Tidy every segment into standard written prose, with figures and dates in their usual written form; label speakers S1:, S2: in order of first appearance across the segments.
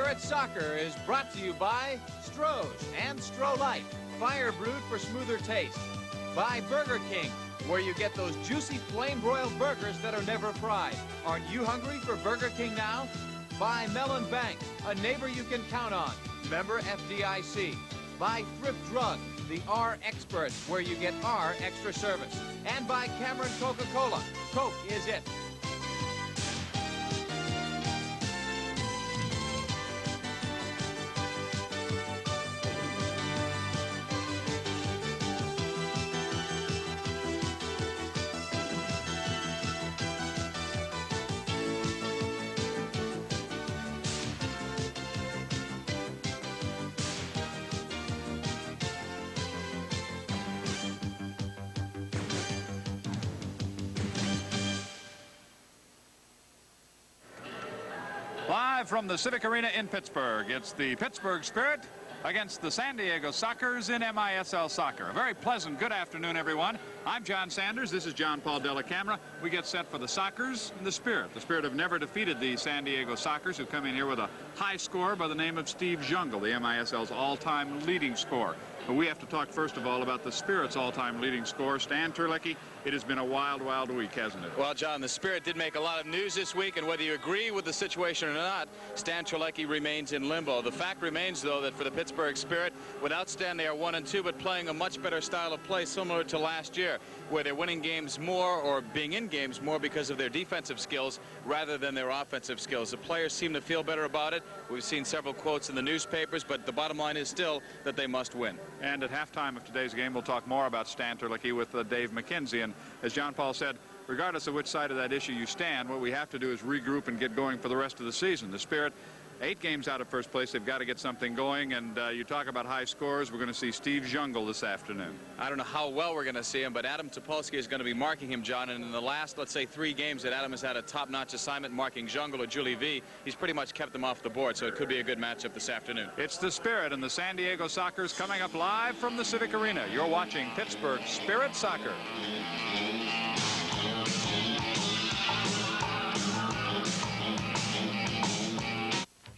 S1: Spirit Soccer is brought to you by Stroh's and Stroh Light, fire brewed for smoother taste. By Burger King, where you get those juicy flame-broiled burgers that are never fried. Aren't you hungry for Burger King now? By Mellon Bank, a neighbor you can count on. Member FDIC. By Thrift Drug, the R experts, where you get R extra service. And by Cameron Coca-Cola. Coke is it.
S2: Live from the Civic Arena in Pittsburgh, it's the Pittsburgh Spirit against the San Diego Sockers in MISL Soccer. A very pleasant good afternoon, everyone. I'm John Sanders. This is John Paul Della Camera. We get set for the Sockers and the Spirit. The Spirit have never defeated the San Diego Sockers, who come in here with a high score by the name of Steve Jungle, the MISL's all-time leading scorer. But we have to talk first of all about the Spirit's all-time leading scorer, Stan Terlecki. It has been a wild, wild week, hasn't it?
S3: Well, John, the Spirit did make a lot of news this week, and whether you agree with the situation or not, Stan Terlecki remains in limbo. The fact remains, though, that for the Pittsburgh Spirit, without Stan, they are 1-2, but playing a much better style of play similar to last year, where they're winning games more or being in games more because of their defensive skills rather than their offensive skills. The players seem to feel better about it. We've seen several quotes in the newspapers, but the bottom line is still that they must win.
S2: And at halftime of today's game, we'll talk more about Stan Terlecki with Dave McKenzie. And as John Paul said, regardless of which side of that issue you stand, what we have to do is regroup and get going for the rest of the season. The Spirit, 8 games out of first place. They've got to get something going. And you talk about high scores. We're going to see Steve Jungle this afternoon.
S3: I don't know how well we're going to see him, but Adam Topolsky is going to be marking him, John. And in the last, let's say, 3 games that Adam has had a top-notch assignment marking Jungle or Julie V, he's pretty much kept them off the board. So it could be a good matchup this afternoon.
S2: It's the Spirit and the San Diego Sockers coming up live from the Civic Arena. You're watching Pittsburgh Spirit Soccer.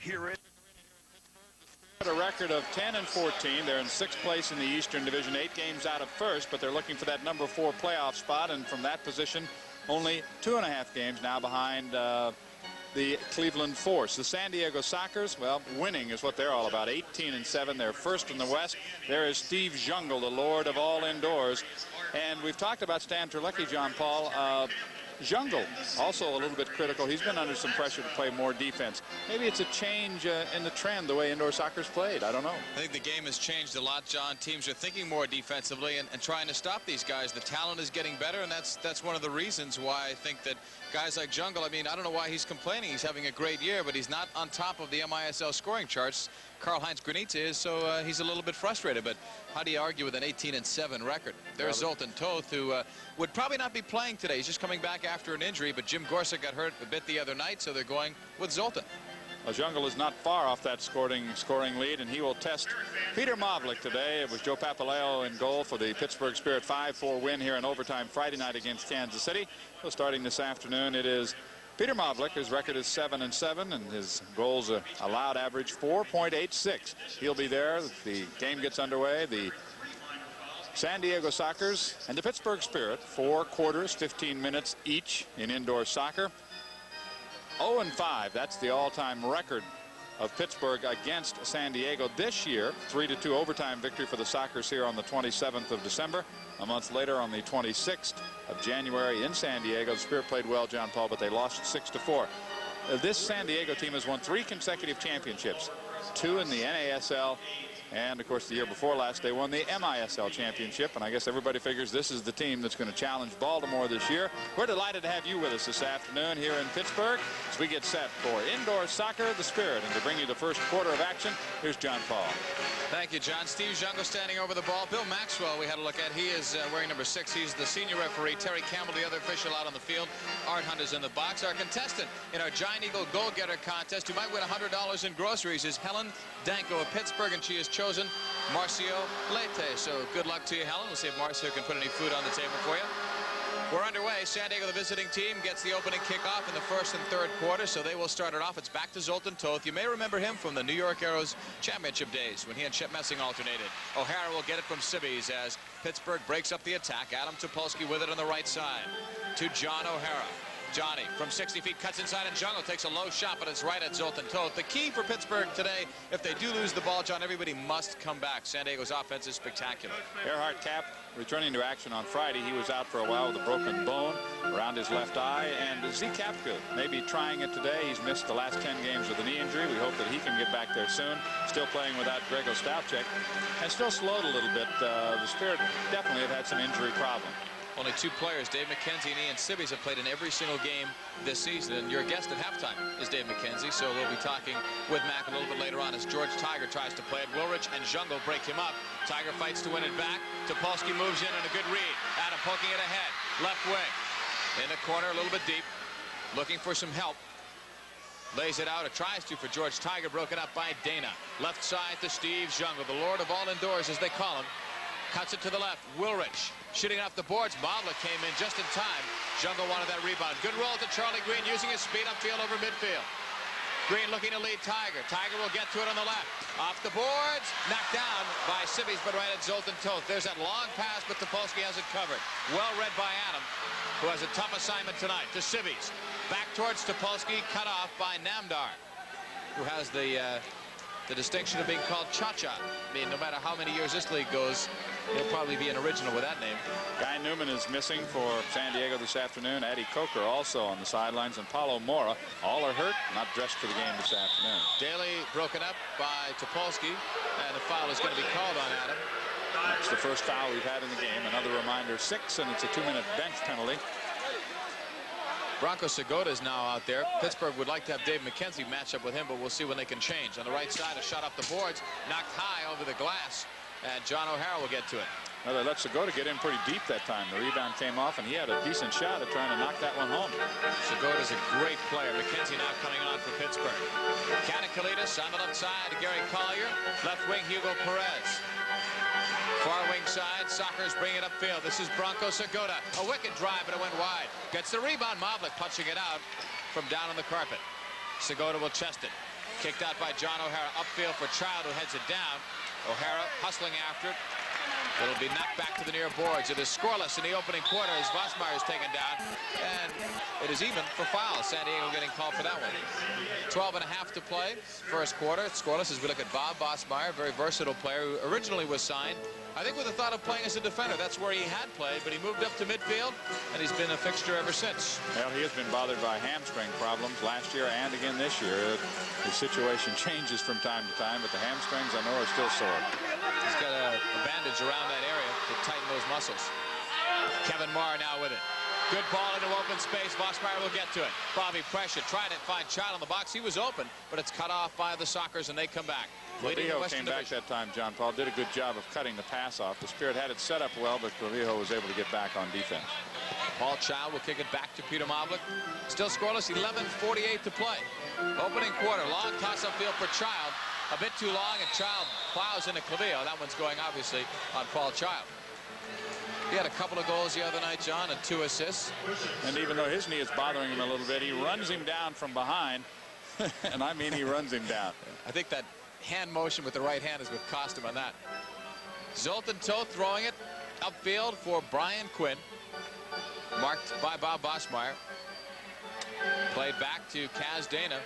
S2: Here it is. A record of 10-14. They're in 6th place in the Eastern Division, 8 games out of first, but they're looking for that number 4 playoff spot, and from that position, only 2.5 games now behind the Cleveland Force. The San Diego Sockers, well, winning is what they're all about. 18-7. They're first in the West. There is Steve Jungle, the Lord of all indoors. And we've talked about Stan Terlecki, John Paul. Jungle, also a little bit critical. He's been under some pressure to play more defense. Maybe it's a change in the trend, the way indoor soccer's played. I don't know.
S3: I think the game has changed a lot, John. Teams are thinking more defensively and trying to stop these guys. The talent is getting better, and that's one of the reasons why I think that guys like Jungle, I mean, I don't know why he's complaining. He's having a great year, but he's not on top of the MISL scoring charts. Karl-Heinz Granitza is, so he's a little bit frustrated. But how do you argue with an 18-7 record? There's Zoltan Toth, who would probably not be playing today. He's just coming back after an injury, but Jim Gorsuch got hurt a bit the other night, so they're going with Zoltan.
S2: Well, Jungle is not far off that scoring lead, and he will test Peter Mavlik today. It was Joe Papaleo in goal for the Pittsburgh Spirit 5-4 win here in overtime Friday night against Kansas City. So starting this afternoon, it is Peter Mavlik. His record is 7-7, and his goals allowed average 4.86. He'll be there. The game gets underway. The San Diego Sockers and the Pittsburgh Spirit, 4 quarters, 15 minutes each in indoor soccer. 0-5, that's the all-time record of Pittsburgh against San Diego this year. 3-2 overtime victory for the Sockers here on the 27th of December. A month later, on the 26th of January in San Diego, the Spirit played well, John Paul, but they lost 6-4. This San Diego team has won 3 consecutive championships, 2 in the NASL, and, of course, the year before last, they won the MISL championship, and I guess everybody figures this is the team that's going to challenge Baltimore this year. We're delighted to have you with us this afternoon here in Pittsburgh as we get set for indoor soccer, the Spirit. And to bring you the first quarter of action, here's John Paul.
S3: Thank you, John. Steve Jungle standing over the ball. Bill Maxwell, we had a look at. He is wearing number 6. He's the senior referee. Terry Campbell, the other official out on the field. Art Hunt is in the box. Our contestant in our Giant Eagle goal-getter contest, who might win $100 in groceries, is Helen Danko of Pittsburgh, and she has chosen Marcio Leite. So good luck to you, Helen. We'll see if Marcio can put any food on the table for you. We're underway. San Diego, the visiting team, gets the opening kickoff in the first and third quarter, so they will start it off. It's back to Zoltan Toth. You may remember him from the New York Arrows championship days when he and Chet Messing alternated. O'Hara will get it from Sibbies as Pittsburgh breaks up the attack. Adam Topolsky with it on the right side to John O'Hara. Johnny from 60 feet cuts inside, and Jungle takes a low shot, but it's right at Zoltan Toth. The key for Pittsburgh today, if they do lose the ball, John, everybody must come back. San Diego's offense is spectacular.
S2: Earhart Cap returning to action on Friday. He was out for a while with a broken bone around his left eye, and Z Kapka may be trying it today. He's missed the last 10 games with a knee injury. We hope that he can get back there soon. Still playing without Grego Stavcek and still slowed a little bit. The Spirit definitely have had some injury problems.
S3: Only two players, Dave McKenzie and Ian Sibbies, have played in every single game this season, and your guest at halftime is Dave McKenzie, so we'll be talking with Mac a little bit later on as George Tiger tries to play it. Wilrich and Jungle break him up. Tiger fights to win it back. Topolsky moves in and a good read. Adam poking it ahead. Left wing. In the corner, a little bit deep. Looking for some help. Lays it out, or tries to, for George Tiger, broken up by Dana. Left side to Steve Jungle, the Lord of all indoors, as they call him. Cuts it to the left. Wilrich shooting off the boards. Mavlik came in just in time. Jungle wanted that rebound. Good roll to Charlie Green, using his speed upfield over midfield. Green looking to lead Tiger. Tiger will get to it on the left. Off the boards. Knocked down by Sibbies, but right at Zoltan Toth. There's that long pass, but Topolsky has it covered. Well read by Adam, who has a tough assignment tonight. To Sibbies. Back towards Topolsky, cut off by Namdar, who has the distinction of being called Cha-Cha. I mean, no matter how many years this league goes, he'll probably be an original with that name.
S2: Guy Newman is missing for San Diego this afternoon. Eddie Coker also on the sidelines, and Paulo Mora. All are hurt, not dressed for the game this afternoon.
S3: Daly broken up by Topolsky, and the foul is going to be called on Adam.
S2: It's the first foul we've had in the game. Another reminder, 6, and it's a 2-minute bench penalty.
S3: Bronco Segota is now out there. Pittsburgh would like to have Dave McKenzie match up with him, but we'll see when they can change. On the right side, a shot up the boards, knocked high over the glass, and John O'Hara will get to it.
S2: Well, they let Segota get in pretty deep that time. The rebound came off, and he had a decent shot at trying to knock that one home.
S3: Segota's a great player. McKenzie now coming on for Pittsburgh. Katakalitis on the left side to Gary Collier. Left wing, Hugo Perez. Far wing side, Sockers bring it upfield. This is Bronco Segota. A wicked drive, but it went wide. Gets the rebound. Mavlik punching it out from down on the carpet. Segota will chest it. Kicked out by John O'Hara. Upfield for Child, who heads it down. O'Hara hustling after it. It'll be knocked back to the near boards. It is scoreless in the opening quarter as Vosmeyer is taken down. And it is even for fouls. San Diego getting called for that one. 12 and a half to play. First quarter. It's scoreless as we look at Bob Vosmeyer, very versatile player who originally was signed, I think, with the thought of playing as a defender. That's where he had played, but he moved up to midfield, and he's been a fixture ever since.
S2: Well, he has been bothered by hamstring problems last year and again this year. His situation changes from time to time, but the hamstrings, I know, are still sore.
S3: He's got a bandage around that area to tighten those muscles. Kevin Marr now with it. Good ball into open space. Vosmeyer will get to it. Bobby pressure. Tried to find Child in the box. He was open, but it's cut off by the Sockers, and they come back.
S2: Clavijo came back that time, John Paul. Did a good job of cutting the pass off. The Spirit had it set up well, but Clavijo was able to get back on defense.
S3: Paul Child will kick it back to Peter Mavlik. Still scoreless, 11:48 to play. Opening quarter, long toss upfield for Child. A bit too long, and Child plows into Clavijo. That one's going, obviously, on Paul Child. He had a couple of goals the other night, John, and 2 assists.
S2: And even though his knee is bothering him a little bit, he runs him down from behind. And I mean, he runs him down.
S3: I think that hand motion with the right hand is what cost him on that. Zoltan Toth throwing it upfield for Brian Quinn. Marked by Bob Vosmeyer. Played back to Kaz Dana.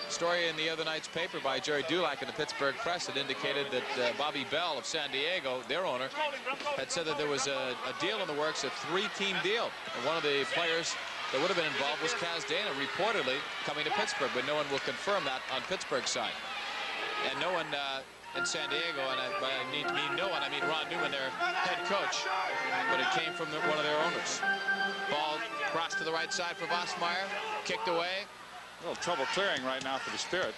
S3: Story in the other night's paper by Jerry Dulac in the Pittsburgh Press that indicated that Bobby Bell of San Diego, their owner, had said that there was a deal in the works, a 3-team deal. And one of the players that would have been involved was Kaz Dana, reportedly coming to Pittsburgh, but no one will confirm that on Pittsburgh's side. And no one in San Diego, and by no one, I mean Ron Newman, their head coach, but it came from one of their owners. Ball crossed to the right side for Vosmeyer, kicked away.
S2: A little trouble clearing right now for the Spirit.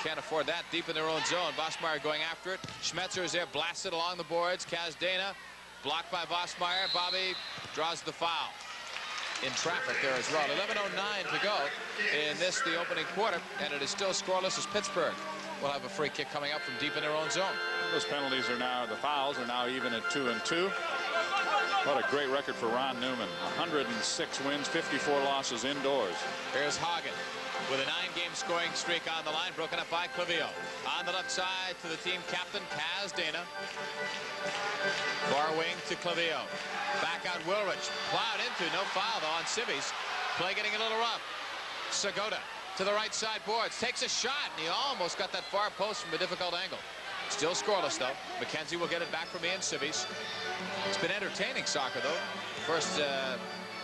S3: Can't afford that deep in their own zone. Vosmeyer going after it. Schmetzer is there, blasted along the boards. Kaz Dana blocked by Vosmeyer. Bobby draws the foul. In traffic there as well. 11:09 to go in this, the opening quarter, and it is still scoreless as Pittsburgh will have a free kick coming up from deep in their own zone.
S2: Those penalties are now, the fouls are now even at 2-2. What a great record for Ron Newman. 106 wins, 54 losses indoors.
S3: Here's Hagen with a 9-game scoring streak on the line, broken up by Clavillo. On the left side to the team captain, Kaz Dana. Far wing to Clavillo. Back out Wilrich. Plowed into, no foul though on Sibby's. Play getting a little rough. Segota to the right side boards. Takes a shot, and he almost got that far post from a difficult angle. Still scoreless, though. McKenzie will get it back from Ian Sibby's. It's been entertaining soccer, though. First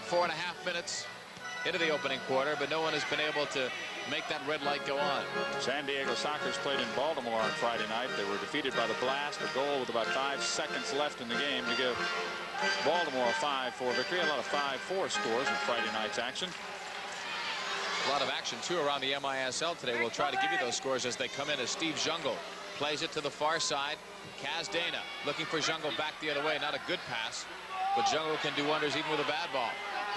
S3: 4.5 minutes into the opening quarter, but no one has been able to make that red light go on.
S2: San Diego Sockers played in Baltimore on Friday night. They were defeated by the Blast, a goal with about 5 seconds left in the game to give Baltimore a 5-4 victory. A lot of 5-4 scores in Friday night's action.
S3: A lot of action, too, around the MISL today. We'll try to give you those scores as they come in as Steve Jungle plays it to the far side. Kaz Dana looking for Jungle back the other way. Not a good pass, but Jungle can do wonders even with a bad ball.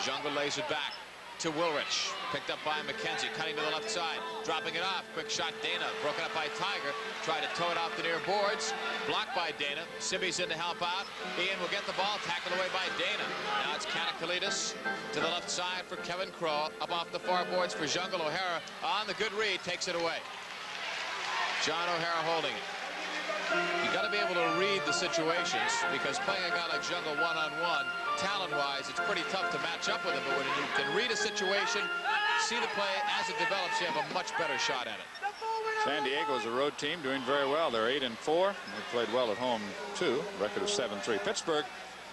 S3: Jungle lays it back to Wilrich. Picked up by McKenzie, cutting to the left side, dropping it off. Quick shot, Dana, broken up by Tiger. Tried to tow it off the near boards. Blocked by Dana. Sibby's in to help out. Ian will get the ball, tackled away by Dana. Now it's Kanakalides to the left side for Kevin Crow. Up off the far boards for Jungle. O'Hara on the good read, takes it away. John O'Hara holding it. You got to be able to read the situations, because playing a guy like Jungle one-on-one, talent-wise, it's pretty tough to match up with him. But when you can read a situation, see the play as it develops, you have a much better shot at it.
S2: San Diego is a road team doing very well. They're 8-4. They played well at home, too. Record of 7-3. Pittsburgh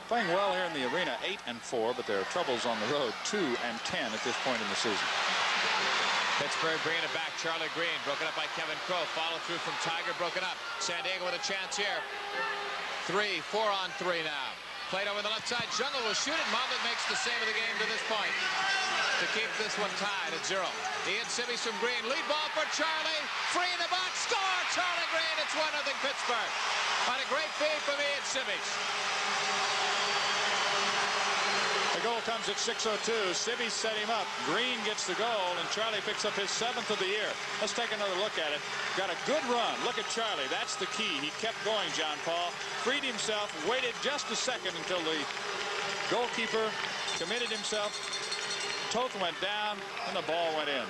S2: playing well here in the arena, 8-4, but there are troubles on the road, 2-10 at this point in the season.
S3: Pittsburgh bringing it back. Charlie Green broken up by Kevin Crow. Follow through from Tiger, broken up. San Diego with a chance here. 4-on-3 now. Played over the left side. Jungle will shoot it. Mobley makes the save of the game to this point to keep this one tied at 0. Ian Sibby's from Green. Lead ball for Charlie. Free in the box. Score! Charlie Green. It's 1-0 Pittsburgh. On a great feed from Ian Sibby's.
S2: The goal comes at 6:02. Sibby set him up. Green gets the goal, and Charlie picks up his 7th of the year. Let's take another look at it. Got a good run. Look at Charlie. That's the key. He kept going, John Paul. Freed himself, waited just a second until the goalkeeper committed himself. Toth went down, and the ball went in.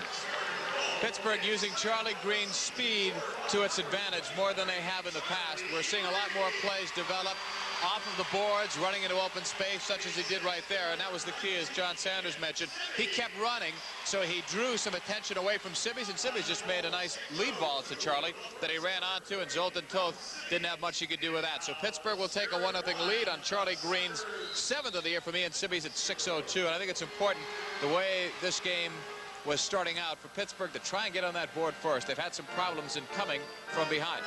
S3: Pittsburgh using Charlie Green's speed to its advantage more than they have in the past. We're seeing a lot more plays develop off of the boards, running into open space, such as he did right there. And that was the key, as John Sanders mentioned. He kept running, so he drew some attention away from Sibby's, and Sibby's just made a nice lead ball to Charlie that he ran onto, and Zoltan Toth didn't have much he could do with that. So Pittsburgh will take a 1-0 lead on Charlie Green's 7th of the year for Ian Sibby's at 6:02. And I think it's important the way this game was starting out for Pittsburgh to try and get on that board first. They've had some problems in coming from behind.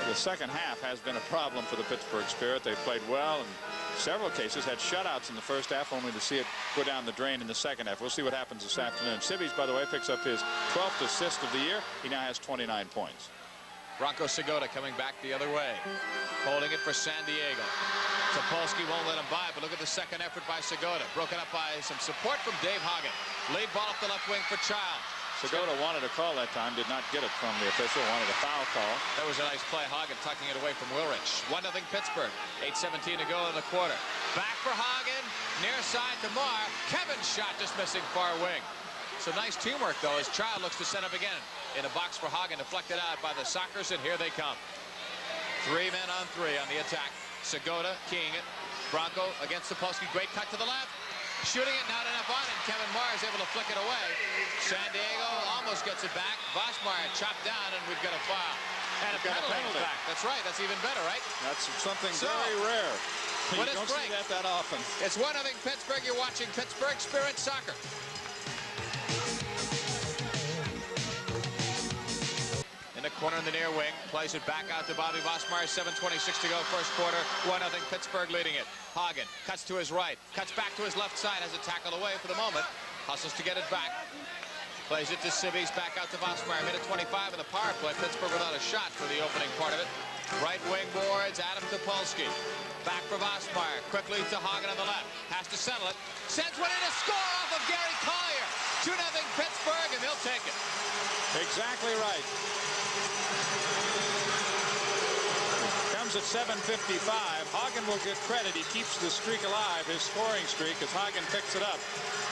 S2: The second half has been a problem for the Pittsburgh Spirit. They played well and in several cases had shutouts in the first half, only to see it go down the drain in the second half. We'll see what happens this afternoon. Sibby's, by the way, picks up his 12th assist of the year. He now has 29 points.
S3: Bronco Segota coming back the other way, holding it for San Diego. Topolsky won't let him by, but look at the second effort by Segota. Broken up by some support from Dave Hagen. Lead ball up the left wing for Child.
S2: Segota wanted a call that time, did not get it from the official, wanted a foul call.
S3: That was a nice play. Hagen tucking it away from Wilrich. 1-0 Pittsburgh. 8:17 to go in the quarter. Back for Hagen. Near side to Marr. Kevin's shot just missing far wing. So nice teamwork, though, as Child looks to set up again. In a box for Hagen, deflected out by the Sockers, and here they come. 3 men on 3 on the attack. Segota keying it. Bronco against Topolsky. Great cut to the left. Shooting it, not enough on it. Kevin Marr is able to flick it away. San Diego almost gets it back. Vosmeyer chopped down, and we've got a foul. And a penalty back. That's right. That's even better, right?
S2: That's something very rare. You don't see that often.
S3: It's 1-0 Pittsburgh. You're watching Pittsburgh Spirit Soccer. In the corner in the near wing, plays it back out to Bobby Vosmeyer. 7:26 to go, first quarter. 1-0 Pittsburgh leading it. Hagen cuts to his right, cuts back to his left side, has it tackled away for the moment. Hustles to get it back. Plays it to Sibby's, back out to Vosmeyer. Minute 25 in the power play. Pittsburgh without a shot for the opening part of it. Right wing boards, Adam Topolsky. Back for Vosmeyer. Quickly to Hagen on the left. Has to settle it. Sends one in to score off of Gary Collier. 2-0 Pittsburgh, and they'll take it.
S2: Exactly right. is at 7:55. Hagen will get credit. He keeps the streak alive, his scoring streak, as Hagen picks it up.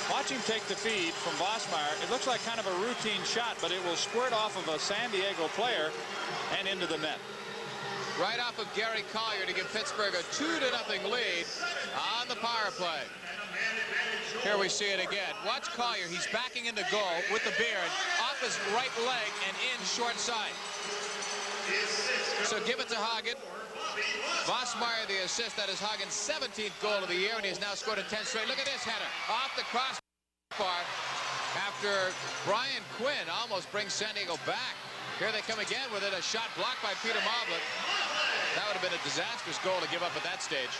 S2: Watch him take the feed from Vosmeyer. It looks like kind of a routine shot, but it will squirt off of a San Diego player and into the net.
S3: Right off of Gary Collier to give Pittsburgh a 2-0 lead on the power play. Here we see it again. Watch Collier. He's backing into goal with the beard off his right leg and in short side. So give it to Hagen. Vosmeyer the assist. That is Hagen's 17th goal of the year, and he has now scored a 10 straight. Look at this header off the crossbar after Brian Quinn almost brings San Diego back. Here they come again with it. A shot blocked by Peter Mavlik. That would have been a disastrous goal to give up at that stage.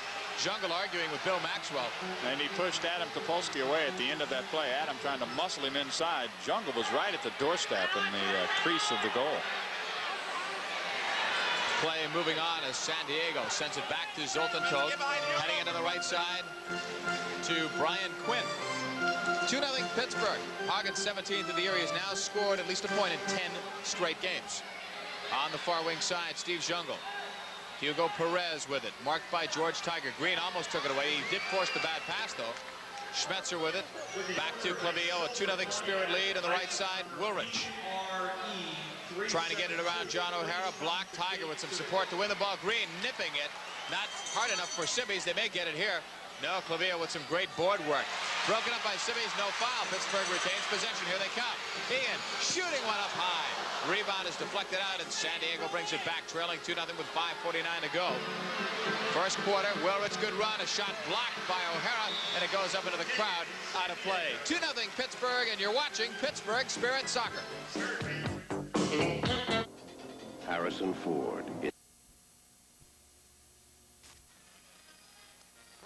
S3: Jungle arguing with Bill Maxwell.
S2: And he pushed Adam Topolsky away at the end of that play. Adam trying to muscle him inside. Jungle was right at the doorstep in the crease of the goal.
S3: Play moving on as San Diego sends it back to Zoltan Toth. Heading into the right side to Brian Quinn. 2-0 Pittsburgh. Hagen's 17th of the year. He has now scored at least a point in 10 straight games. On the far wing side, Steve Jungle. Hugo Perez with it. Marked by George Tiger. Green almost took it away. He did force the bad pass, though. Schmetzer with it. Back to Clavillo. A 2-0 Spirit lead on the right side. Woolrich trying to get it around John O'Hara. Blocked. Tiger with some support to win the ball. Green nipping it. Not hard enough for Sibbies. They may get it here. No, Clavillo with some great board work. Broken up by Sibbies. No foul. Pittsburgh retains possession. Here they come. Ian shooting one up high. Rebound is deflected out, and San Diego brings it back, trailing 2-0 with 5:49 to go. First quarter, Woolrich, good run. A shot blocked by O'Hara, and it goes up into the crowd out of play. 2-0 Pittsburgh, and you're watching Pittsburgh Spirit Soccer.
S4: Harrison Ford.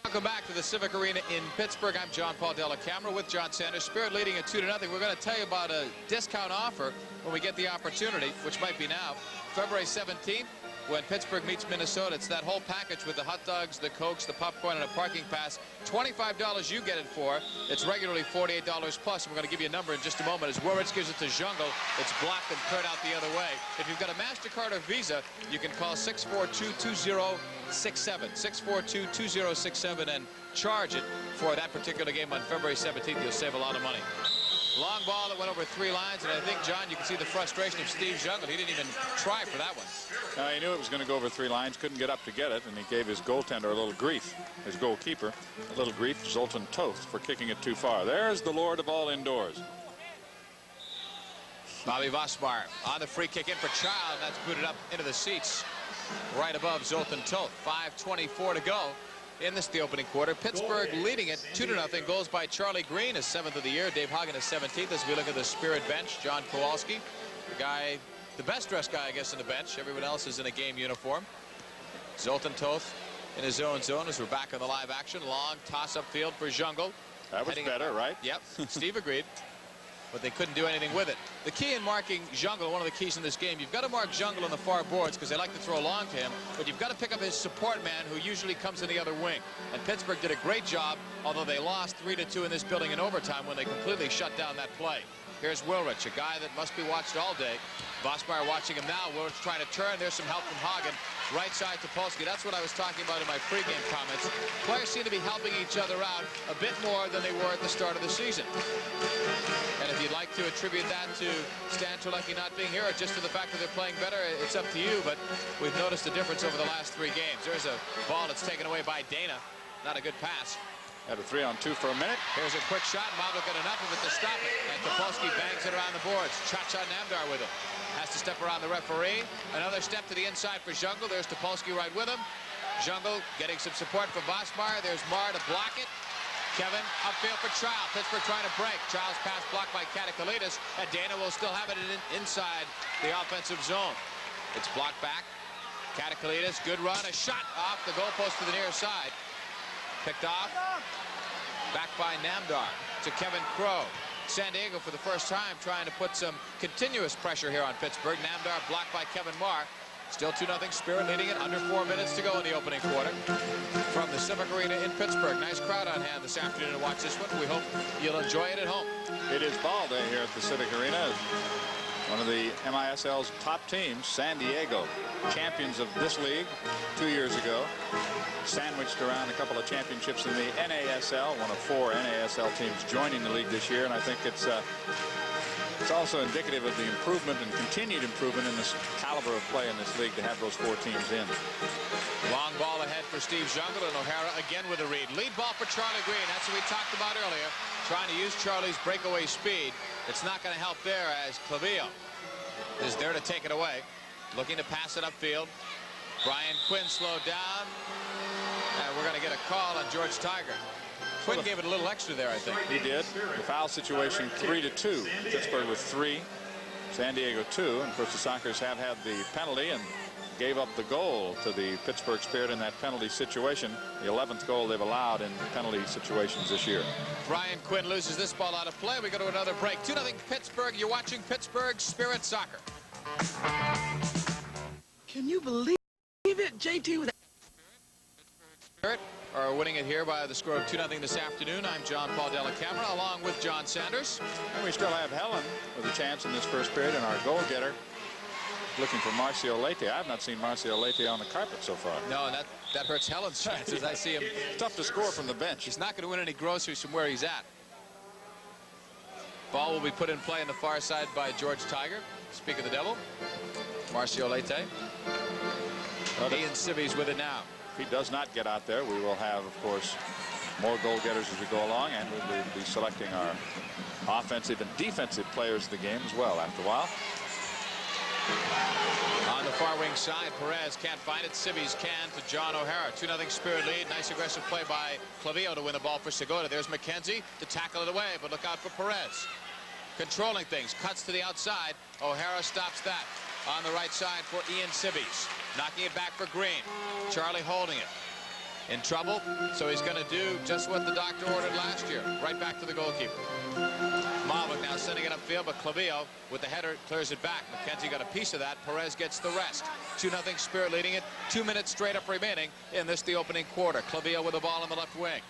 S3: Welcome back to the Civic Arena in Pittsburgh. I'm John Paul Della Camera with John Sanders. Spirit leading at 2-0. We're going to tell you about a discount offer when we get the opportunity, which might be now. February 17th, when Pittsburgh meets Minnesota. It's that whole package with the hot dogs, the Cokes, the popcorn, and a parking pass. $25 you get it for. It's regularly $48 plus. And we're going to give you a number in just a moment as Woolrich gives it to Jungle. It's blocked and cleared out the other way. If you've got a MasterCard or Visa, you can call 642-2067. 642-2067 and charge it for that particular game on February 17th. You'll save a lot of money. Long ball that went over 3 lines, and I think, John, you can see the frustration of Steve Jungle. He didn't even try for that one.
S2: He knew it was going to go over 3 lines, couldn't get up to get it, and he gave his goaltender a little grief, his goalkeeper, a little grief, Zoltan Toth, for kicking it too far. There's the Lord of all indoors.
S3: Bobby Vosmeyer on the free kick in for Child, and that's booted up into the seats right above Zoltan Toth. 5:24 to go. In this, the opening quarter. Pittsburgh leading it 2-0. Goals by Charlie Green, his 7th of the year. Dave Hagen, his 17th. As we look at the Spirit bench, John Kowalski, the best dressed guy, I guess, in the bench. Everyone else is in a game uniform. Zoltan Toth in his own zone as we're back on the live action. Long toss-up field for Jungle.
S2: That was better, right?
S3: Yep. Steve agreed. But they couldn't do anything with it. The key in marking Jungle, one of the keys in this game, you've got to mark Jungle on the far boards because they like to throw long to him, but you've got to pick up his support man who usually comes in the other wing. And Pittsburgh did a great job, although they lost 3-2 in this building in overtime when they completely shut down that play. Here's Woolrich, a guy that must be watched all day. Vosmeyer watching him now. Woolrich trying to turn. There's some help from Hagen. Right side to Polsky. That's what I was talking about in my pregame comments. Players seem to be helping each other out a bit more than they were at the start of the season. And if you'd like to attribute that to Stan Terlecki not being here or just to the fact that they're playing better, it's up to you. But we've noticed a difference over the last 3 games. There's a ball that's taken away by Dana. Not a good pass.
S2: Had a 3-on-2 for a minute.
S3: Here's a quick shot. Mavlik got enough of it to stop it. And Topolsky bangs it around the boards. Cha-Cha Namdar with him. Has to step around the referee. Another step to the inside for Jungle. There's Topolsky right with him. Jungle getting some support from Vosmeyer. There's Marr to block it. Kevin upfield for Child. Pittsburgh trying to break. Child's pass blocked by Katakalitis. And Dana will still have it inside the offensive zone. It's blocked back. Katakalitis, good run. A shot off the goalpost to the near side. Picked off. Back by Namdar to Kevin Crow. San Diego for the first time trying to put some continuous pressure here on Pittsburgh. Namdar blocked by Kevin Marr. Still 2-0 Spirit leading it. Under 4 minutes to go in the opening quarter. From the Civic Arena in Pittsburgh. Nice crowd on hand this afternoon to watch this one. We hope you'll enjoy it at home.
S2: It is ball day here at the Civic Arena. one of the MISL's top teams, San Diego, champions of this league 2 years ago, sandwiched around a couple of championships in the NASL, one of 4 NASL teams joining the league this year, and I think it's also indicative of the improvement and continued improvement in this caliber of play in this league to have those 4 teams in.
S3: Long ball ahead for Steve Jungle, and O'Hara again with a read. Lead ball for Charlie Green. That's what we talked about earlier. Trying to use Charlie's breakaway speed. It's not going to help there as Clavillo is there to take it away. Looking to pass it upfield. Brian Quinn slowed down. And we're going to get a call on George Tiger. Quinn gave it a little extra there, I think.
S2: He did. The foul situation 3-2. Pittsburgh with 3. San Diego 2. And of course the Sockers have had the penalty and gave up the goal to the Pittsburgh Spirit in that penalty situation. The 11th goal they've allowed in penalty situations this year.
S3: Brian Quinn loses this ball out of play. We go to another break. 2-0 Pittsburgh. You're watching Pittsburgh Spirit Soccer.
S5: Can you believe it? JT with
S3: Spirit are winning it here by the score of 2-0 this afternoon. I'm John Paul Della Camera along with John Sanders.
S2: And we still have Helen with a chance in this first period, and our goal getter looking for Marcio Leite. I have not seen Marcio Leite on the carpet so far.
S3: No, and that hurts Helen's chances. I see him.
S2: Tough to score from the bench.
S3: He's not going to win any groceries from where he's at. Ball will be put in play on the far side by George Tiger. Speak of the devil. Marcio Leite. Ian Sibby's with it now.
S2: If he does not get out there, we will have, of course, more goal getters as we go along, and we'll be selecting our offensive and defensive players of the game as well after a while.
S3: On the far wing side, Perez can't find it. Sibby's can to John O'Hara. 2-0 Spirit lead. Nice aggressive play by Clavillo to win the ball for Segota. There's McKenzie to tackle it away, but look out for Perez. Controlling things, cuts to the outside. O'Hara stops that. On the right side for Ian Sibby's. Knocking it back for Green. Charlie holding it. In trouble, so he's going to do just what the doctor ordered last year. Right back to the goalkeeper. Malvik now sending it upfield, but Clavillo with the header clears it back. McKenzie got a piece of that. Perez gets the rest. 2-0 Spirit leading it. 2 minutes straight up remaining in this, the opening quarter. Clavillo with the ball on the left wing.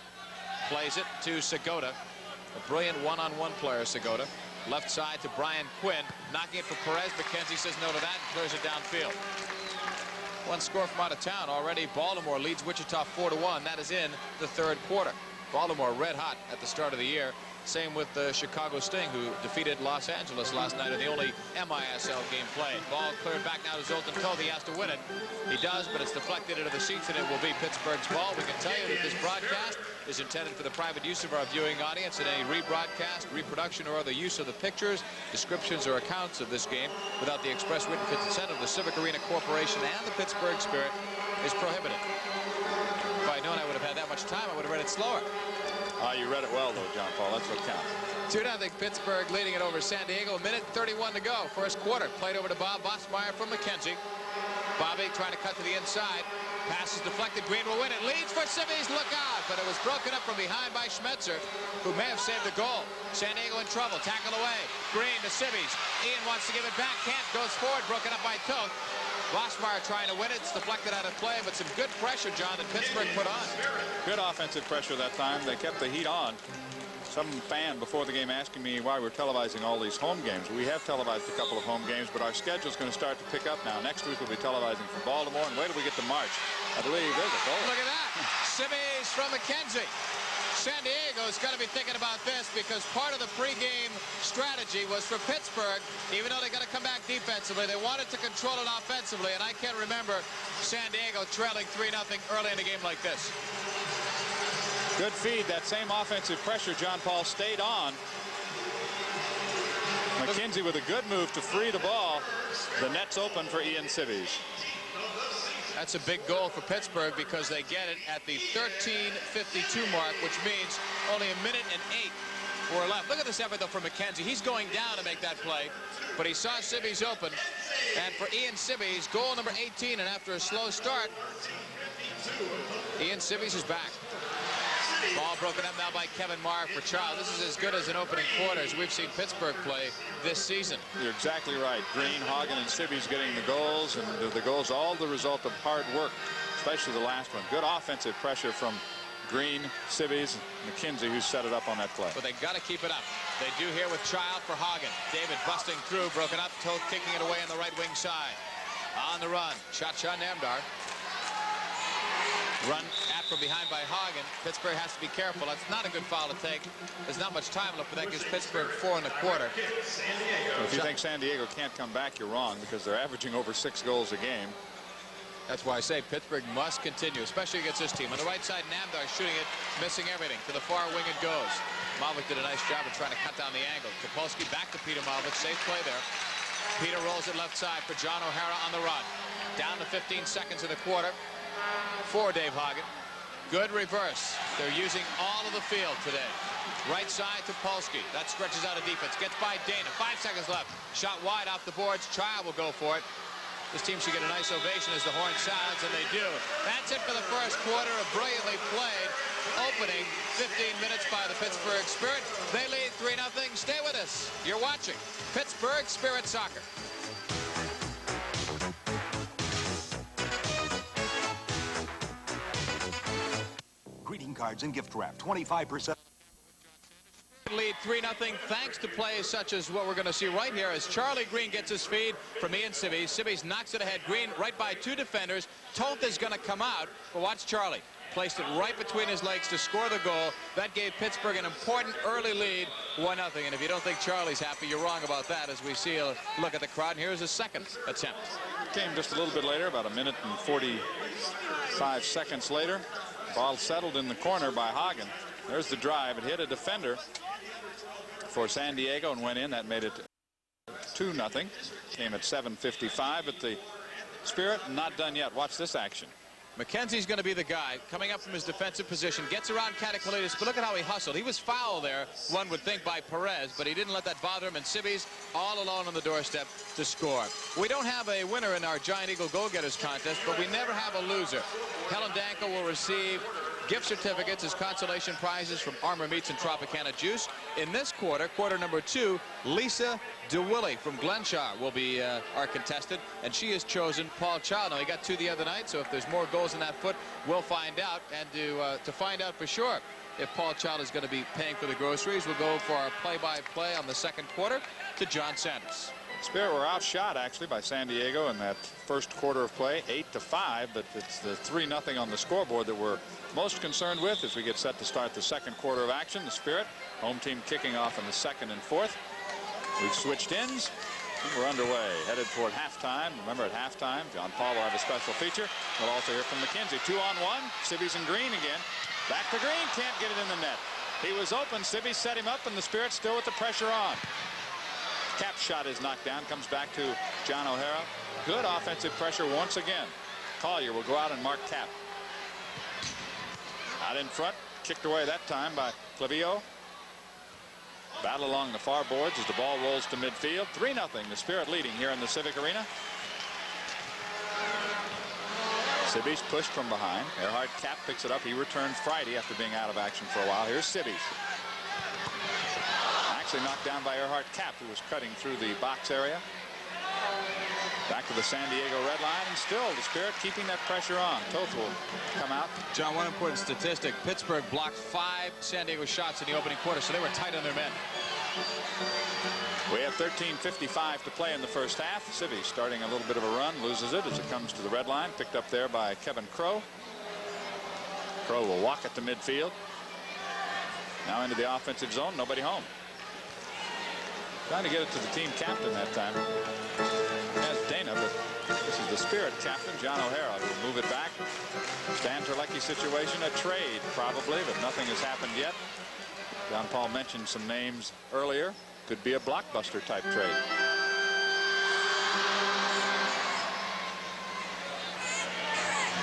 S3: Plays it to Segota. A brilliant one-on-one player, Segota. Left side to Brian Quinn. Knocking it for Perez. McKenzie says no to that and clears it downfield. One score from out of town already. Baltimore leads Wichita 4-1. That is in the third quarter. Baltimore red hot at the start of the year. Same with the Chicago Sting, who defeated Los Angeles last night in the only MISL game played. Ball cleared back now to Zoltan Toth. He has to win it. He does, but it's deflected into the seats, and it will be Pittsburgh's ball. We can tell you that this broadcast is intended for the private use of our viewing audience, and any rebroadcast, reproduction, or other use of the pictures, descriptions, or accounts of this game without the express written consent of the Civic Arena Corporation and the Pittsburgh Spirit is prohibited. If I'd known I would have had that much time, I would have read it slower.
S2: You read it well, though, John Paul. That's what counts.
S3: 2-0 Pittsburgh leading it over San Diego. 1:31 to go. First quarter. Played over to Bob Bosmeyer from McKenzie. Bobby trying to cut to the inside. Pass is deflected. Green will win it. Leads for Sibby's. Look out. But it was broken up from behind by Schmetzer, who may have saved the goal. San Diego in trouble. Tackle away. Green to Sibby's. Ian wants to give it back. Can't. Goes forward. Broken up by Toth. Bosmeyer trying to win it. It's deflected out of play, but some good pressure, John, that Pittsburgh put on.
S2: Good offensive pressure that time. They kept the heat on. Some fan before the game asking me why we're televising all these home games. We have televised a couple of home games, but our schedule is going to start to pick up now. Next week we'll be televising from Baltimore, and wait till we get to March. I believe there's a goal.
S3: Look at that. Sibby's from McKenzie. San Diego's got to be thinking about this because part of the pregame strategy was for Pittsburgh, even though they got to come back defensively, they wanted to control it offensively, and I can't remember San Diego trailing 3-0 early in a game like this.
S2: Good feed. That same offensive pressure John Paul stayed on. McKenzie with a good move to free the ball. The net's open for Ian Sibby's.
S3: That's a big goal for Pittsburgh because they get it at the 13:52 mark, which means only 1:08 left. Look at this effort, though, from McKenzie. He's going down to make that play, but he saw Sibby's open. And for Ian Sibby's, goal number 18, and after a slow start, Ian Sibby's is back. Ball broken up now by Kevin Marr for Charles. This is as good as an opening quarter as we've seen Pittsburgh play this season.
S2: You're exactly right. Green, Hagen, and Sibby's getting the goals, and the goals all the result of hard work, especially the last one. Good offensive pressure from Green, Sibby's, McKenzie, who set it up on that play.
S3: But they got to keep it up. They do here with Child for Hagen. David busting through, broken up, Toth kicking it away on the right wing side. On the run, Cha-Cha Namdar. Run at from behind by Hagen. Pittsburgh has to be careful. That's not a good foul to take. There's not much time left, but that gives Pittsburgh 4 1/4.
S2: If you think San Diego can't come back, you're wrong, because they're averaging over 6 goals a game.
S3: That's why I say Pittsburgh must continue, especially against this team. On the right side, Namdar shooting it, missing everything. To the far wing it goes. Mavlik did a nice job of trying to cut down the angle. Topolsky back to Peter Mavlik. Safe play there. Peter rolls it left side for John O'Hara on the run. Down to 15 seconds in the quarter for Dave Hagen. Good reverse. They're using all of the field today. Right side to Polsky. That stretches out a defense. Gets by Dana. 5 seconds left. Shot wide off the boards. Child will go for it. This team should get a nice ovation as the horn sounds, and they do. That's it for the first quarter. A brilliantly played opening 15 minutes by the Pittsburgh Spirit. They lead 3-0. Stay with us. You're watching Pittsburgh Spirit Soccer.
S6: Greeting cards and gift wrap, 25%.
S3: Lead 3-0 thanks to plays such as what we're going to see right here as Charlie Green gets his feed from Ian Sibbies. Sibbies knocks it ahead. Green right by 2 defenders. Toth is going to come out, but watch Charlie. Placed it right between his legs to score the goal. That gave Pittsburgh an important early lead, 1-0. And if you don't think Charlie's happy, you're wrong about that as we see a look at the crowd. And here's his second attempt.
S2: Came just a little bit later, about 1 minute and 45 seconds later. Ball settled in the corner by Hagen. There's the drive. It hit a defender for San Diego and went in. That made it 2-0. Came at 7:55, but the Spirit not done yet. Watch this action.
S3: McKenzie's going to be the guy coming up from his defensive position, gets around Katakalitis, but look at how he hustled. He was fouled there, one would think, by Perez, but he didn't let that bother him, and Sibbies all alone on the doorstep to score. We don't have a winner in our Giant Eagle Goal-Getters contest, but we never have a loser. Helen Danko will receive gift certificates as consolation prizes from Armor Meats and Tropicana Juice. In this quarter, quarter number 2, Lisa DeWilly from Glenshaw will be our contestant, and she has chosen Paul Child. Now, he got 2 the other night, so if there's more goals in that foot, we'll find out. And to find out for sure if Paul Child is going to be paying for the groceries, we'll go for our play-by-play on the second quarter to John Sanders.
S2: Spirit were outshot actually by San Diego in that first quarter of play, 8-5, but it's the 3-0 on the scoreboard that we're most concerned with as we get set to start the second quarter of action. The Spirit, home team kicking off in the second and fourth. We've switched ends. We're underway, headed toward halftime. Remember, at halftime, John Paul will have a special feature. We'll also hear from McKenzie. 2-on-1, Sibbies and Green again. Back to Green, can't get it in the net. He was open, Sibbies set him up, and the Spirit still with the pressure on. Cap's shot is knocked down, comes back to John O'Hara. Good offensive pressure once again. Collier will go out and mark Cap. Out in front, kicked away that time by Clavillo. Battle along the far boards as the ball rolls to midfield. 3-0, the Spirit leading here in the Civic Arena. Sibbies pushed from behind. Earhart Cap picks it up. He returns Friday after being out of action for a while. Here's Sibbies. Actually knocked down by Earhart Cap, who was cutting through the box area. Back to the San Diego red line, and still the Spirit keeping that pressure on. Toth will come out.
S3: John, one important statistic. Pittsburgh blocked 5 San Diego shots in the opening quarter, so they were tight on their men.
S2: We have 13:55 to play in the first half. Sibbies starting a little bit of a run, loses it as it comes to the red line. Picked up there by Kevin Crow. Crow will walk it to midfield. Now into the offensive zone, nobody home. Trying to get it to the team captain that time. As Dana, but this is the Spirit captain, John O'Hara, who will move it back. Stan Terlecki situation, a trade probably, but nothing has happened yet. John Paul mentioned some names earlier. Could be a blockbuster type trade.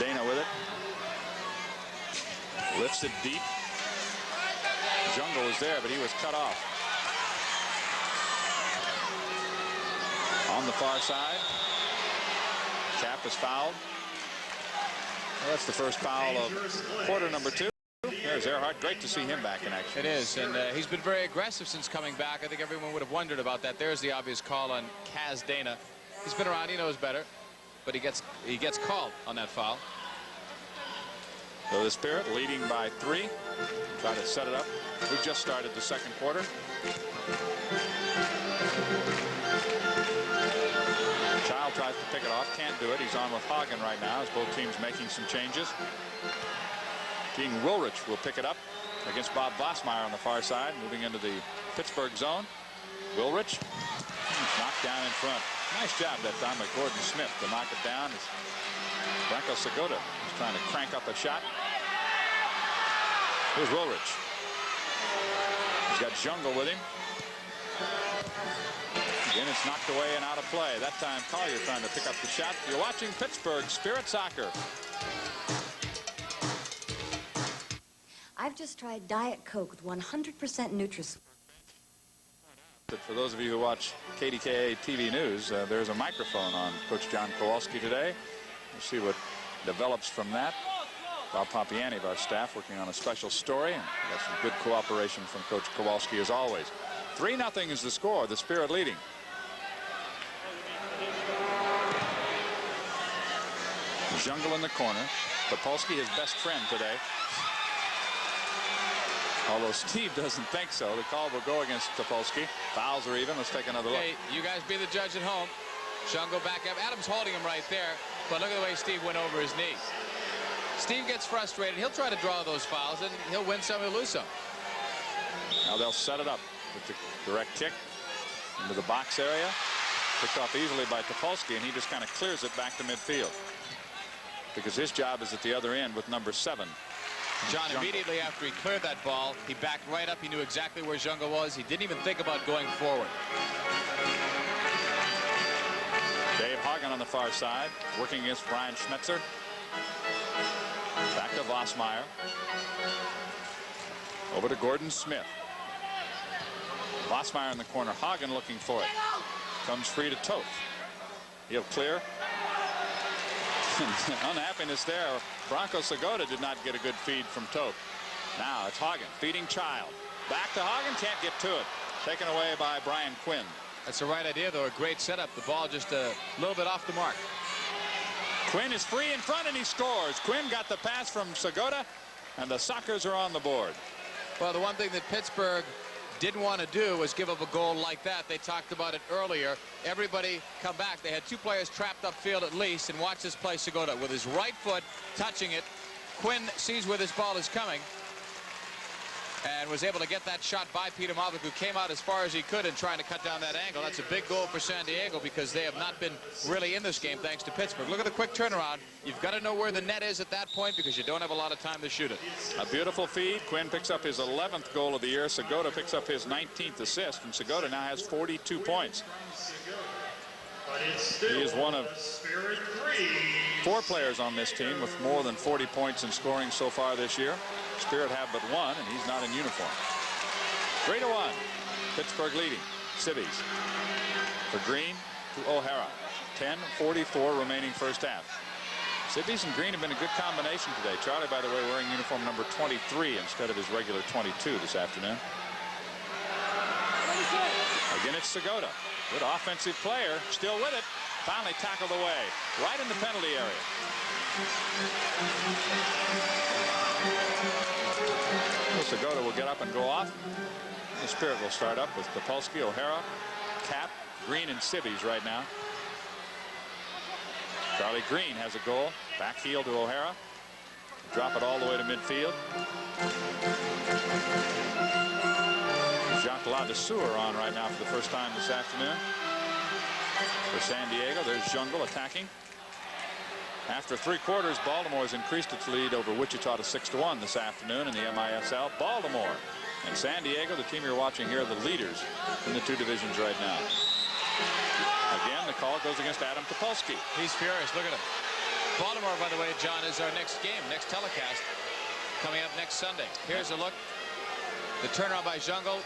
S2: Dana with it. Lifts it deep. Jungle was there, but he was cut off. On the far side, Cap is fouled. Well, that's the first foul of quarter number 2. There's Earhart. Great to see him back in action.
S3: It is, and he's been very aggressive since coming back. I think everyone would have wondered about that. There's the obvious call on Kaz Dana. He's been around, he knows better, but he gets called on that foul.
S2: So the Spirit leading by 3. Try to set it up. We just started the second quarter. Child tries to pick it off, can't do it. He's on with Hagen right now as both teams making some changes. Gene Wilrich will pick it up against Bob Vossmeyer on the far side, moving into the Pittsburgh zone. Wilrich knocked down in front. Nice job that time by Gordon Smith to knock it down. As Branko Segota is trying to crank up a shot. Here's Wilrich. He's got Jungle with him. Again, it's knocked away and out of play. That time, Collier trying to pick up the shot. You're watching Pittsburgh Spirit Soccer.
S7: I've just tried Diet Coke with 100% Nutri-Score.
S2: For those of you who watch KDKA TV News, there's a microphone on Coach John Kowalski today. We'll see what develops from that. Bob Pompiani of our staff working on a special story, and got some good cooperation from Coach Kowalski as always. 3-0 is the score, the Spirit leading. Jungle in the corner. Topolsky, his best friend today. Although Steve doesn't think so. The call will go against Topolsky. Fouls are even. Let's take another look.
S3: Hey, you guys be the judge at home. Jungle back up. Adams holding him right there. But look at the way Steve went over his knee. Steve gets frustrated. He'll try to draw those fouls, and he'll win some, he'll lose some.
S2: Now they'll set it up with the direct kick into the box area. Picked off easily by Topolsky, and he just kind of clears it back to midfield. Because his job is at the other end with number 7.
S3: John, immediately after he cleared that ball, he backed right up. He knew exactly where Jungle was. He didn't even think about going forward.
S2: Dave Hagen on the far side, working against Brian Schmetzer. Back to Vossmeyer. Over to Gordon Smith. Vossmeyer in the corner. Hagen looking for it. Comes free to Toth. He'll clear. Unhappiness there. Branko Segota did not get a good feed from Toth. Now it's Hagen feeding Child. Back to Hagen, can't get to it. Taken away by Brian Quinn.
S3: That's the right idea, though. A great setup. The ball just a little bit off the mark.
S2: Quinn is free in front and he scores. Quinn got the pass from Segota, and the Sockers are on the board.
S3: Well, the one thing that Pittsburgh didn't want to do was give up a goal like that. They talked about it earlier. Everybody come back. They had 2 players trapped upfield at least, and watch this play. Segota with his right foot touching it. Quinn sees where this ball is coming and was able to get that shot by Peter Mavlik, who came out as far as he could in trying to cut down that angle. That's a big goal for San Diego because they have not been really in this game thanks to Pittsburgh. Look at the quick turnaround. You've got to know where the net is at that point because you don't have a lot of time to shoot it.
S2: A beautiful feed. Quinn picks up his 11th goal of the year. Segota picks up his 19th assist, and Segota now has 42 points. He is one of 4 players on this team with more than 40 points in scoring so far this year. Spirit have but 1, and he's not in uniform. 3-1. Pittsburgh leading. Cibbies for Green to O'Hara. 10:44 remaining first half. Cibbies and Green have been a good combination today. Charlie, by the way, wearing uniform number 23 instead of his regular 22 this afternoon. Again, it's Segota. Good offensive player. Still with it. Finally tackled away. Right in the penalty area. Segota will get up and go off. The Spirit will start up with Topolsky, O'Hara, Cap, Green, and Cibbies right now. Charlie Green has a goal. Back heel to O'Hara. Drop it all the way to midfield. Jacques Ladesseur on right now for the first time this afternoon. For San Diego, there's Jungle attacking. After 3 quarters, Baltimore has increased its lead over Wichita to 6-1 this afternoon in the MISL. Baltimore and San Diego, the team you're watching here, are the leaders in the 2 divisions right now. Again, the call goes against Adam Topolsky.
S3: He's furious. Look at him. Baltimore, by the way, John, is our next game, next telecast, coming up next Sunday. Here's a look. The turnaround by Jungle.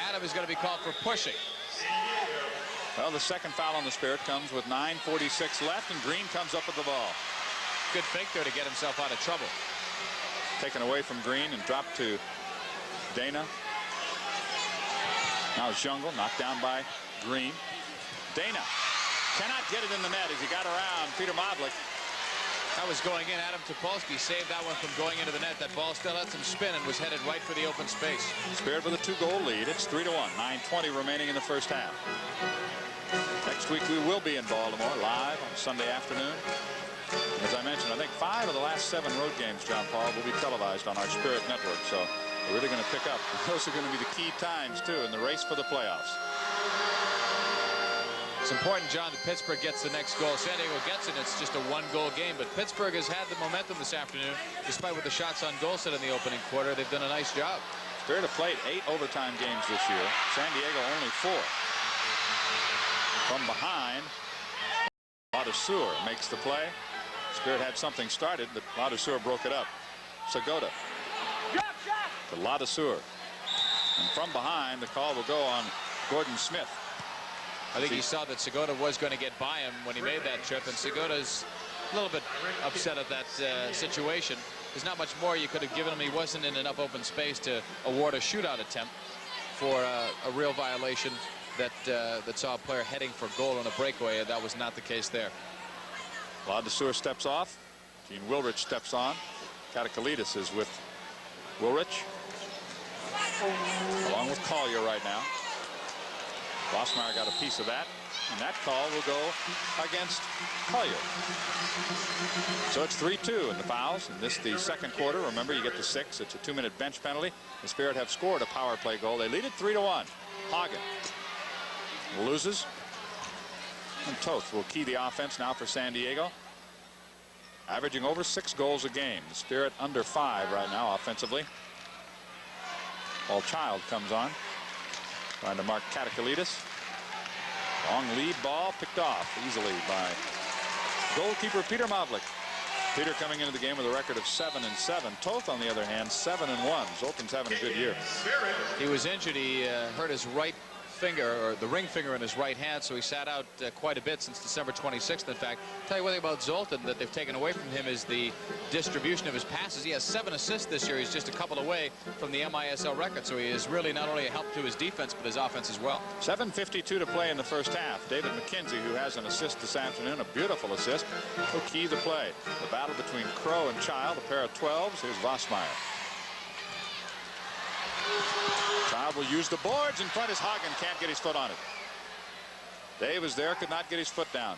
S3: Adam is going to be called for pushing.
S2: Well, the second foul on the Spirit comes with 9:46 left, and Green comes up with the ball.
S3: Good fake there to get himself out of trouble.
S2: Taken away from Green and dropped to Dana. Now Jungle knocked down by Green. Dana cannot get it in the net as he got around Peter Mavlik.
S3: That was going in. Adam Topolsky saved that one from going into the net. That ball still had some spin and was headed right for the open space.
S2: Spirit with a 2-goal lead. It's 3-1. 9:20 remaining in the first half. Next week we will be in Baltimore live on Sunday afternoon. As I mentioned, I think 5 of the last 7 road games, John Paul, will be televised on our Spirit network. So we're really going to pick up. Those are going to be the key times, too, in the race for the playoffs.
S3: It's important, John, that Pittsburgh gets the next goal. San Diego gets it, and it's just a 1-goal game. But Pittsburgh has had the momentum this afternoon, despite what the shots on goal said in the opening quarter. They've done a nice job.
S2: Spirit have played 8 overtime games this year. San Diego only 4. From behind, Ladouceur makes the play. Spirit had something started, but Ladouceur broke it up. Segota to Ladouceur. And from behind, the call will go on Gordon Smith.
S3: I think he saw that Segota was going to get by him when he made that trip, and Segota's a little bit upset at that situation. There's not much more you could have given him. He wasn't in enough open space to award a shootout attempt for a real violation that saw a player heading for goal on a breakaway, and that was not the case there.
S2: Ladouceur steps off. Gene Wilrich steps on. Katakalidis is with Wilrich, along with Collier right now. Vossmeyer got a piece of that, and that call will go against Collier. So it's 3-2 in the fouls, and this the second quarter. Remember, you get to 6. It's a 2-minute bench penalty. The Spirit have scored a power play goal. They lead it 3-1. Hagen loses, and Toth will key the offense now for San Diego, averaging over 6 goals a game. The Spirit under 5 right now offensively. Paul Child comes on, trying to mark Katakalidis. Long lead ball picked off easily by goalkeeper Peter Mavlik. Peter coming into the game with a record of 7-7. Toth, on the other hand, 7-1. Zoltan's having a good year.
S3: He was injured. He hurt his right finger, or the ring finger in his right hand, so he sat out quite a bit since December 26th. In fact, tell you one thing about Zoltan that they've taken away from him is the distribution of his passes. He has 7 assists this year. He's just a couple away from the MISL record, so he is really not only a help to his defense but his offense as well.
S2: 7:52 to play in the first half. David McKenzie, who has an assist this afternoon, a beautiful assist, will key the play. The battle between Crow and Child, a pair of 12s. Here's Vossmeyer. Child will use the boards in front as Hagen can't get his foot on it. Dave is there, could not get his foot down.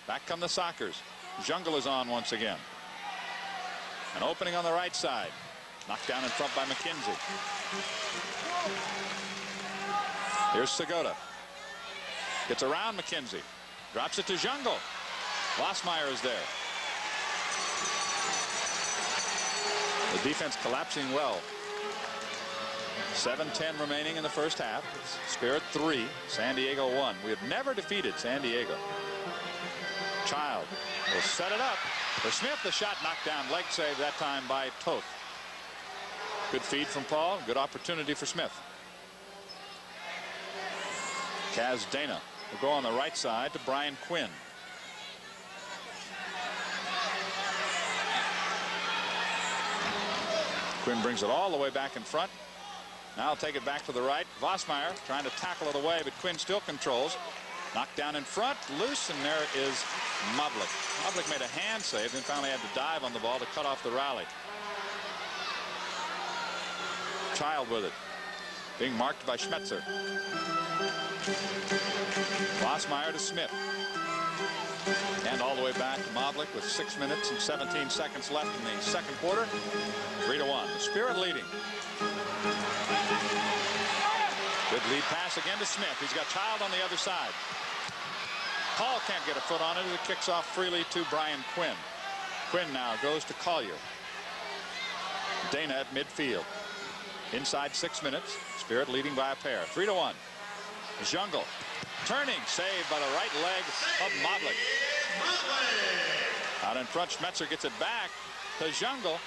S2: Back come the Sockers. Jungle is on once again. An opening on the right side. Knocked down in front by McKenzie. Here's Segota. Gets around McKenzie. Drops it to Jungle. Vossmeyer is there. The defense collapsing well. 7:10 remaining in the first half. Spirit 3, San Diego 1. We have never defeated San Diego. Child will set it up for Smith. The shot knocked down. Leg save that time by Toth. Good feed from Paul. Good opportunity for Smith. Kaz Dana will go on the right side to Brian Quinn. Quinn brings it all the way back in front. Now take it back to the right. Vossmeyer trying to tackle it away, but Quinn still controls. Knocked down in front, loose, and there is Mavlik. Mavlik made a hand save, then finally had to dive on the ball to cut off the rally. Child with it, being marked by Schmetzer. Vossmeyer to Smith. And all the way back to Mavlik with 6 minutes and 17 seconds left in the second quarter. 3-1. The Spirit leading. Good lead pass again to Smith. He's got Child on the other side. Paul can't get a foot on it. It kicks off freely to Brian Quinn. Quinn now goes to Collier. Dana at midfield. Inside 6 minutes. Spirit leading by a pair. 3-1. Jungle. Turning. Saved by the right leg of Mavlik. Out in front, Schmetzer gets it back to Jungle.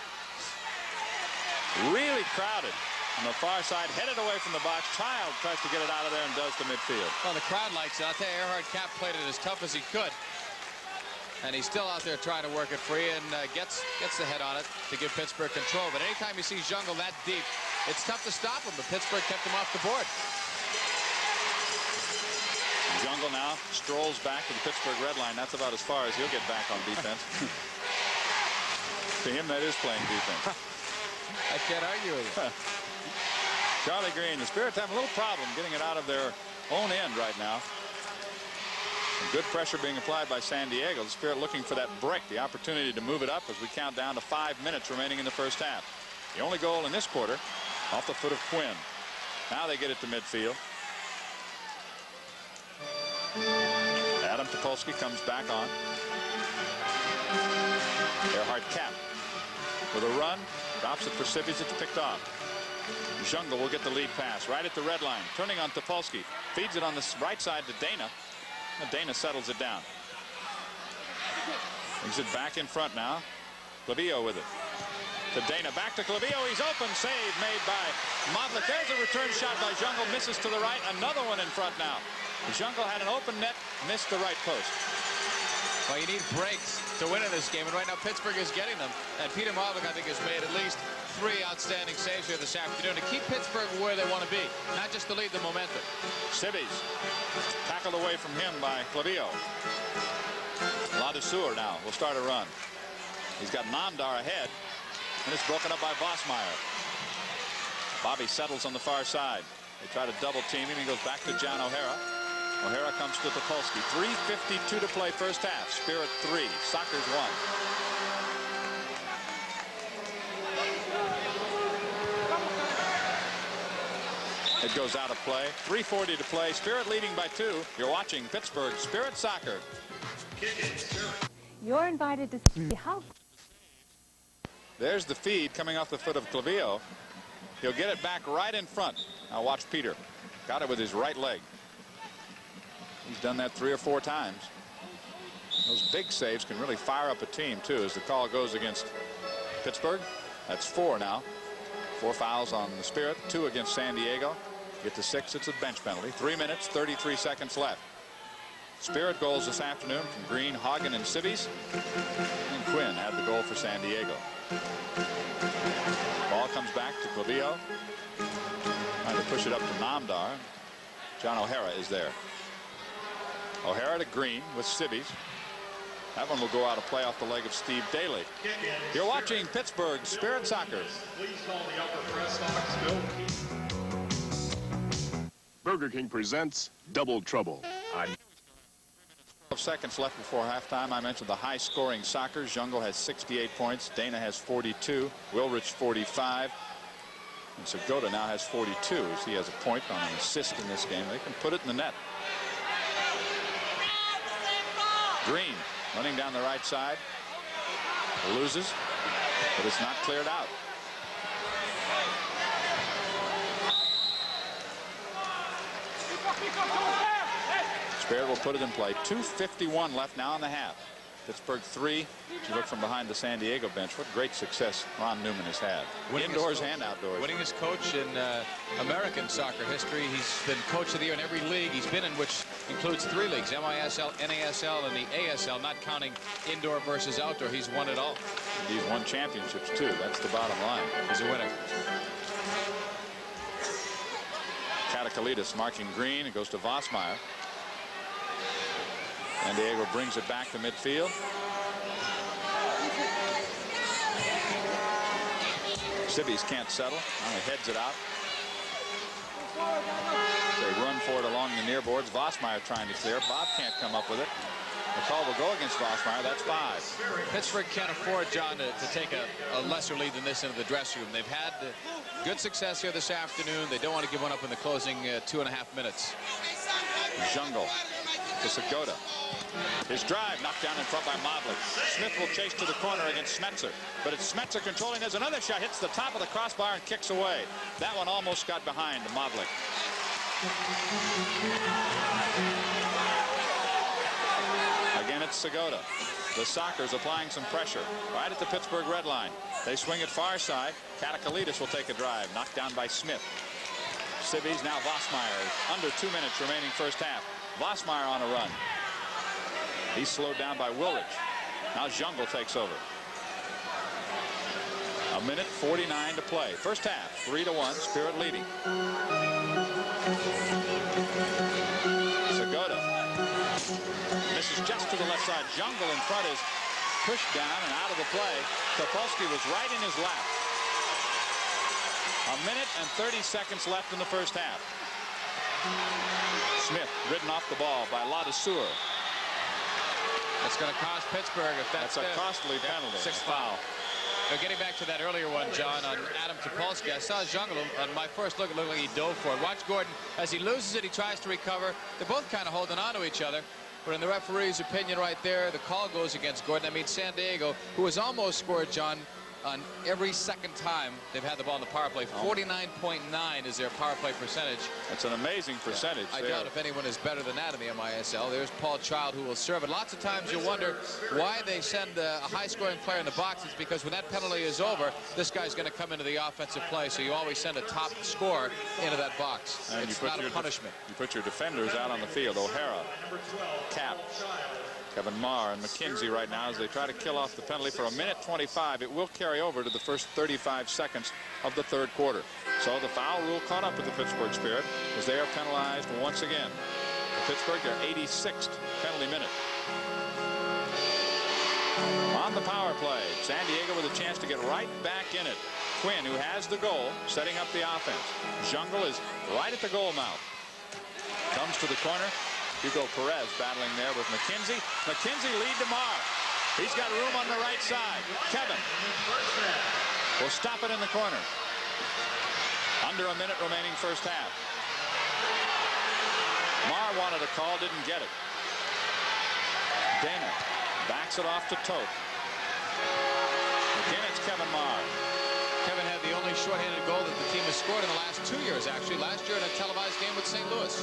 S2: Really crowded on the far side, headed away from the box. Child tries to get it out of there and does to midfield.
S3: Well, the crowd likes it. I'll tell you, Earhart Cap played it as tough as he could. And he's still out there trying to work it free and gets the head on it to give Pittsburgh control. But anytime you see Jungle that deep, it's tough to stop him. But Pittsburgh kept him off the board.
S2: Jungle now strolls back to the Pittsburgh red line. That's about as far as he'll get back on defense. To him, that is playing defense.
S3: I can't argue with it.
S2: Charlie Green, the Spirit having a little problem getting it out of their own end right now. Some good pressure being applied by San Diego. The Spirit looking for that break, the opportunity to move it up as we count down to 5 minutes remaining in the first half. The only goal in this quarter off the foot of Quinn. Now they get it to midfield. Adam Topolsky comes back on. Earhart Cap with a run, drops it for Sibbies. It's picked off. Jungle will get the lead pass right at the red line, turning on Topolsky, feeds it on the right side to Dana. And Dana settles it down. Brings it back in front now. Clavillo with it. To Dana, back to Clavillo. He's open. Save made by Modlick. There's a return shot by Jungle. Misses to the right. Another one in front now. Jungle had an open net. Missed the right post.
S3: Well, you need breaks to win in this game, and right now Pittsburgh is getting them. And Peter Modlick, I think, has made at least 3 outstanding saves here this afternoon to keep Pittsburgh where they want to be, not just to lead the momentum.
S2: Sibbies tackled away from him by Clavillo. Ladouceur now will start a run. He's got Namdar ahead, and it's broken up by Vossmeyer. Bobby settles on the far side. They try to double team him. He goes back to John O'Hara. O'Hara comes to Topolsky. 3:52 to play first half. Spirit 3, Sockers 1. It goes out of play. 3:40 to play. Spirit leading by 2. You're watching Pittsburgh Spirit Soccer.
S8: You're invited to see how.
S2: There's the feed coming off the foot of Clavillo. He'll get it back right in front. Now watch Peter. Got it with his right leg. He's done that 3 or 4 times. Those big saves can really fire up a team, too, as the call goes against Pittsburgh. That's 4 now. 4 fouls on the Spirit, 2 against San Diego. Get to 6, it's a bench penalty. 3 minutes, 33 seconds left. Spirit goals this afternoon from Green, Hagen, and Sibbies. And Quinn had the goal for San Diego. Ball comes back to Clavillo. Trying to push it up to Namdar. John O'Hara is there. O'Hara to Green with Sibbies. That one will go out of play off the leg of Steve Daly. You're watching Pittsburgh Spirit Soccer.
S9: Burger King presents Double Trouble.
S2: 12 seconds left before halftime. I mentioned the high-scoring Sockers. Jungle has 68 points. Dana has 42. Wilrich 45. And Segota now has 42 as he has a point on an assist in this game. They can put it in the net. Green running down the right side. Loses, but it's not cleared out. Spirit will put it in play. 2:51 left now in the half. Pittsburgh 3. If you look from behind the San Diego bench, what great success Ron Newman has had. Indoors and outdoors.
S3: Winningest coach in American soccer history. He's been coach of the year in every league he's been in, which includes 3 leagues, MISL, NASL, and the ASL, not counting indoor versus outdoor. He's won it all.
S2: He's won championships, too. That's the bottom line.
S3: He's a winner.
S2: Katakalitis marking Green. It goes to Vossmeyer. San Diego brings it back to midfield. Sibbies can't settle. Only heads it out. They run for it along the near boards. Vossmeyer trying to clear. Bob can't come up with it. The call will go against Vossmeyer. That's 5.
S3: Pittsburgh can't afford, John, to take a lesser lead than this into the dressing room. They've had good success here this afternoon. They don't want to give one up in the closing 2.5 minutes.
S2: Jungle to Segota. His drive knocked down in front by Modlick. Smith will chase to the corner against Smetzer. But it's Smetzer controlling. There's another shot. Hits the top of the crossbar and kicks away. That one almost got behind Modlick. Again, it's Segota. The Sockers applying some pressure right at the Pittsburgh red line. They swing it far side. Katakalitis will take a drive. Knocked down by Smith. Sibbies, now Vossmeyer. Under 2 minutes remaining first half. Vossmeyer on a run. He's slowed down by Wilrich. Now Jungle takes over. 1:49 to play. First half, 3-1. Spirit leading. Segota misses just to the left side. Jungle in front is pushed down and out of the play. Topolsky was right in his lap. 1 minute and 30 seconds left in the first half. Smith ridden off the ball by Ladouceur.
S3: That's going to cost Pittsburgh if that's
S2: a costly penalty.
S3: Sixth foul. Now, getting back to that earlier one, John, on Adam Topolsky, I saw Jungle on my first look. It looked like he dove for it. Watch Gordon. As he loses it, he tries to recover. They're both kind of holding on to each other. But in the referee's opinion right there, the call goes against Gordon. I mean, San Diego, who has almost scored, John, on every second time they've had the ball in the power play. 49.9 is their power play percentage.
S2: That's an amazing percentage.
S3: I doubt if anyone is better than that in the MISL. There's Paul Child who will serve it. Lots of times you'll wonder why they send a high-scoring player in the box. It's because when that penalty is over, this guy's going to come into the offensive play. So you always send a top scorer into that box.
S2: And
S3: it's not a punishment.
S2: You put your defenders out on the field. O'Hara, Cap, Kevin Marr, and McKenzie right now as they try to kill off the penalty for 1:25. It will carry over to the first 35 seconds of the third quarter. So the foul rule caught up with the Pittsburgh Spirit as they are penalized once again. For Pittsburgh, their 86th penalty minute. On the power play, San Diego with a chance to get right back in it. Quinn, who has the goal, setting up the offense. Jungle is right at the goal mouth. Comes to the corner. Hugo Perez battling there with McKenzie. McKenzie lead to Marr. He's got room on the right side. Kevin will stop it in the corner. Under a minute remaining first half. Marr wanted a call, didn't get it. Dana backs it off to Toth. Again, it's Kevin Marr.
S3: Kevin had the only shorthanded goal that the team has scored in the last 2 years, actually. Last year in a televised game with St. Louis.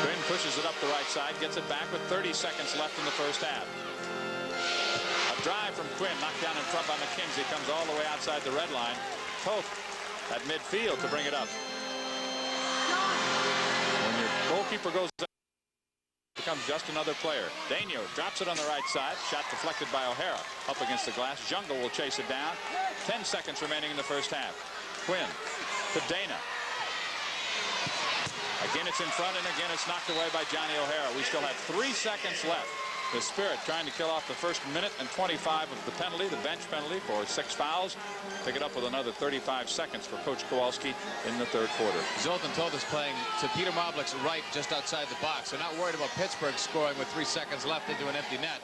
S2: Quinn pushes it up the right side, gets it back with 30 seconds left in the first half. A drive from Quinn, knocked down in front by McKenzie, comes all the way outside the red line. Toth at midfield to bring it up. When your goalkeeper goes up, it becomes just another player. Daño drops it on the right side, shot deflected by O'Hara. Up against the glass, Jungle will chase it down. 10 seconds remaining in the first half. Quinn to Dana. Again, it's in front, and again, it's knocked away by Johnny O'Hara. We still have 3 seconds left. The Spirit trying to kill off the first minute and 25 of the penalty, the bench penalty for 6 fouls. Pick it up with another 35 seconds for Coach Kowalski in the third quarter.
S3: Zoltan Toth is playing to Peter Mavlik's right just outside the box. They're not worried about Pittsburgh scoring with 3 seconds left into an empty net.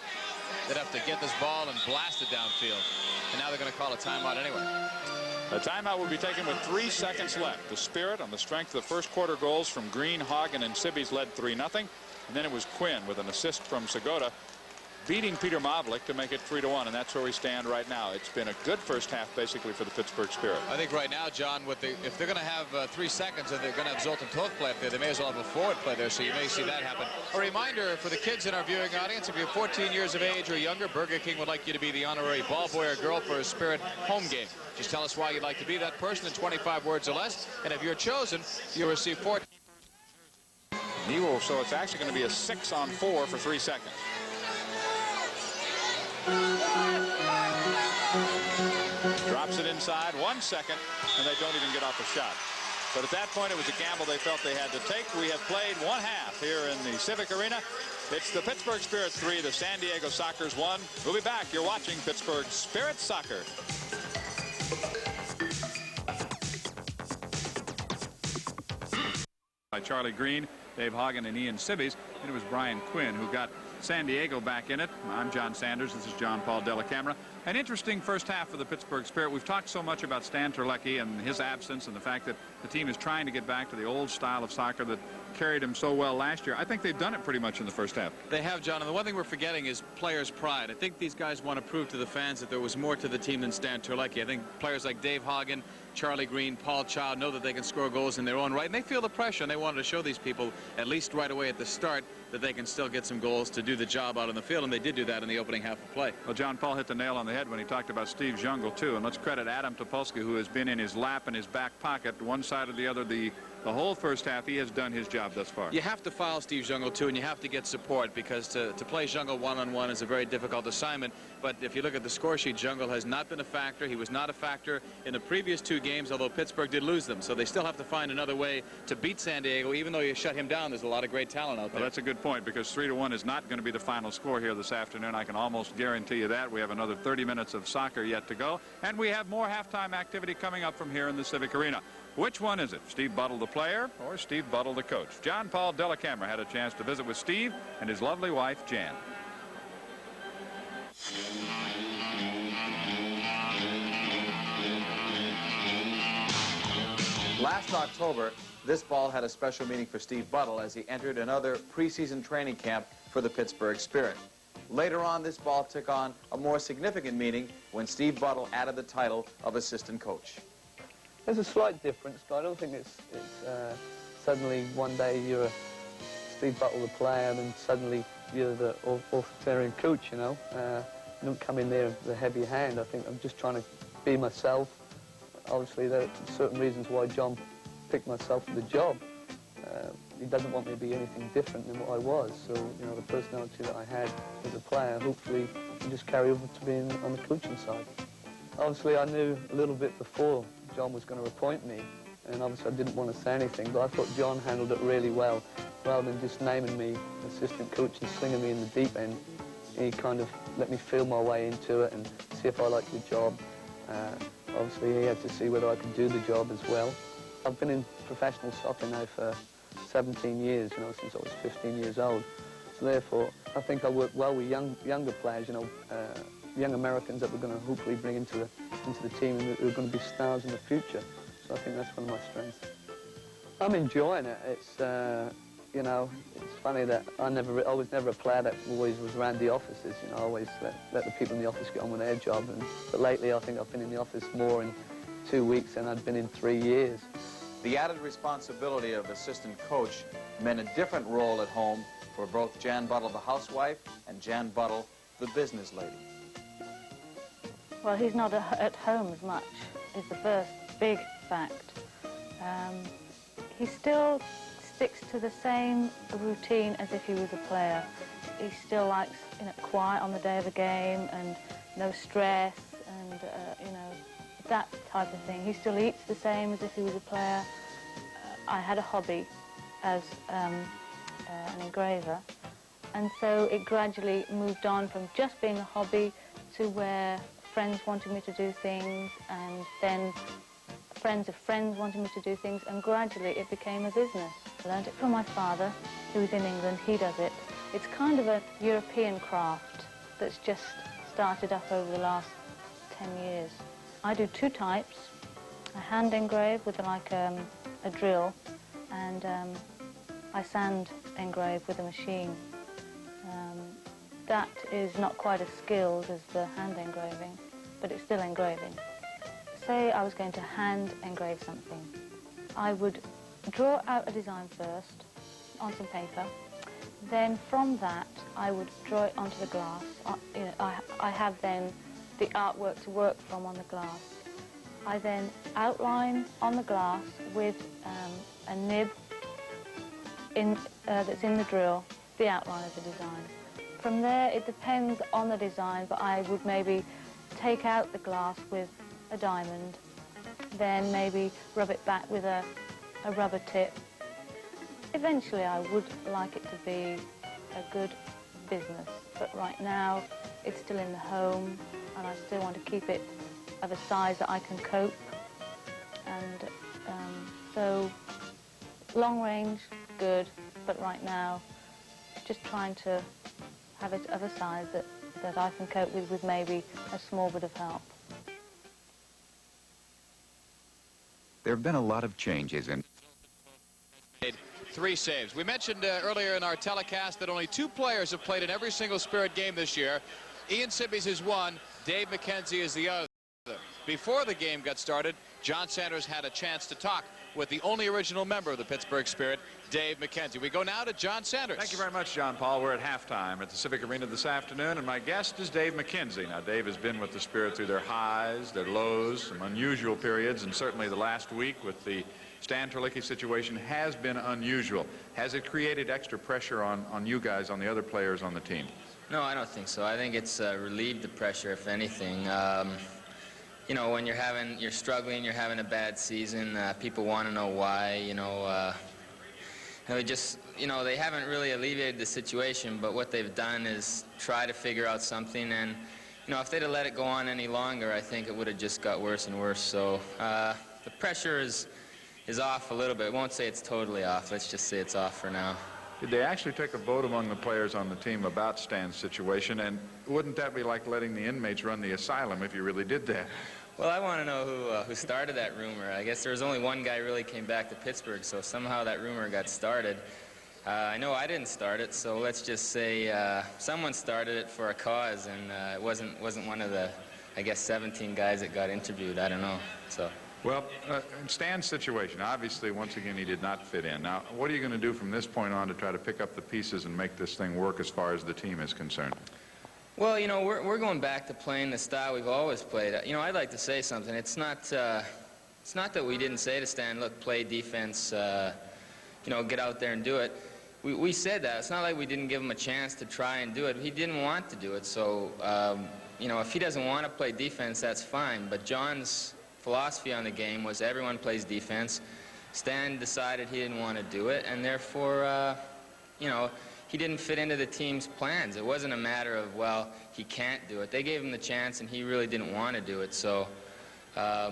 S3: They'd have to get this ball and blast it downfield. And now they're going to call a timeout anyway.
S2: The timeout will be taken with 3 seconds left. The Spirit, on the strength of the first quarter goals from Green, Hagen, and Sibbies, led 3-0. And then it was Quinn with an assist from Segota, beating Peter Mavlik to make it 3-1, and that's where we stand right now. It's been a good first half, basically, for the Pittsburgh Spirit.
S3: I think right now, John, if they're going to have 3 seconds and they're going to have Zoltan Toth play up there, they may as well have a forward play there, so you may see that happen. A reminder for the kids in our viewing audience, if you're 14 years of age or younger, Burger King would like you to be the honorary ball boy or girl for a Spirit home game. Just tell us why you'd like to be that person in 25 words or less, and if you're chosen, you'll receive 14.
S2: So it's actually going to be a 6-on-4 for 3 seconds. Drops it inside, 1 second, and they don't even get off a shot. But at that point, it was a gamble they felt they had to take. We have played 1/2 here in the Civic Arena. It's the Pittsburgh Spirit 3, the San Diego Sockers 1. We'll be back. You're watching Pittsburgh Spirit Soccer. By Charlie Green, Dave Hagen, and Ian Sibbies, and it was Brian Quinn who got San Diego back in it. I'm John Sanders. This is John Paul Dellacamera. An interesting first half for the Pittsburgh Spirit. We've talked so much about Stan Terlecki and his absence and the fact that the team is trying to get back to the old style of soccer that carried him so well last year. I think they've done it pretty much in the first half.
S3: They have, John, and the one thing we're forgetting is players' pride. I think these guys want to prove to the fans that there was more to the team than Stan Terlecki. I think players like Dave Hagen, Charlie Green, Paul Child know that they can score goals in their own right, and they feel the pressure, and they wanted to show these people, at least right away at the start, that they can still get some goals to do the job out on the field, and they did do that in the opening half of play.
S2: Well, John Paul hit the nail on the head when he talked about Steve Jungle, too, and let's credit Adam Topolsky, who has been in his lap and his back pocket, one side or the other, the whole first half. He has done his job thus far.
S3: You have to foul Steve Jungle, too, and you have to get support, because to play Jungle one-on-one is a very difficult assignment. But if you look at the score sheet, Jungle has not been a factor. He was not a factor in the previous 2 games, although Pittsburgh did lose them. So they still have to find another way to beat San Diego. Even though you shut him down, there's a lot of great talent out there.
S2: Well, that's a good point, because 3-1 is not going to be the final score here this afternoon. I can almost guarantee you that. We have another 30 minutes of soccer yet to go, and we have more halftime activity coming up from here in the Civic Arena. Which one is it? Steve Buttle, the player, or Steve Buttle, the coach? John Paul Delacamera had a chance to visit with Steve and his lovely wife, Jan.
S1: Last October, this ball had a special meaning for Steve Buttle as he entered another preseason training camp for the Pittsburgh Spirit. Later on, this ball took on a more significant meaning when Steve Buttle added the title of assistant coach.
S10: There's a slight difference, but I don't think it's suddenly one day you're a Steve Buttle the player and suddenly you're the authoritarian coach, you know. You don't come in there with a heavy hand. I think I'm just trying to be myself. Obviously, there are certain reasons why John picked myself for the job. He doesn't want me to be anything different than what I was. So, you know, the personality that I had as a player, hopefully, will just carry over to being on the coaching side. Obviously, I knew a little bit before John was going to appoint me, and obviously I didn't want to say anything, but I thought John handled it really well. Rather than just naming me assistant coach and slinging me in the deep end, he kind of let me feel my way into it and see if I liked the job. Obviously, he had to see whether I could do the job as well. I've been in professional soccer now for 17 years, you know, since I was 15 years old. So therefore, I think I work well with younger players, you know, young Americans that we're going to hopefully bring into the team and who are going to be stars in the future. So I think that's one of my strengths. I'm enjoying it. It's, you know, it's funny that I was never a player that always was around the offices. You know, I always let the people in the office get on with their job. But lately, I think I've been in the office more in 2 weeks than I'd been in 3 years.
S1: The added responsibility of assistant coach meant a different role at home for both Jan Buttle, the housewife, and Jan Buttle, the business lady.
S8: Well, he's not at home as much, is the first big fact. He still sticks to the same routine as if he was a player. He still likes, you know, quiet on the day of a game and no stress and, you know, that type of thing. He still eats the same as if he was a player. I had a hobby as an engraver, and so it gradually moved on from just being a hobby to where friends wanted me to do things, and then friends of friends wanted me to do things, and gradually it became a business. I learned it from my father, who's in England. He does it. It's kind of a European craft that's just started up over the last 10 years. I do two types. I hand engrave with like a drill, and I sand engrave with a machine. That is not quite as skilled as the hand engraving, but it's still engraving. Say I was going to hand engrave something. I would draw out a design first on some paper. Then from that, I would draw it onto the glass. You know, I have then the artwork to work from on the glass. I then outline on the glass with a nib that's in the drill, the outline of the design. From there, it depends on the design, but I would maybe take out the glass with a diamond, then maybe rub it back with a rubber tip. Eventually, I would like it to be a good business, but right now, it's still in the home, and I still want to keep it of a size that I can cope. And so, long range, good, but right now, just trying to have it of a size that I can cope with maybe a small bit of help.
S11: There have been a lot of changes in...
S3: Made 3 saves. We mentioned earlier in our telecast that only 2 players have played in every single Spirit game this year. Ian Sibbies is one, Dave McKenzie is the other. Before the game got started, John Sanders had a chance to talk with the only original member of the Pittsburgh Spirit, Dave McKenzie. We go now to John Sanders.
S2: Thank you very much, John Paul. We're at halftime at the Civic Arena this afternoon, and my guest is Dave McKenzie. Now, Dave has been with the Spirit through their highs, their lows, some unusual periods, and certainly the last week with the Stan Terlicki situation has been unusual. Has it created extra pressure on you guys, on the other players on the team?
S12: No, I don't think so. I think it's relieved the pressure, if anything. You know, when you're struggling, you're having a bad season, people want to know why, you know. they haven't really alleviated the situation, but what they've done is try to figure out something. And, if they'd have let it go on any longer, I think it would have just got worse and worse. So the pressure is off a little bit. I won't say it's totally off. Let's just say it's off for now.
S2: Did they actually take a vote among the players on the team about Stan's situation? And wouldn't that be like letting the inmates run the asylum if you really did that?
S12: Well, I want to know who started that rumor. I guess there was only one guy really came back to Pittsburgh, so somehow that rumor got started. I know I didn't start it, so let's just say someone started it for a cause, and it wasn't one of the, I guess, 17 guys that got interviewed. I don't know. So.
S2: Well, in Stan's situation, obviously, once again, he did not fit in. Now, what are you going to do from this point on to try to pick up the pieces and make this thing work as far as the team is concerned?
S12: Well, we're going back to playing the style we've always played. I'd like to say something. It's not that we didn't say to Stan, look, play defense, get out there and do it. We said that. It's not like we didn't give him a chance to try and do it. He didn't want to do it. So, if he doesn't want to play defense, that's fine. But John's philosophy on the game was everyone plays defense. Stan decided he didn't want to do it, and therefore, he didn't fit into the team's plans. It wasn't a matter of, well, he can't do it. They gave him the chance, and he really didn't want to do it. So, I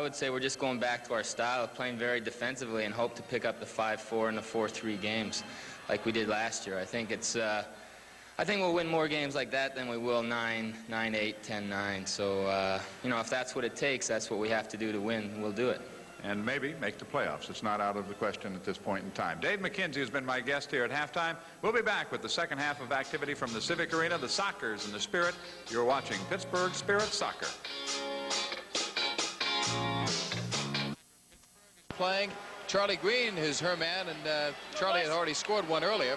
S12: would say we're just going back to our style of playing very defensively and hope to pick up the 5-4 and the 4-3 games like we did last year. I think we'll win more games like that than we will 9-8, 10-9. So, if that's what it takes, that's what we have to do to win. We'll do it.
S2: And maybe make the playoffs. It's not out of the question at this point in time. Dave McKenzie has been my guest here at halftime. We'll be back with the second half of activity from the Civic Arena, the Sockers and the Spirit. You're watching Pittsburgh Spirit Soccer.
S3: Playing. Charlie Green is her man, and Charlie had already scored one earlier.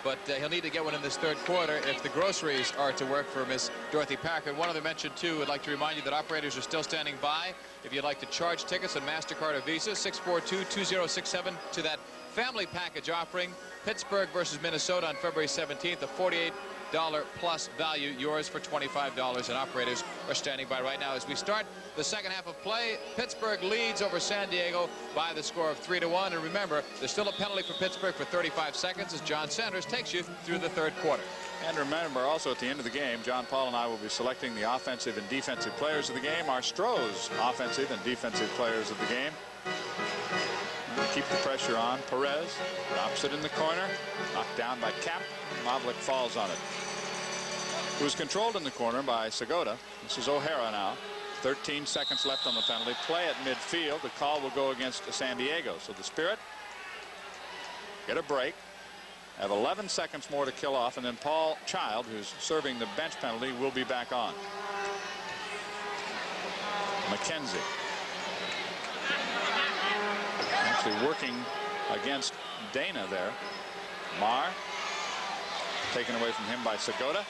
S3: But he'll need to get one in this third quarter if the groceries are to work for Miss Dorothy Packard. One other mention, too, I'd like to remind you that operators are still standing by. If you'd like to charge tickets on MasterCard or Visa, 642-2067 to that family package offering. Pittsburgh versus Minnesota on February 17th, a $48 plus value, yours for $25, and operators are standing by right now as we start the second half of play. Pittsburgh leads over San Diego by the score of 3-1, and remember, there's still a penalty for Pittsburgh for 35 seconds as John Sanders takes you through the third quarter.
S2: And remember, also at the end of the game, John Paul and I will be selecting the offensive and defensive players of the game, our Stroh's offensive and defensive players of the game. We'll keep the pressure on. Perez drops it in the corner, knocked down by Cap. Mavlik falls on it. It was controlled in the corner by Segota. This is O'Hara now. 13 seconds left on the penalty. Play at midfield. The call will go against San Diego. So the Spirit get a break. Have 11 seconds more to kill off, and then Paul Child, who's serving the bench penalty, will be back on. McKenzie actually working against Dana there. Marr taken away from him by Segota.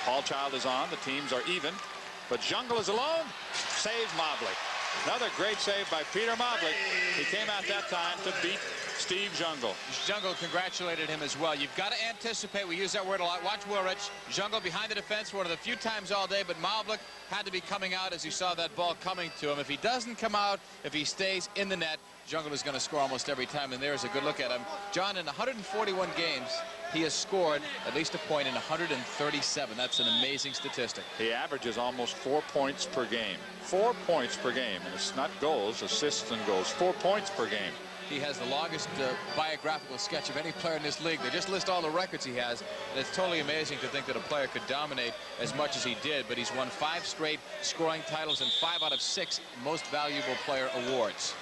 S2: Paul Child is on. The teams are even, but Jungle is alone. Saves Mavlik. Another great save by Peter Mavlik. He came out that time to beat Steve Jungle.
S3: Jungle congratulated him as well. You've got to anticipate. We use that word a lot. Watch Woolrich. Jungle behind the defense one of the few times all day, but Mavlik had to be coming out as he saw that ball coming to him. If he doesn't come out, if he stays in the net, Jungle is going to score almost every time, and there's a good look at him. John, in 141 games, he has scored at least a point in 137. That's an amazing statistic.
S2: He averages almost 4 points per game. 4 points per game. And it's not goals, assists and goals. 4 points per game.
S3: He has the longest biographical sketch of any player in this league. They just list all the records he has, and it's totally amazing to think that a player could dominate as much as he did, but he's won 5 straight scoring titles and 5 out of 6 most valuable player awards.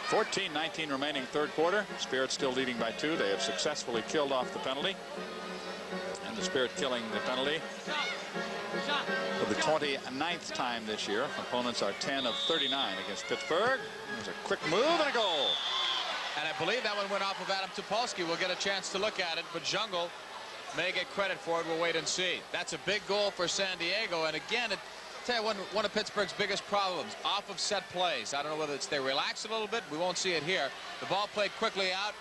S2: 14-19 remaining third quarter. Spirit still leading by 2. They have successfully killed off the penalty. And the Spirit killing the penalty for the 29th time this year. Opponents are 10 of 39 against Pittsburgh. There's a quick move and a goal.
S3: And I believe that one went off of Adam Topolsky. We'll get a chance to look at it, but Jungle may get credit for it. We'll wait and see. That's a big goal for San Diego. And again, tell you one of Pittsburgh's biggest problems, off of set plays. I don't know whether it's they relax a little bit. We won't see it here. The ball played quickly out.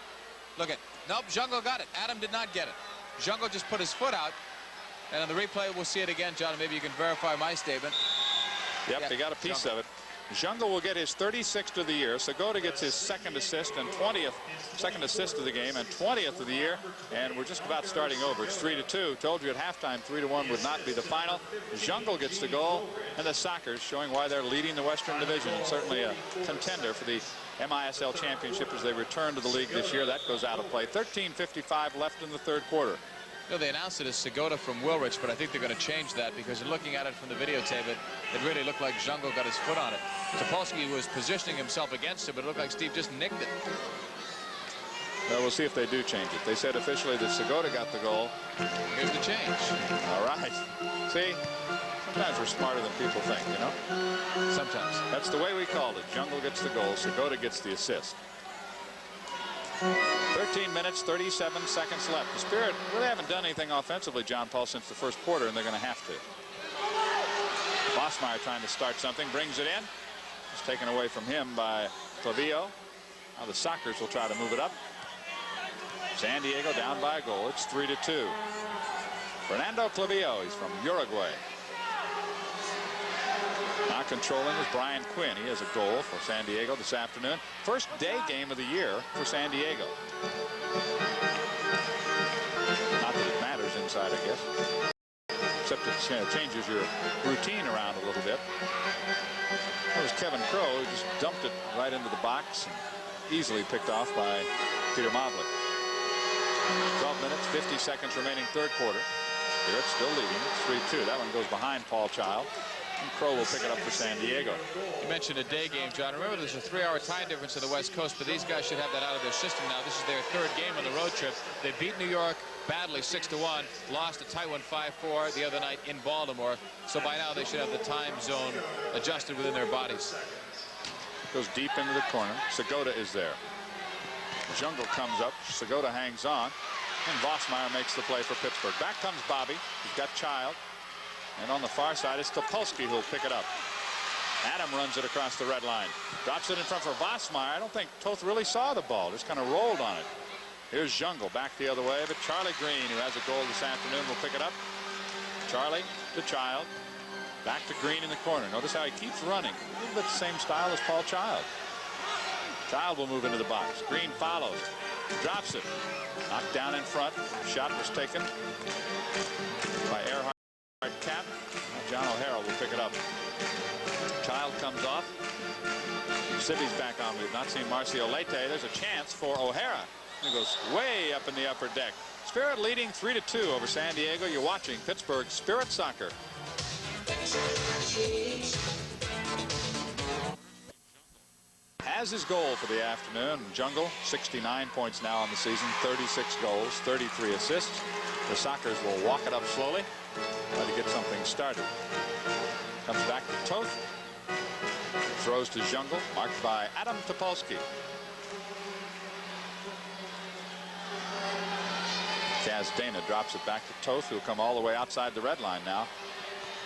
S3: Look at, nope, Jungle got it. Adam did not get it. Jungle just put his foot out. And on the replay, we'll see it again, John. Maybe you can verify my statement.
S2: Yep, they got a piece of it. Jungle will get his 36th of the year. Segota gets his second assist and 20th, second assist of the game and 20th of the year. And we're just about starting over. It's 3-2. Told you at halftime 3-1 would not be the final. Jungle gets the goal, and the Sockers showing why they're leading the Western Division and certainly a contender for the MISL Championship as they return to the league this year. That goes out of play. 13:55 left in the third quarter.
S3: You know, they announced it as Segota from Woolwich, but I think they're going to change that because looking at it from the videotape, it really looked like Jungle got his foot on it. Topolsky was positioning himself against it, but it looked like Steve just nicked it.
S2: Well, we'll see if they do change it. They said officially that Segota got the goal.
S3: Here's the change.
S2: All right. See, sometimes we're smarter than people think, you know?
S3: Sometimes.
S2: That's the way we called it. Jungle gets the goal. Segota gets the assist. 13 minutes, 37 seconds left. The Spirit really haven't done anything offensively, John Paul, since the first quarter, and they're going to have to. Bossmeyer trying to start something, brings it in. It's taken away from him by Clavillo. Now the Sockers will try to move it up. San Diego down by a goal. It's 3-2. Fernando Clavillo, he's from Uruguay. Now controlling is Brian Quinn. He has a goal for San Diego this afternoon. First day game of the year for San Diego. Not that it matters inside, I guess. Except it changes your routine around a little bit. That was Kevin Crowe, who just dumped it right into the box and easily picked off by Peter Mavlik. 12 minutes, 50 seconds remaining third quarter. Spirit still leading. It's 3-2. That one goes behind Paul Child. And Crowe will pick it up for San Diego.
S3: You mentioned a day game, John. Remember, there's a 3-hour time difference to the West Coast, but these guys should have that out of their system now. This is their third game on the road trip. They beat New York badly 6-1, lost a tight one 5-4 the other night in Baltimore. So by now they should have the time zone adjusted within their bodies.
S2: Goes deep into the corner. Segota is there. Jungle comes up. Segota hangs on. And Vossmeyer makes the play for Pittsburgh. Back comes Bobby. He's got Child. And on the far side, it's Topolsky who'll pick it up. Adam runs it across the red line. Drops it in front for Vossmeyer. I don't think Toth really saw the ball. Just kind of rolled on it. Here's Jungle back the other way. But Charlie Green, who has a goal this afternoon, will pick it up. Charlie to Child. Back to Green in the corner. Notice how he keeps running. A little bit the same style as Paul Child. Child will move into the box. Green follows. Drops it. Knocked down in front. Shot was taken by Earhart Cap. John O'Hara will pick it up. Child comes off. Sibby's back on. We've not seen Marcio Leite. There's a chance for O'Hara. He goes way up in the upper deck. Spirit leading 3-2 over San Diego. You're watching Pittsburgh Spirit Soccer. Has his goal for the afternoon. Jungle, 69 points now on the season, 36 goals, 33 assists. The Sockers will walk it up slowly, try to get something started. Comes back to Toth. Throws to Jungle, marked by Adam Topolsky. Kaz Dana drops it back to Toth, who'll come all the way outside the red line now.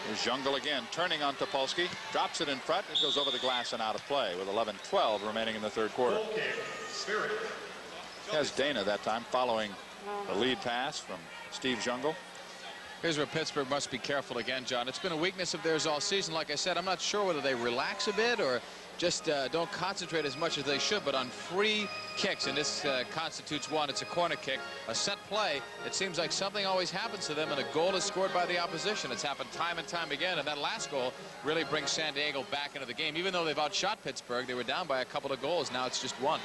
S2: There's Jungle again, turning on Topolsky, drops it in front. It goes over the glass and out of play with 11-12 remaining in the third quarter. Has Dana that time following the lead pass from Steve Jungle.
S3: Here's where Pittsburgh must be careful again, John. It's been a weakness of theirs all season. Like I said, I'm not sure whether they relax a bit or just don't concentrate as much as they should, but on free kicks, and this constitutes one. It's a corner kick, a set play. It seems like something always happens to them, and a goal is scored by the opposition. It's happened time and time again, and that last goal really brings San Diego back into the game. Even though they've outshot Pittsburgh, they were down by a couple of goals. Now it's just one.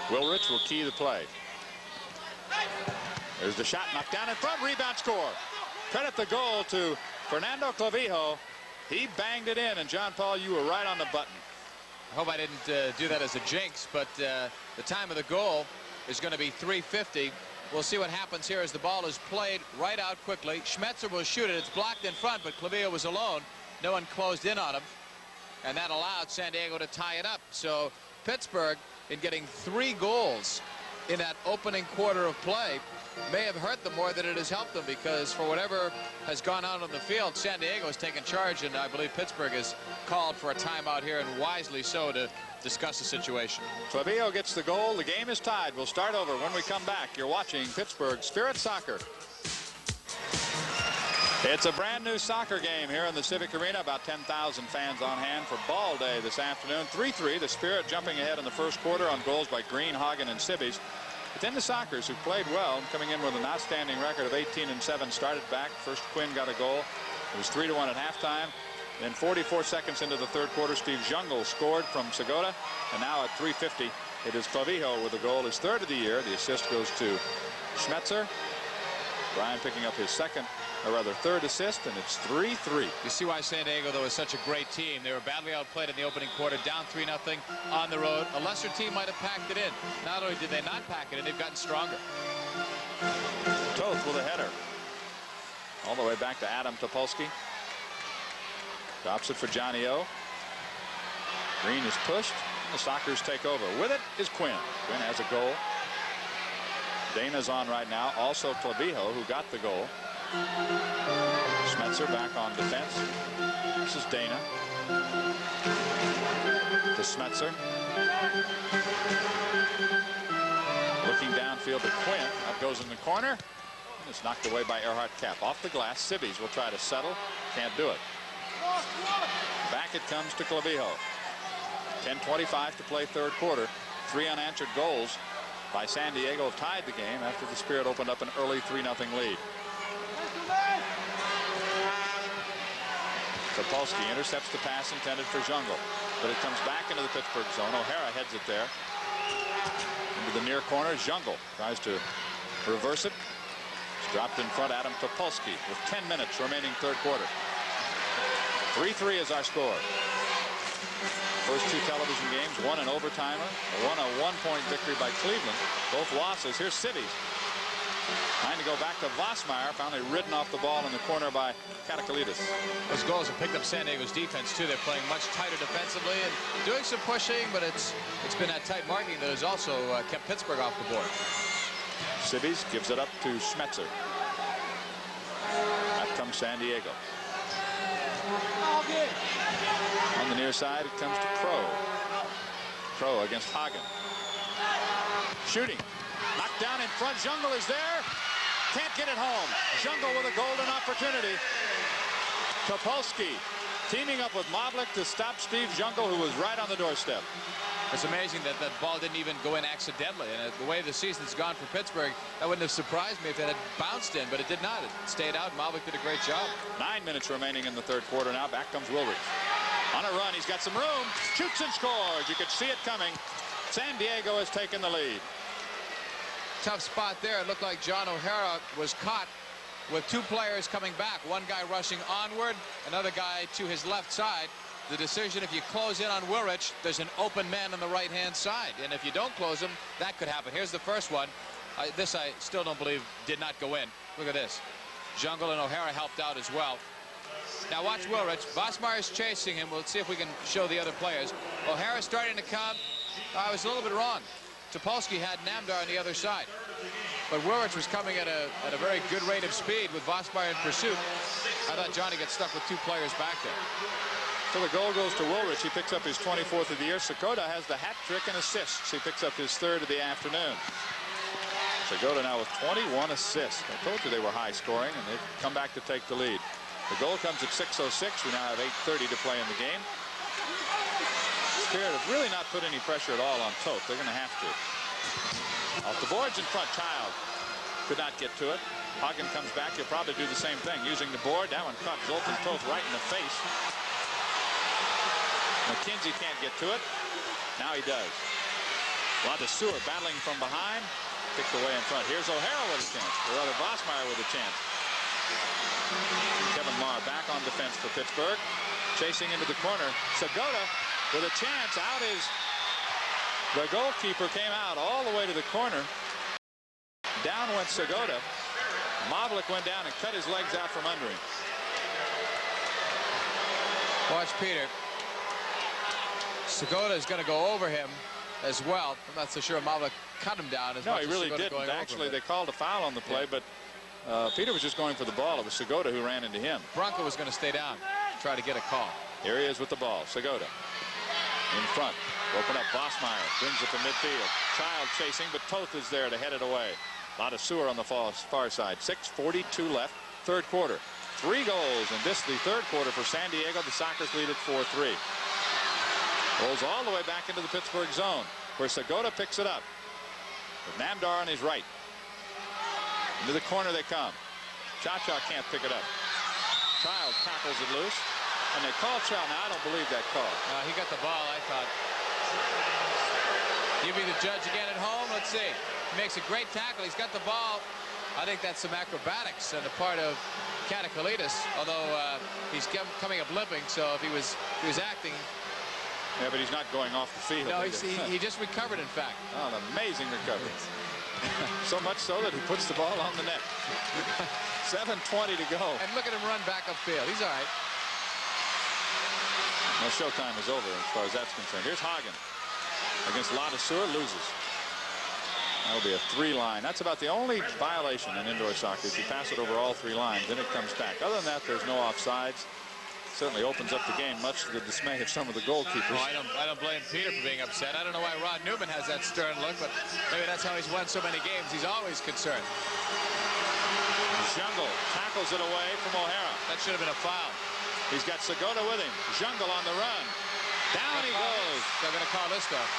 S2: Wilrich will key the play. There's the shot, knocked down in front, rebound, score. Credit the goal to Fernando Clavijo. He banged it in, and John Paul, you were right on the button.
S3: I hope I didn't do that as a jinx, but the time of the goal is going to be 3:50. We'll see what happens here as the ball is played right out quickly. Schmetzer will shoot it. It's blocked in front, but Clavijo was alone. No one closed in on him, and that allowed San Diego to tie it up. So Pittsburgh, in getting 3 goals in that opening quarter of play, may have hurt them more than it has helped them, because for whatever has gone on the field, San Diego has taken charge, and I believe Pittsburgh has called for a timeout here, and wisely so, to discuss the situation.
S2: Clavijo gets the goal. The game is tied. We'll start over when we come back. You're watching Pittsburgh Spirit Soccer. It's a brand new soccer game here in the Civic Arena. About 10,000 fans on hand for ball day this afternoon. 3-3. The Spirit jumping ahead in the first quarter on goals by Green, Hagen, and Sibbies. But then the Sockers, who played well, coming in with an outstanding record of 18-7, started back. First Quinn got a goal. It was 3-1 at halftime. Then 44 seconds into the third quarter, Steve Jungle scored from Segota. And now at 3:50, it is Clavijo with a goal, his third of the year. The assist goes to Schmetzer. Brian picking up his second, or rather third assist, and it's 3-3.
S3: You see why San Diego, though, is such a great team. They were badly outplayed in the opening quarter, down 3-0 on the road. A lesser team might have packed it in. Not only did they not pack it in, they've gotten stronger.
S2: Toth with a header. All the way back to Adam Topolsky. Drops it for Johnny O. Green is pushed. The Sockers take over. With it is Quinn. Quinn has a goal. Dana's on right now. Also Clavijo, who got the goal. Schmetzer back on defense. This is Dana. To Schmetzer. Looking downfield to Quinn. That goes in the corner. It's knocked away by Earhart Cap. Off the glass. Sibbies will try to settle. Can't do it. Back it comes to Clavijo. 10:25 to play third quarter. 3 unanswered goals by San Diego have tied the game after the Spirit opened up an early 3-0 lead. Topolsky intercepts the pass intended for Jungle, but it comes back into the Pittsburgh zone. O'Hara heads it there. Into the near corner. Jungle tries to reverse it. It's dropped in front. Adam Topolsky with 10 minutes remaining third quarter. 3-3 is our score. First 2 television games, one an overtimer, one a 1-point victory by Cleveland. Both losses. Here's Sibbies. Trying to go back to Vossmeyer. Finally ridden off the ball in the corner by Katakalitis.
S3: Those goals have picked up San Diego's defense, too. They're playing much tighter defensively and doing some pushing, but it's been that tight marking that has also kept Pittsburgh off the board.
S2: Sibbies gives it up to Schmetzer. Out comes San Diego. On the near side, it comes to Crow. Crow against Hagen. Shooting. Knocked down in front. Jungle is there. Can't get it home. Jungle with a golden opportunity. Topolsky teaming up with Mavlik to stop Steve Jungle, who was right on the doorstep.
S3: It's amazing that that ball didn't even go in accidentally. And the way the season's gone for Pittsburgh, that wouldn't have surprised me if it had bounced in, but it did not. It stayed out. Mavlik did a great job.
S2: 9 minutes remaining in the third quarter now. Back comes Wilrich. On a run, he's got some room. Shoots and scores. You could see it coming. San Diego has taken the lead.
S3: Tough spot there. It looked like John O'Hara was caught with 2 players coming back. One guy rushing onward, another guy to his left side. The decision, if you close in on Wilrich, there's an open man on the right-hand side. And if you don't close him, that could happen. Here's the first one. This I still don't believe did not go in. Look at this. Jungle and O'Hara helped out as well. Now watch Wilrich. Vossmeyer's chasing him. We'll see if we can show the other players. O'Hara's starting to come. I was a little bit wrong. Topolsky had Namdar on the other side. But Wilrich was coming at a very good rate of speed with Vossmeyer in pursuit. I thought Johnny got stuck with 2 players back there.
S2: So the goal goes to Wilrich. He picks up his 24th of the year. Segota has the hat trick and assists. He picks up his 3rd of the afternoon. Segota now with 21 assists. I told you they were high scoring, and they've come back to take the lead. The goal comes at 6:06. We now have 8:30 to play in the game. Spirit have really not put any pressure at all on Toth. They're going to have to. Off the boards in front. Child could not get to it. Hagen comes back. He'll probably do the same thing. Using the board. That one caught Zoltan Toth right in the face. McKenzie can't get to it. Now he does. Ladesur battling from behind. Picked away in front. Here's O'Hara with a chance. Or rather, Vossmeyer with a chance. Kevin Marr back on defense for Pittsburgh. Chasing into the corner. Segota with a chance. Out is the goalkeeper. Came out all the way to the corner. Down went Segota. Mavlik went down and cut his legs out from under him.
S3: Watch Peter. Segota is going to go over him as well. I'm not so sure Mavlik cut him down as much as
S2: No, he really didn't. Actually, they called a foul on the play, but Peter was just going for the ball. It was Segota who ran into him.
S3: Bronco was going to stay down, try to get a call.
S2: Here he is with the ball. Segota in front. Open up. Vossmeyer brings it to midfield. Child chasing, but Toth is there to head it away. Ladesur on the far side. 6:42 left. Third quarter. 3 goals in this, the third quarter for San Diego. The Sockers lead at 4-3. Rolls all the way back into the Pittsburgh zone, where Segota picks it up. With Namdar on his right. Into the corner they come. Cha-Cha can't pick it up. Child tackles it loose. And they call Chow. Now, I don't believe that call.
S3: He got the ball, I thought. You be the judge again at home. Let's see. He makes a great tackle. He's got the ball. I think that's some acrobatics on the part of Katakalitis, although he's coming up limping, so if he was acting.
S2: Yeah, but he's not going off the field.
S3: No, he just recovered, in fact.
S2: Oh, an amazing recovery. So much so that he puts the ball on the net. 7:20 to go.
S3: And look at him run back upfield. He's all right.
S2: Well, showtime is over as far as that's concerned. Here's Hagen against Ladouceur, loses. That'll be a 3-line. That's about the only violation in indoor soccer. If you pass it over all 3 lines, then it comes back. Other than that, there's no offsides. Certainly opens up the game, much to the dismay of some of the goalkeepers.
S3: Oh, I don't blame Peter for being upset. I don't know why Ron Newman has that stern look, but maybe that's how he's won so many games. He's always concerned.
S2: Jungle tackles it away from O'Hara.
S3: That should have been a foul.
S2: He's got Segota with him. Jungle on the run. Down he goes.
S3: They're going to call this, though.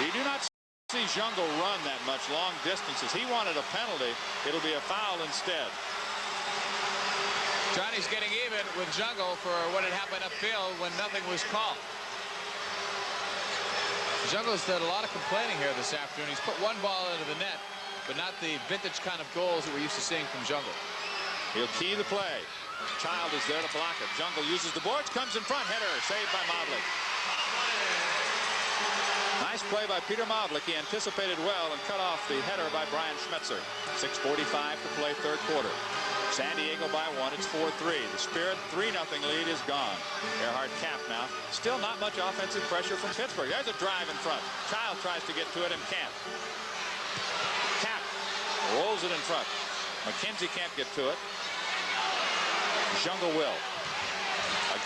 S2: You do not see Jungle run that much long distances. He wanted a penalty. It'll be a foul instead.
S3: Johnny's getting even with Jungle for what had happened upfield when nothing was called. Jungle's done a lot of complaining here this afternoon. He's put one ball into the net, but not the vintage kind of goals that we're used to seeing from Jungle.
S2: He'll key the play. Child is there to block it. Jungle uses the boards, comes in front, header, saved by Mavlik. Nice play by Peter Mavlik. He anticipated well and cut off the header by Brian Schmetzer. 6:45 to play, third quarter. San Diego by 1. It's 4-3. The Spirit 3-0 lead is gone. Earhart Cap now. Still not much offensive pressure from Pittsburgh. There's a drive in front. Child tries to get to it and can't. Cap rolls it in front. McKenzie can't get to it. Jungle will.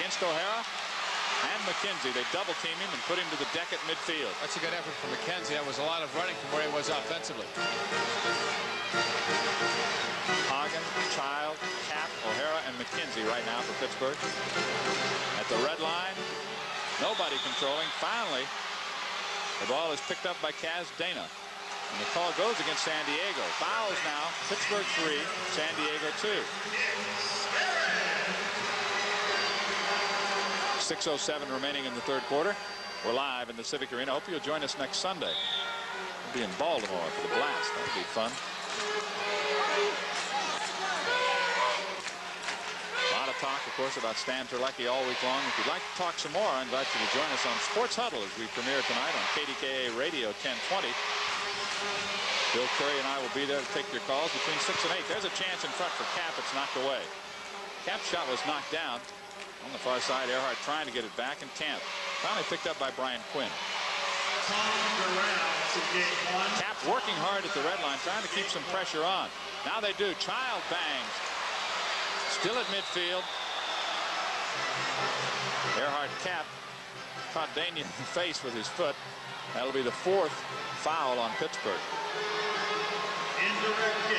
S2: Against O'Hara and McKenzie. They double team him and put him to the deck at midfield.
S3: That's a good effort from McKenzie. That was a lot of running from where he was offensively.
S2: Hagen, Child, Cap, O'Hara, and McKenzie right now for Pittsburgh. At the red line, nobody controlling. Finally, the ball is picked up by Kaz Dana. And the call goes against San Diego. Fouls now. Pittsburgh 3, San Diego 2. 6:07 remaining in the third quarter. We're live in the Civic Arena. Hope you'll join us next Sunday. We'll be in Baltimore for the Blast. That'll be fun. A lot of talk, of course, about Stan Terlecki all week long. If you'd like to talk some more, I invite you to join us on Sports Huddle as we premiere tonight on KDKA Radio 1020. Bill Curry and I will be there to take your calls between 6 and 8. There's a chance in front for Cap. It's knocked away. Cap's shot was knocked down. On the far side, Earhart trying to get it back and can't. Finally picked up by Brian Quinn. Cap working hard at the red line, trying to keep some pressure on. Now they do. Child bangs. Still at midfield. Earhart Cap caught Dania in the face with his foot. That'll be the 4th foul on Pittsburgh.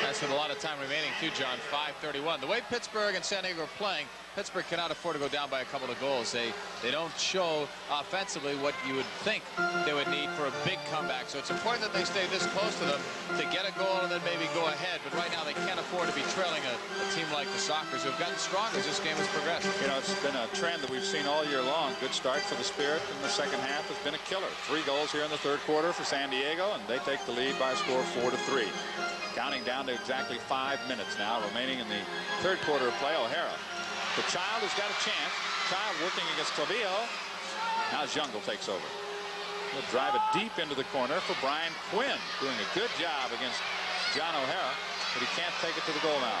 S3: That's with a lot of time remaining too, John. 5:31. The way Pittsburgh and San Diego are playing, Pittsburgh cannot afford to go down by a couple of goals. They don't show offensively what you would think they would need for a big comeback. So it's important that they stay this close to them to get a goal and then maybe go ahead. But right now they can't afford to be trailing a team like the Sockers, who have gotten stronger as this game has progressed.
S2: You know, it's been a trend that we've seen all year long. Good start for the Spirit in the second half has been a killer. 3 goals here in the third quarter for San Diego, and they take the lead by a score of 4-3. Counting down to exactly 5 minutes now remaining in the third quarter of play. O'Hara. The Child has got a chance. Child working against Clavillo. Now Jungle takes over. He'll drive it deep into the corner for Brian Quinn, doing a good job against John O'Hara, but he can't take it to the goal now.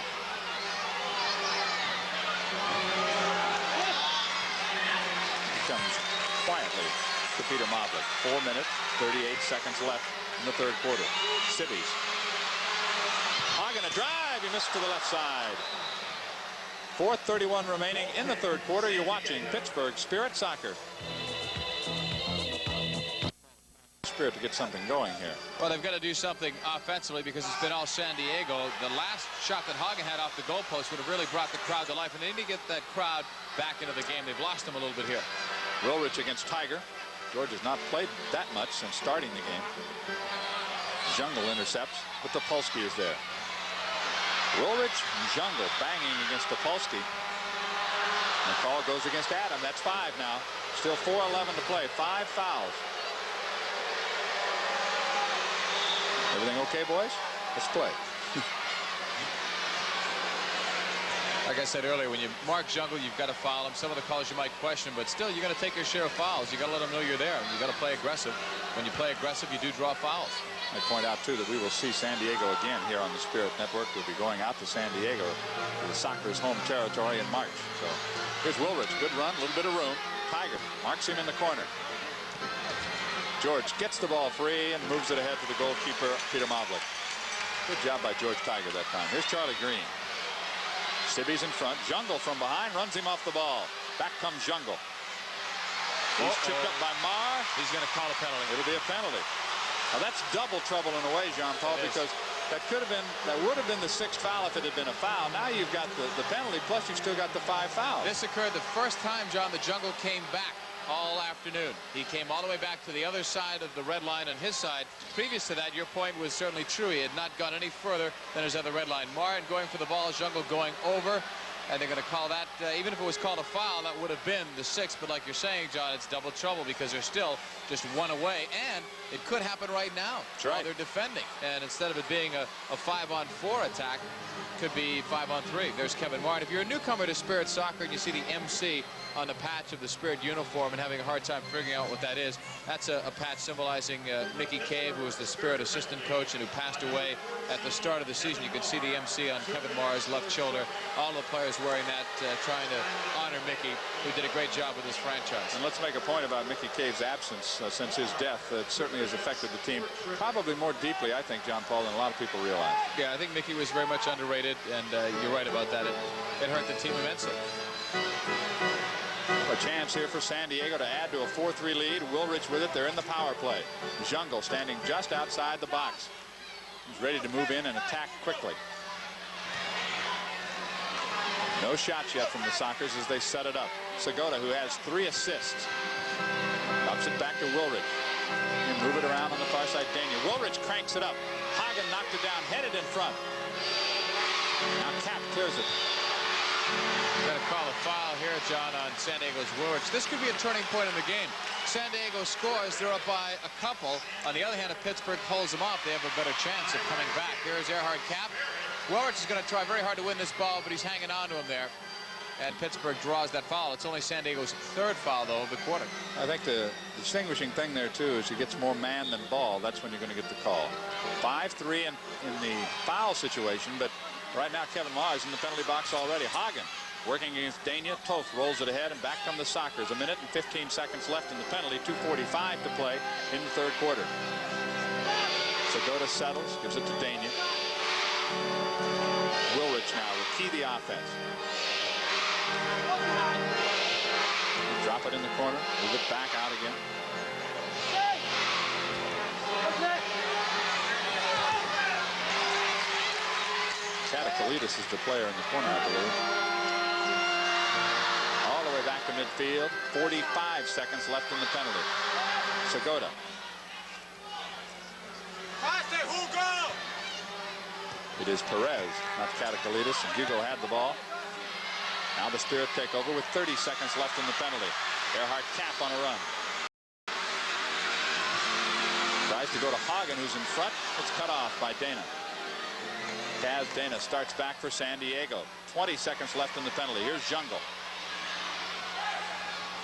S2: He comes quietly to Peter Mavlik. 4 minutes, 38 seconds left in the third quarter. Civvies. Hagen a drive. He missed to the left side. 4:31 remaining in the third quarter. You're watching Pittsburgh Spirit Soccer. Spirit to get something going here.
S3: Well, they've got to do something offensively because it's been all San Diego. The last shot that Hagen had off the goalpost would have really brought the crowd to life, and they need to get that crowd back into the game. They've lost them a little bit here.
S2: Wilrich against Tiger. George has not played that much since starting the game. Jungle intercepts, but Topolsky is there. Wilrich and Jungle banging against Topolsky. The call goes against Adam. That's 5 now. Still 4:11 to play. 5 fouls. Everything okay, boys? Let's play.
S3: Like I said earlier, when you mark Jungle, you've got to foul him. Some of the calls you might question, but still, you're going to take your share of fouls. You got to let them know you're there. You got to play aggressive. When you play aggressive, you do draw fouls.
S2: I point out too that we will see San Diego again here on the Spirit Network. We'll be going out to San Diego to the Sockers' home territory in March. So here's Wilrich. Good run, a little bit of room. Tiger marks him in the corner. George gets the ball free and moves it ahead to the goalkeeper, Peter Mavlik. Good job by George Tiger that time. Here's Charlie Green. Sibby's in front. Jungle from behind runs him off the ball. Back comes Jungle. He's chipped up by Marr.
S3: He's going to call a penalty.
S2: It'll be a penalty. Now that's double trouble in a way, Jean-Paul, because that would have been the 6th foul if it had been a foul. Now you've got the penalty, plus you've still got the 5 fouls.
S3: This occurred the first time, John, the Jungle came back all afternoon. He came all the way back to the other side of the red line on his side. Previous to that, your point was certainly true. He had not gone any further than his other red line. Martin going for the ball, Jungle going over. And they're going to call that, even if it was called a foul, that would have been the 6th. But like you're saying, John, it's double trouble because they're still just 1 away. And it could happen right now while they're defending. And instead of it being a 5-on-4 attack, could be 5-on-3. There's Kevin Martin. If you're a newcomer to Spirit Soccer and you see the MC on the patch of the Spirit uniform and having a hard time figuring out what that is, that's a patch symbolizing Mickey Cave, who was the Spirit assistant coach and who passed away at the start of the season. You can see the MC on Kevin Marr's left shoulder. All the players wearing that, trying to honor Mickey, who did a great job with his franchise.
S2: And let's make a point about Mickey Cave's absence since his death. It certainly has affected the team probably more deeply, I think, John Paul, than a lot of people realize.
S3: Yeah, I think Mickey was very much underrated, and you're right about that. It hurt the team immensely.
S2: A chance here for San Diego to add to a 4-3 lead. Wilrich with it. They're in the power play. Jungle standing just outside the box. He's ready to move in and attack quickly. No shots yet from the Sockers as they set it up. Segota, who has 3 assists, ups it back to Wilrich. And move it around on the far side. Daniel. Wilrich cranks it up. Hagen knocked it down, headed in front. Now Cap clears it.
S3: Going to call a foul here, John, on San Diego's Wilrich. This could be a turning point in the game. San Diego scores. They're up by a couple. On the other hand, if Pittsburgh pulls them off, they have a better chance of coming back. Here's Erhard Cap. Wilrich is going to try very hard to win this ball, but he's hanging on to him there. And Pittsburgh draws that foul. It's only San Diego's 3rd foul, though, of the quarter.
S2: I think the distinguishing thing there, too, is he gets more man than ball. That's when you're going to get the call. 5-3 in the foul situation, but right now Kevin Marr is in the penalty box already. Hagen working against Dania. Toth rolls it ahead, and back come the Sockers. 1 minute and 15 seconds left in the penalty. 2:45 to play in the 3rd quarter. Segota settles, gives it to Dania. Wilrich now will key the offense. Drop it in the corner, move it back out again. Katakalitis is the player in the corner, I believe. All the way back to midfield. 45 seconds left in the penalty. Segota. It is Perez, not Katakalitis, and Hugo had the ball. Now the Spirit take over with 30 seconds left in the penalty. Erhard Cap on a run. Tries to go to Hagen, who's in front. It's cut off by Dana. Kaz Dana starts back for San Diego. 20 seconds left in the penalty. Here's Jungle.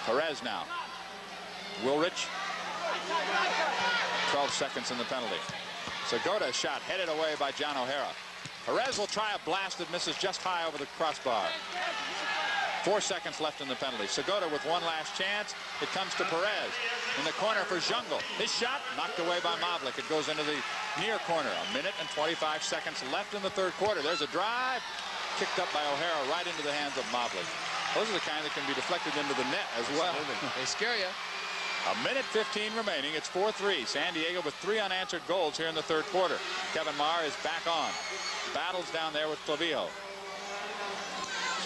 S2: Perez now. Wilrich. 12 seconds in the penalty. Segota shot headed away by John O'Hara. Perez will try a blast that misses just high over the crossbar. 4 seconds left in the penalty. Segota with one last chance. It comes to Perez in the corner for Jungle. His shot knocked away by Mavlik. It goes into the near corner. 1 minute and 25 seconds left in the 3rd quarter. There's a drive kicked up by O'Hara right into the hands of Mavlik. Those are the kind that can be deflected into the net as well.
S3: They scare you.
S2: A minute 15 remaining. It's 4-3. San Diego with 3 unanswered goals here in the third quarter. Kevin Marr is back on. Battles down there with Clavijo.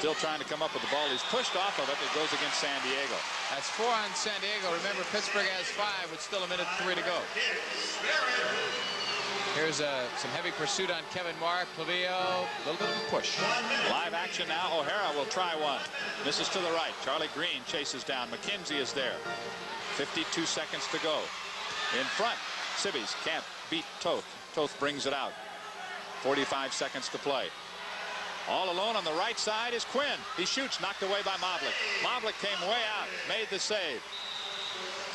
S2: Still trying to come up with the ball. He's pushed off of it. It goes against San Diego.
S3: That's 4 on San Diego. Remember, Pittsburgh has 5 with still a minute 3 to go. Here's some heavy pursuit on Kevin Marr. Clavijo, a little bit of a push.
S2: Live action now. O'Hara will try one. Misses to the right. Charlie Green chases down. McKenzie is there. 52 seconds to go. In front, Sibbies can't beat Toth. Toth brings it out. 45 seconds to play. All alone on the right side is Quinn. He shoots, knocked away by Mavlik. Mavlik came way out, made the save.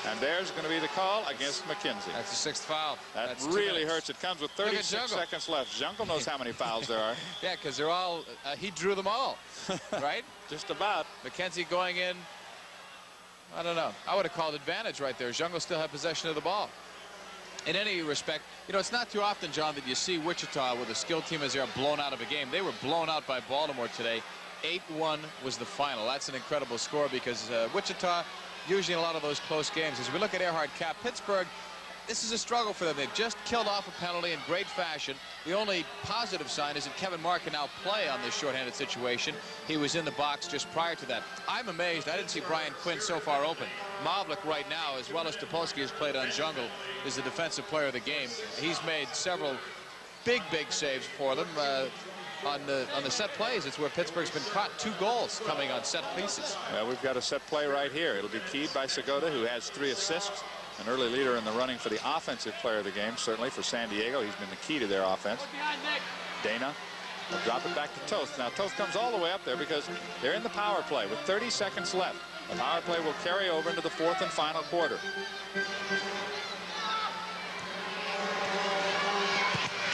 S2: And there's going to be the call against McKenzie.
S3: That's the 6th foul.
S2: That really hurts. It comes with 36 seconds left. Jungle knows how many fouls there are.
S3: Yeah, because they're all, he drew them all, right?
S2: Just about.
S3: McKenzie going in. I don't know. I would have called advantage right there. Jungle still had possession of the ball. In any respect, you know, it's not too often, John, that you see Wichita with a skilled team as they're blown out of a game. They were blown out by Baltimore today. 8-1 was the final. That's an incredible score because Wichita, usually in a lot of those close games. As we look at Earhart Cap, Pittsburgh, this is a struggle for them. They've just killed off a penalty in great fashion. The only positive sign is that Kevin Marr can now play on this shorthanded situation. He was in the box just prior to that. I'm amazed. I didn't see Brian Quinn so far open. Mavlik right now, as well as Topolsky has played on Jungle, is the defensive player of the game. He's made several big saves for them. On the set plays, it's where Pittsburgh's been caught 2 goals coming on set pieces.
S2: Well, we've got a set play right here. It'll be keyed by Segota, who has 3 assists. An early leader in the running for the offensive player of the game, certainly for San Diego. He's been the key to their offense. Dana will drop it back to Toth. Now, Toth comes all the way up there because they're in the power play with 30 seconds left. The power play will carry over into the 4th and final quarter.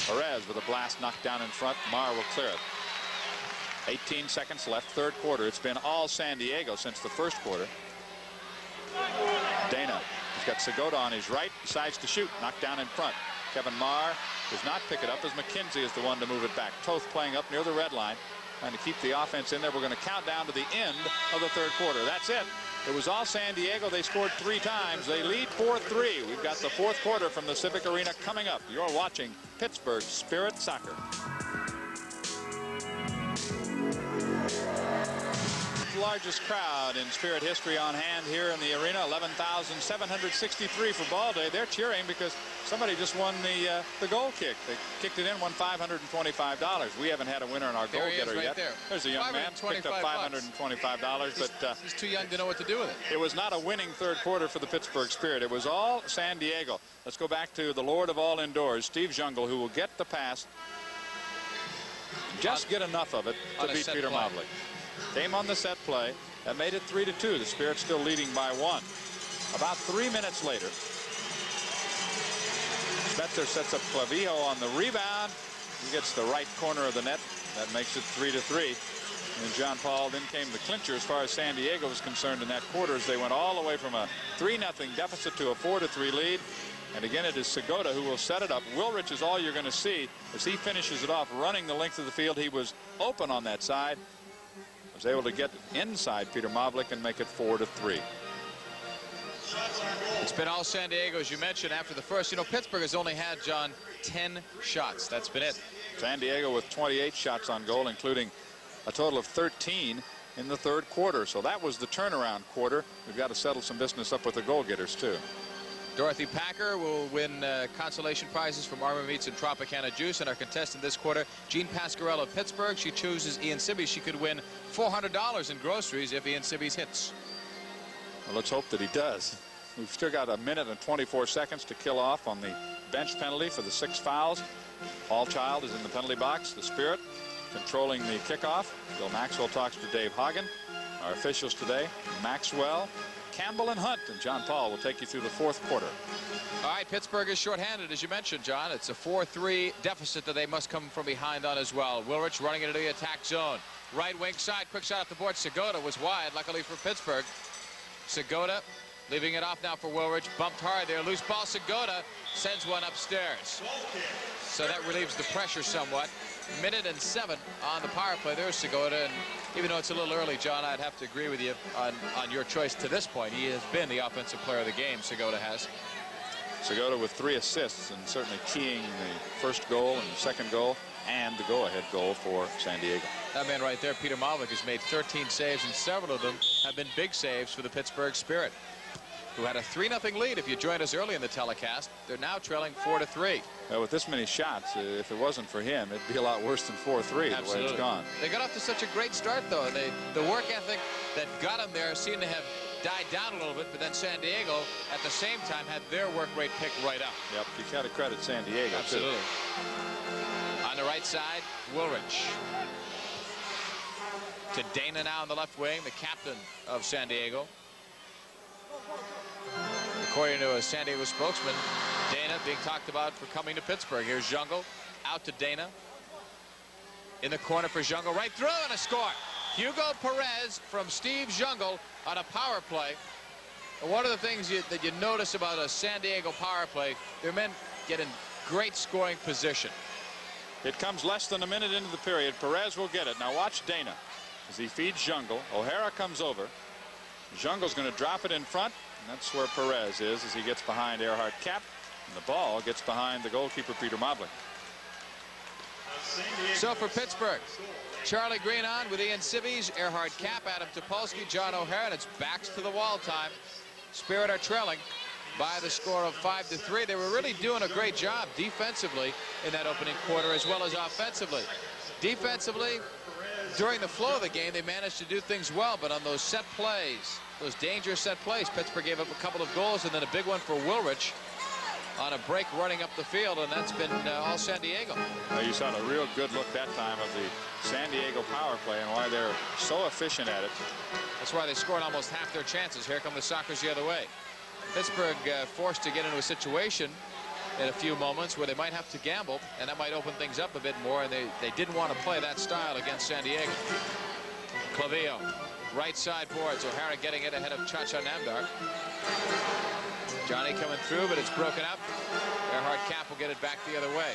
S2: Perez with a blast knocked down in front. Marr will clear it. 18 seconds left, third quarter. It's been all San Diego since the first quarter. Dana. He's got Segota on his right, decides to shoot, knocked down in front. Kevin Marr does not pick it up as McKenzie is the one to move it back. Toth playing up near the red line, trying to keep the offense in there. We're going to count down to the end of the third quarter. That's it. It was all San Diego. They scored 3 times. They lead 4-3. We've got the 4th quarter from the Civic Arena coming up. You're watching Pittsburgh Spirit Soccer. Largest crowd in Spirit history on hand here in the arena. 11,763 for ball day. They're cheering because somebody just won the goal kick. They kicked it in, won $525. We haven't had a winner in our goal getter
S3: right
S2: yet.
S3: There.
S2: There's a young man picked up $525, but
S3: he's too young to know what to do with it.
S2: It was not a winning third quarter for the Pittsburgh Spirit. It was all San Diego. Let's go back to the Lord of all indoors, Steve Jungle, who will get the pass. Just get enough of it to beat Peter Mavlik. Came on the set play. That made it 3-2. The Spirit still leading by 1. About 3 minutes later, Smetzer sets up Clavijo on the rebound. He gets the right corner of the net. That makes it 3-3. And John Paul, then came the clincher as far as San Diego was concerned in that quarter as they went all the way from a 3-0 deficit to a 4-3 lead. And again, it is Segota who will set it up. Wilrich is all you're going to see as he finishes it off running the length of the field. He was open on that side. Was able to get inside Peter Mavlik and make it 4-3.
S3: It's been all San Diego, as you mentioned, after the first. You know, Pittsburgh has only had, John, 10 shots. That's been it.
S2: San Diego with 28 shots on goal, including a total of 13 in the third quarter. So that was the turnaround quarter. We've got to settle some business up with the goal getters, too.
S3: Dorothy Packer will win consolation prizes from Armour Meats and Tropicana Juice. And our contestant this quarter, Jean Pasquarello of Pittsburgh. She chooses Ian Sibbies. She could win $400 in groceries if Ian Sibbies hits.
S2: Well, let's hope that he does. We've still got a minute and 24 seconds to kill off on the bench penalty for the 6 fouls. Paul Child is in the penalty box. The Spirit controlling the kickoff. Bill Maxwell talks to Dave Hagen. Our officials today, Maxwell, Campbell, and Hunt. And John Paul will take you through the 4th quarter.
S3: All right, Pittsburgh is shorthanded, as you mentioned, John. It's a 4-3 deficit that they must come from behind on as well. Wilrich running into the attack zone. Right wing side, quick shot off the board. Segota was wide, luckily for Pittsburgh. Segota leaving it off now for Wilrich. Bumped hard there. Loose ball. Segota sends one upstairs. So that relieves the pressure somewhat. minute and 7 on the power play. There's Segota, and even though it's a little early, John, I'd have to agree with you on your choice to this point. He has been the offensive player of the game, Segota has.
S2: Segota with 3 assists and certainly keying the first goal and the second goal and the go-ahead goal for San Diego.
S3: That man right there, Peter Mavlik, has made 13 saves, and several of them have been big saves for the Pittsburgh Spirit, who had a 3-0 lead. If you joined us early in the telecast, they're now trailing 4-3.
S2: Well, with this many shots, if it wasn't for him, it'd be a lot worse than 4-3 the way it's gone.
S3: They got off to such a great start, though. And the work ethic that got them there seemed to have died down a little bit, but then San Diego, at the same time, had their work rate picked right up.
S2: Yep, you got to credit San Diego,
S3: absolutely. Too. On the right side, Woolrich. To Dana now on the left wing, the captain of San Diego. According to a San Diego spokesman, Dana being talked about for coming to Pittsburgh. Here's Jungle, out to Dana. In the corner for Jungle, right through, and a score. Hugo Perez from Steve Jungle on a power play. And one of the things that you notice about a San Diego power play, their men get in great scoring position.
S2: It comes less than a minute into the period. Perez will get it. Now watch Dana as he feeds Jungle. O'Hara comes over. Jungle's going to drop it in front. And that's where Perez is as he gets behind Earhart Cap. And the ball gets behind the goalkeeper, Peter Mavlik.
S3: So for Pittsburgh, Charlie Green on with Ian Sibbies, Earhart Cap, Adam Topolsky, John O'Hara, and it's backs to the wall time. Spirit are trailing by the score of 5-3. They were really doing a great job defensively in that opening quarter as well as offensively. Defensively, during the flow of the game, they managed to do things well, but on those set plays, those dangerous set plays, Pittsburgh gave up a couple of goals and then a big one for Woolrich on a break running up the field, and that's been all San Diego.
S2: Well, you saw a real good look that time of the San Diego power play and why they're so efficient at it.
S3: That's why they scored almost half their chances. Here come the Sockers the other way. Pittsburgh forced to get into a situation in a few moments where they might have to gamble, and that might open things up a bit more, and they didn't want to play that style against San Diego. Clavillo, right side boards. O'Hara getting it ahead of Chacha Namdar. Johnny coming through, but it's broken up. Earhart Cap will get it back the other way.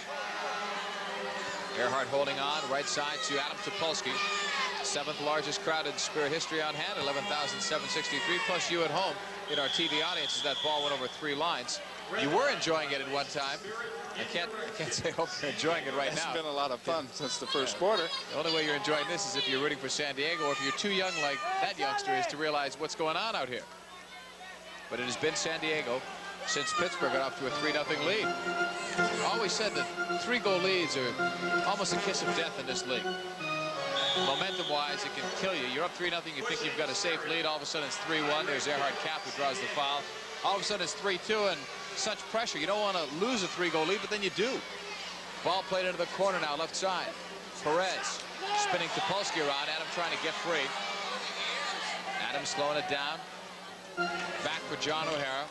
S3: Earhart holding on, right side to Adam Topolsky. 7th largest crowd in Spirit history on hand, 11,763, plus you at home in our TV audience as that ball went over 3 lines. You were enjoying it at one time. I can't say I hope you're enjoying it right now.
S2: It's been a lot of fun since the first quarter.
S3: The only way you're enjoying this is if you're rooting for San Diego, or if you're too young like that youngster is to realize what's going on out here. But it has been San Diego since Pittsburgh got off to a 3-0 lead. I always said that 3-goal leads are almost a kiss of death in this league. Momentum-wise, it can kill you. You're up 3-0, you think you've got a safe lead. All of a sudden, it's 3-1. There's Earhart Cap who draws the foul. All of a sudden, it's 3-2, and such pressure. You don't want to lose a 3-goal lead, but then you do. Ball played into the corner now, left side. Perez spinning Topolsky around. Adam trying to get free. Adam slowing it down. Back for John O'Hara.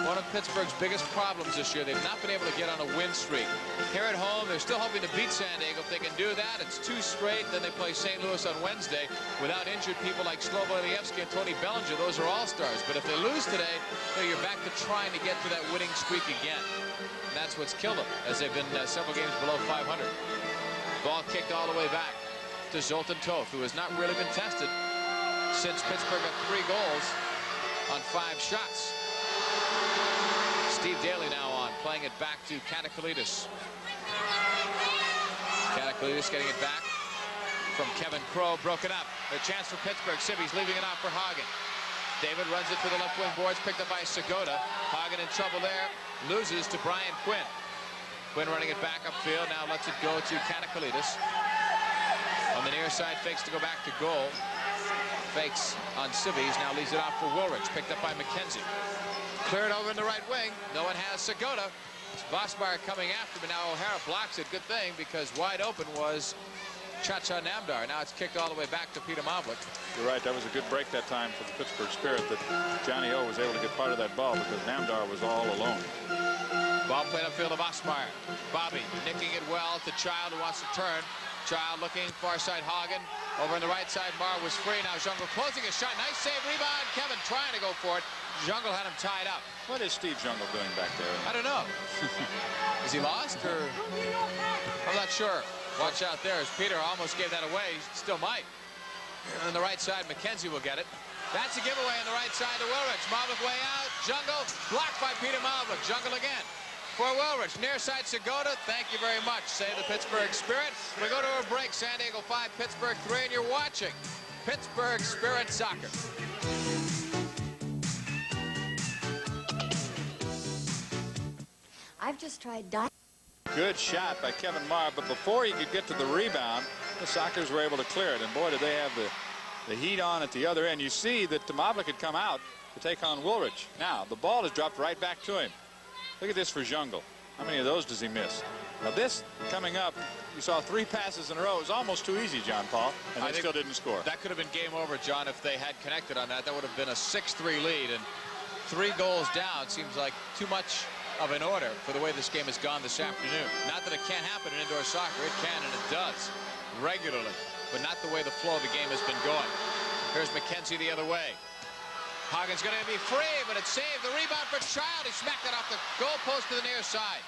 S3: One of Pittsburgh's biggest problems this year, they've not been able to get on a win streak. Here at home, they're still hoping to beat San Diego. If they can do that, it's 2 straight. Then they play St. Louis on Wednesday without injured people like Slobodan Ilievsky and Tony Bellinger. Those are all-stars. But if they lose today, you're back to trying to get to that winning streak again. And that's what's killed them, as they've been several games below 500. Ball kicked all the way back to Zoltan Toth, who has not really been tested since Pittsburgh got 3 goals on 5 shots. Steve Daly now on, playing it back to Katakalitis. Katakalitis getting it back from Kevin Crow, broken up. A chance for Pittsburgh. Sibby's leaving it off for Hagen. David runs it to the left wing boards, picked up by Segota. Hagen in trouble there, loses to Brian Quinn. Quinn running it back upfield, now lets it go to Katakalitis. On the near side, fakes to go back to goal. Fakes on Sibby's, now leaves it off for Woolrich, picked up by McKenzie. Cleared over in the right wing. No one has Segota. Vosmeyer coming after, but now O'Hara blocks it. Good thing, because wide open was Chacha Namdar. Now it's kicked all the way back to Peter Mavlik.
S2: You're right. That was a good break that time for the Pittsburgh Spirit, that Johnny O was able to get part of that ball because Namdar was all alone.
S3: Ball played upfield of Vosmeyer. Bobby nicking it well to Child, who wants to turn. Child looking, far side Hagen. Over on the right side, Marr was free. Now Jungle closing his shot. Nice save, rebound. Kevin trying to go for it. Jungle had him tied up.
S2: What is Steve Jungle doing back there?
S3: I don't know. Is he lost, or? I'm not sure. Watch out there as Peter almost gave that away. Still might. On the right side, McKenzie will get it. That's a giveaway on the right side to Wilrich. Mavlik way out. Jungle blocked by Peter Mavlik. Jungle again for Wilrich. Near side Segota. Thank you very much. Say the Pittsburgh Spirit. We go to a break. San Diego 5, Pittsburgh 3, and you're watching Pittsburgh Spirit Soccer.
S7: I've just tried
S2: Good shot by Kevin Marr, but before he could get to the rebound, the Sockers were able to clear it. And boy, did they have the heat on at the other end. You see that Mavlik had come out to take on Wilrich. Now, the ball is dropped right back to him. Look at this for Jungle. How many of those does he miss? Now, this coming up, you saw 3 passes in a row. It was almost too easy, John Paul, and they still didn't score.
S3: That could have been game over, John, if they had connected on that. That would have been a 6-3 lead, and 3 goals down seems like too much of an order for the way this game has gone this afternoon. Not that it can't happen in indoor soccer. It can, and it does regularly, but not the way the flow of the game has been going. Here's McKenzie the other way. Hagen's going to be free, but it's saved. The rebound for Child. He smacked it off the goal post to the near side.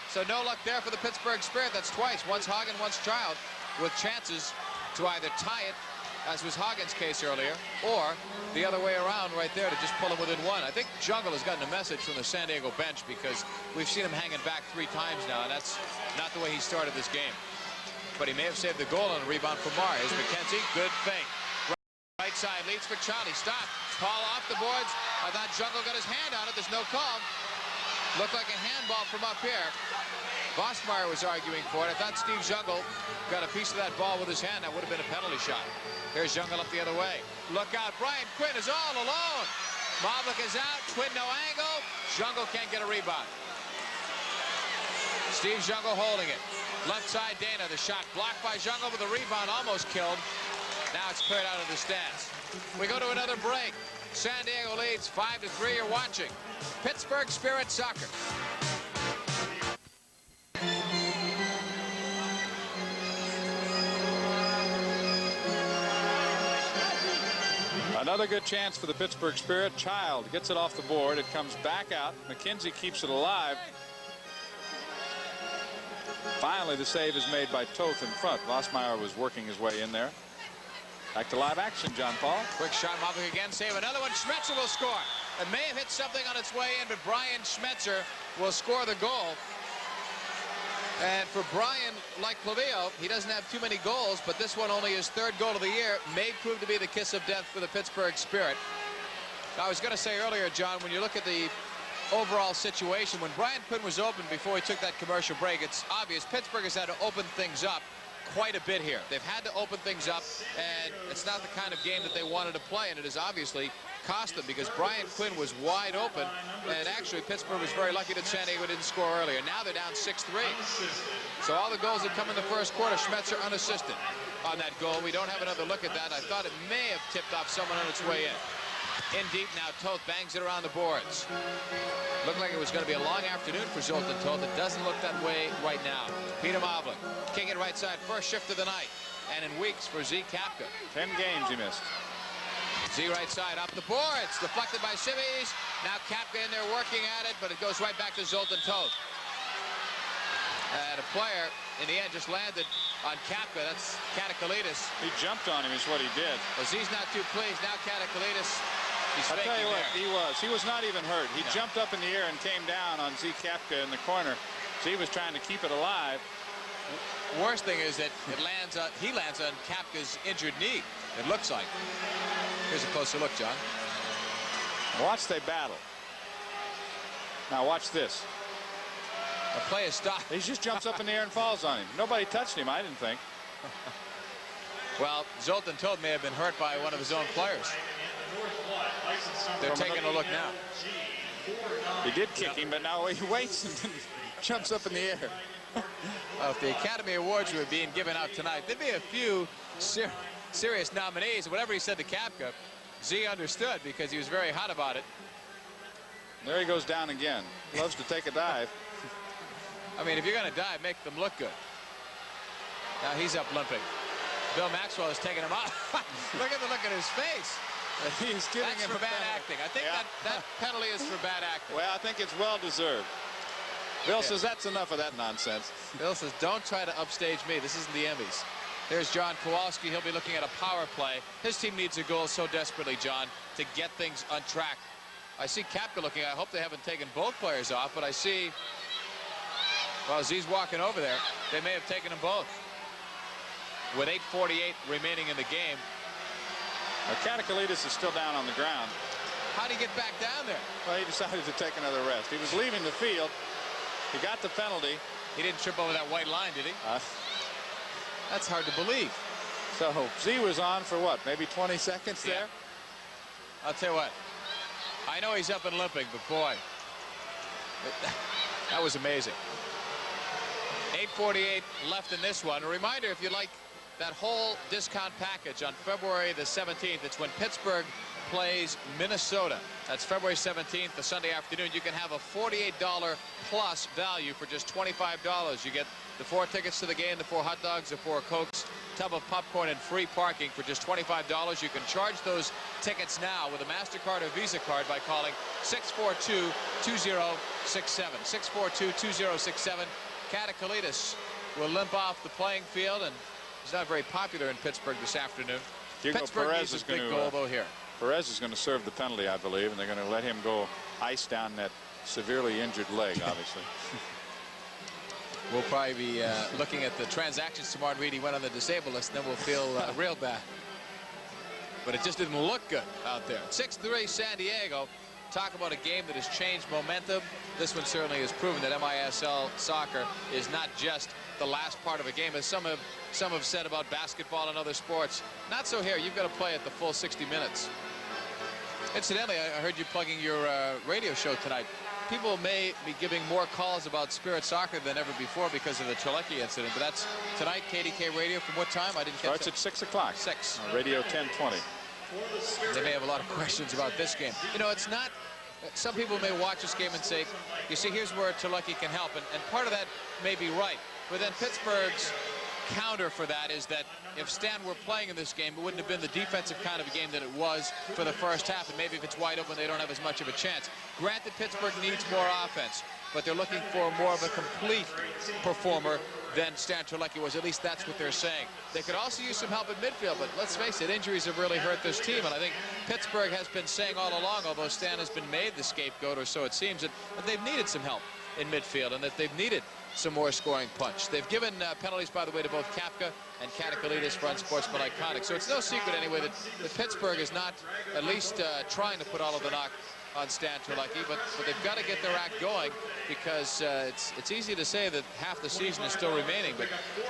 S3: So no luck there for the Pittsburgh Spirit. That's twice. Once Hagen, once Child, with chances to either tie it, as was Hagen's case earlier, or the other way around right there to just pull him within 1. I think Jungle has gotten a message from the San Diego bench because we've seen him hanging back 3 times now, and that's not the way he started this game. But he may have saved the goal on a rebound from Marr. Here's McKenzie. Good fake. Right side leads for Child. He stopped. Paul off the boards. I thought Jungle got his hand on it. There's no call. Looked like a handball from up here. Vosmeyer was arguing for it. I thought Steve Jungle got a piece of that ball with his hand. That would have been a penalty shot. Here's Jungle up the other way. Look out. Brian Quinn is all alone. Mavlik is out. Quinn no angle. Jungle can't get a rebound. Steve Jungle holding it. Left side Dana. The shot blocked by Jungle, but the rebound almost killed. Now it's cleared out of the stands. We go to another break. San Diego leads 5-3. You're watching Pittsburgh Spirit Soccer.
S2: Another good chance for the Pittsburgh Spirit. Child gets it off the board. It comes back out. McKenzie keeps it alive. Finally, the save is made by Toth in front. Vosmeyer was working his way in there. Back to live action, John Paul.
S3: Quick shot, Mavlik again, save another one. Schmetzer will score. It may have hit something on its way in, but Brian Schmetzer will score the goal. And for Brian, like Clavio, he doesn't have too many goals, but this one only his 3rd goal of the year may prove to be the kiss of death for the Pittsburgh Spirit. I was going to say earlier, John, when you look at the overall situation, when Brian Quinn was open before he took that commercial break, it's obvious Pittsburgh has had to open things up quite a bit here. They've had to open things up, and it's not the kind of game that they wanted to play, and it has obviously cost them because Brian Quinn was wide open, and actually Pittsburgh was very lucky that San Diego didn't score earlier. Now they're down 6-3. So all the goals that come in the first quarter, Schmetzer unassisted on that goal. We don't have another look at that. I thought it may have tipped off someone on its way in. In deep now, Toth bangs it around the boards. Looked like it was going to be a long afternoon for Zoltan Toth. It doesn't look that way right now. Peter Mavlik, kicking it right side, first shift of the night. And in weeks for Z Kapka.
S2: 10 games he missed.
S3: Z right side, up the boards, deflected by Sibbies. Now Kapka in there working at it, but it goes right back to Zoltan Toth. And a player, in the end, just landed on Kapka. That's Katakalitis.
S2: He jumped on him is what he did.
S3: Well, Z's not too pleased. Now Katakalitis, he's
S2: I'll tell you what,
S3: there.
S2: he was not even hurt. He jumped up in the air and came down on Z Kapka in the corner. Z was trying to keep it alive.
S3: Worst thing is that he lands on Kapka's injured knee, it looks like. Here's a closer look, John.
S2: Watch they battle. Now watch this.
S3: The play is stopped.
S2: He just jumps up in the air and falls on him. Nobody touched him, I didn't think.
S3: Well, Zoltan Toth may have been hurt by one of his own players. They're taking a look now.
S2: He did kick him, but now he waits and jumps up in the air.
S3: Well, if the Academy Awards were being given out tonight, there'd be a few serious nominees. Whatever he said to Kapka, Z understood because he was very hot about it.
S2: There he goes down again. Loves to take a dive.
S3: I mean, if you're going to dive, make them look good. Now he's up limping. Bill Maxwell is taking him out. Look at the look at his face.
S2: He's giving
S3: That's
S2: him
S3: for bad acting. I think that penalty is for bad acting.
S2: Well, I think it's well deserved. Bill says that's enough of that nonsense.
S3: Bill says, don't try to upstage me. This isn't the Emmys. There's John Kowalski. He'll be looking at a power play. His team needs a goal so desperately, John, to get things on track. I see Kapka looking. I hope they haven't taken both players off, but I see, well, as he's walking over there, they may have taken them both. With 8:48 remaining in the game.
S2: Katakalitis is still down on the ground.
S3: How did he get back down there?
S2: Well, he decided to take another rest. He was leaving the field. He got the penalty.
S3: He didn't trip over that white line, did he? That's hard to believe.
S2: So Z was on for what, maybe 20 seconds there?
S3: I'll tell you what. I know he's up and limping, but boy, that was amazing. 8:48 left in this one. A reminder, if you like that whole discount package on February the 17th, it's when Pittsburgh plays Minnesota. That's February 17th, the Sunday afternoon. You can have a $48 plus value for just $25. You get the 4 tickets to the game, the 4 hot dogs, the 4 Cokes, tub of popcorn, and free parking for just $25. You can charge those tickets now with a MasterCard or Visa card by calling 642-2067. 642-2067. Katakalitis will limp off the playing field, and he's not very popular in Pittsburgh this afternoon. Pittsburgh
S2: Perez
S3: needs
S2: is
S3: a big
S2: going
S3: goal, though, here.
S2: Perez is going to serve the penalty, I believe, and they're going to let him go ice down that severely injured leg, obviously.
S3: We'll probably be looking at the transactions tomorrow and read he went on the disabled list, and then we'll feel real bad. But it just didn't look good out there. 6-3 San Diego. Talk about a game that has changed momentum. This one certainly has proven that MISL soccer is not just the last part of a game, as some have said about basketball and other sports. Not so here. You've got to play at the full 60 minutes. Incidentally, I heard you plugging your radio show tonight. People may be giving more calls about Spirit soccer than ever before because of the Chalecki incident. But that's tonight, KDK Radio. From what time? I didn't catch
S2: it. Starts at 6 o'clock.
S3: 6.
S2: Radio 1020.
S3: They may have a lot of questions about this game. You know, it's not. Some people may watch this game and say, you see, here's where Chalecki can help. And part of that may be right. But then Pittsburgh's counter for that is that if Stan were playing in this game, it wouldn't have been the defensive kind of a game that it was for the first half, and maybe if it's wide open, they don't have as much of a chance. Granted, Pittsburgh needs more offense, but they're looking for more of a complete performer than Stan Chalecki was. At least that's what they're saying. They could also use some help at midfield, but let's face it, injuries have really hurt this team, and I think Pittsburgh has been saying all along, although Stan has been made the scapegoat, or so it seems, that they've needed some help in midfield and that they've needed some more scoring punch. They've given penalties, by the way, to both Kapka and Katakalitis for unsportsmanlike conduct. So it's no secret anyway that Pittsburgh is not at least trying to put all of the knock on Stan Chalecki, but they've got to get their act going, because it's easy to say that half the season is still remaining, but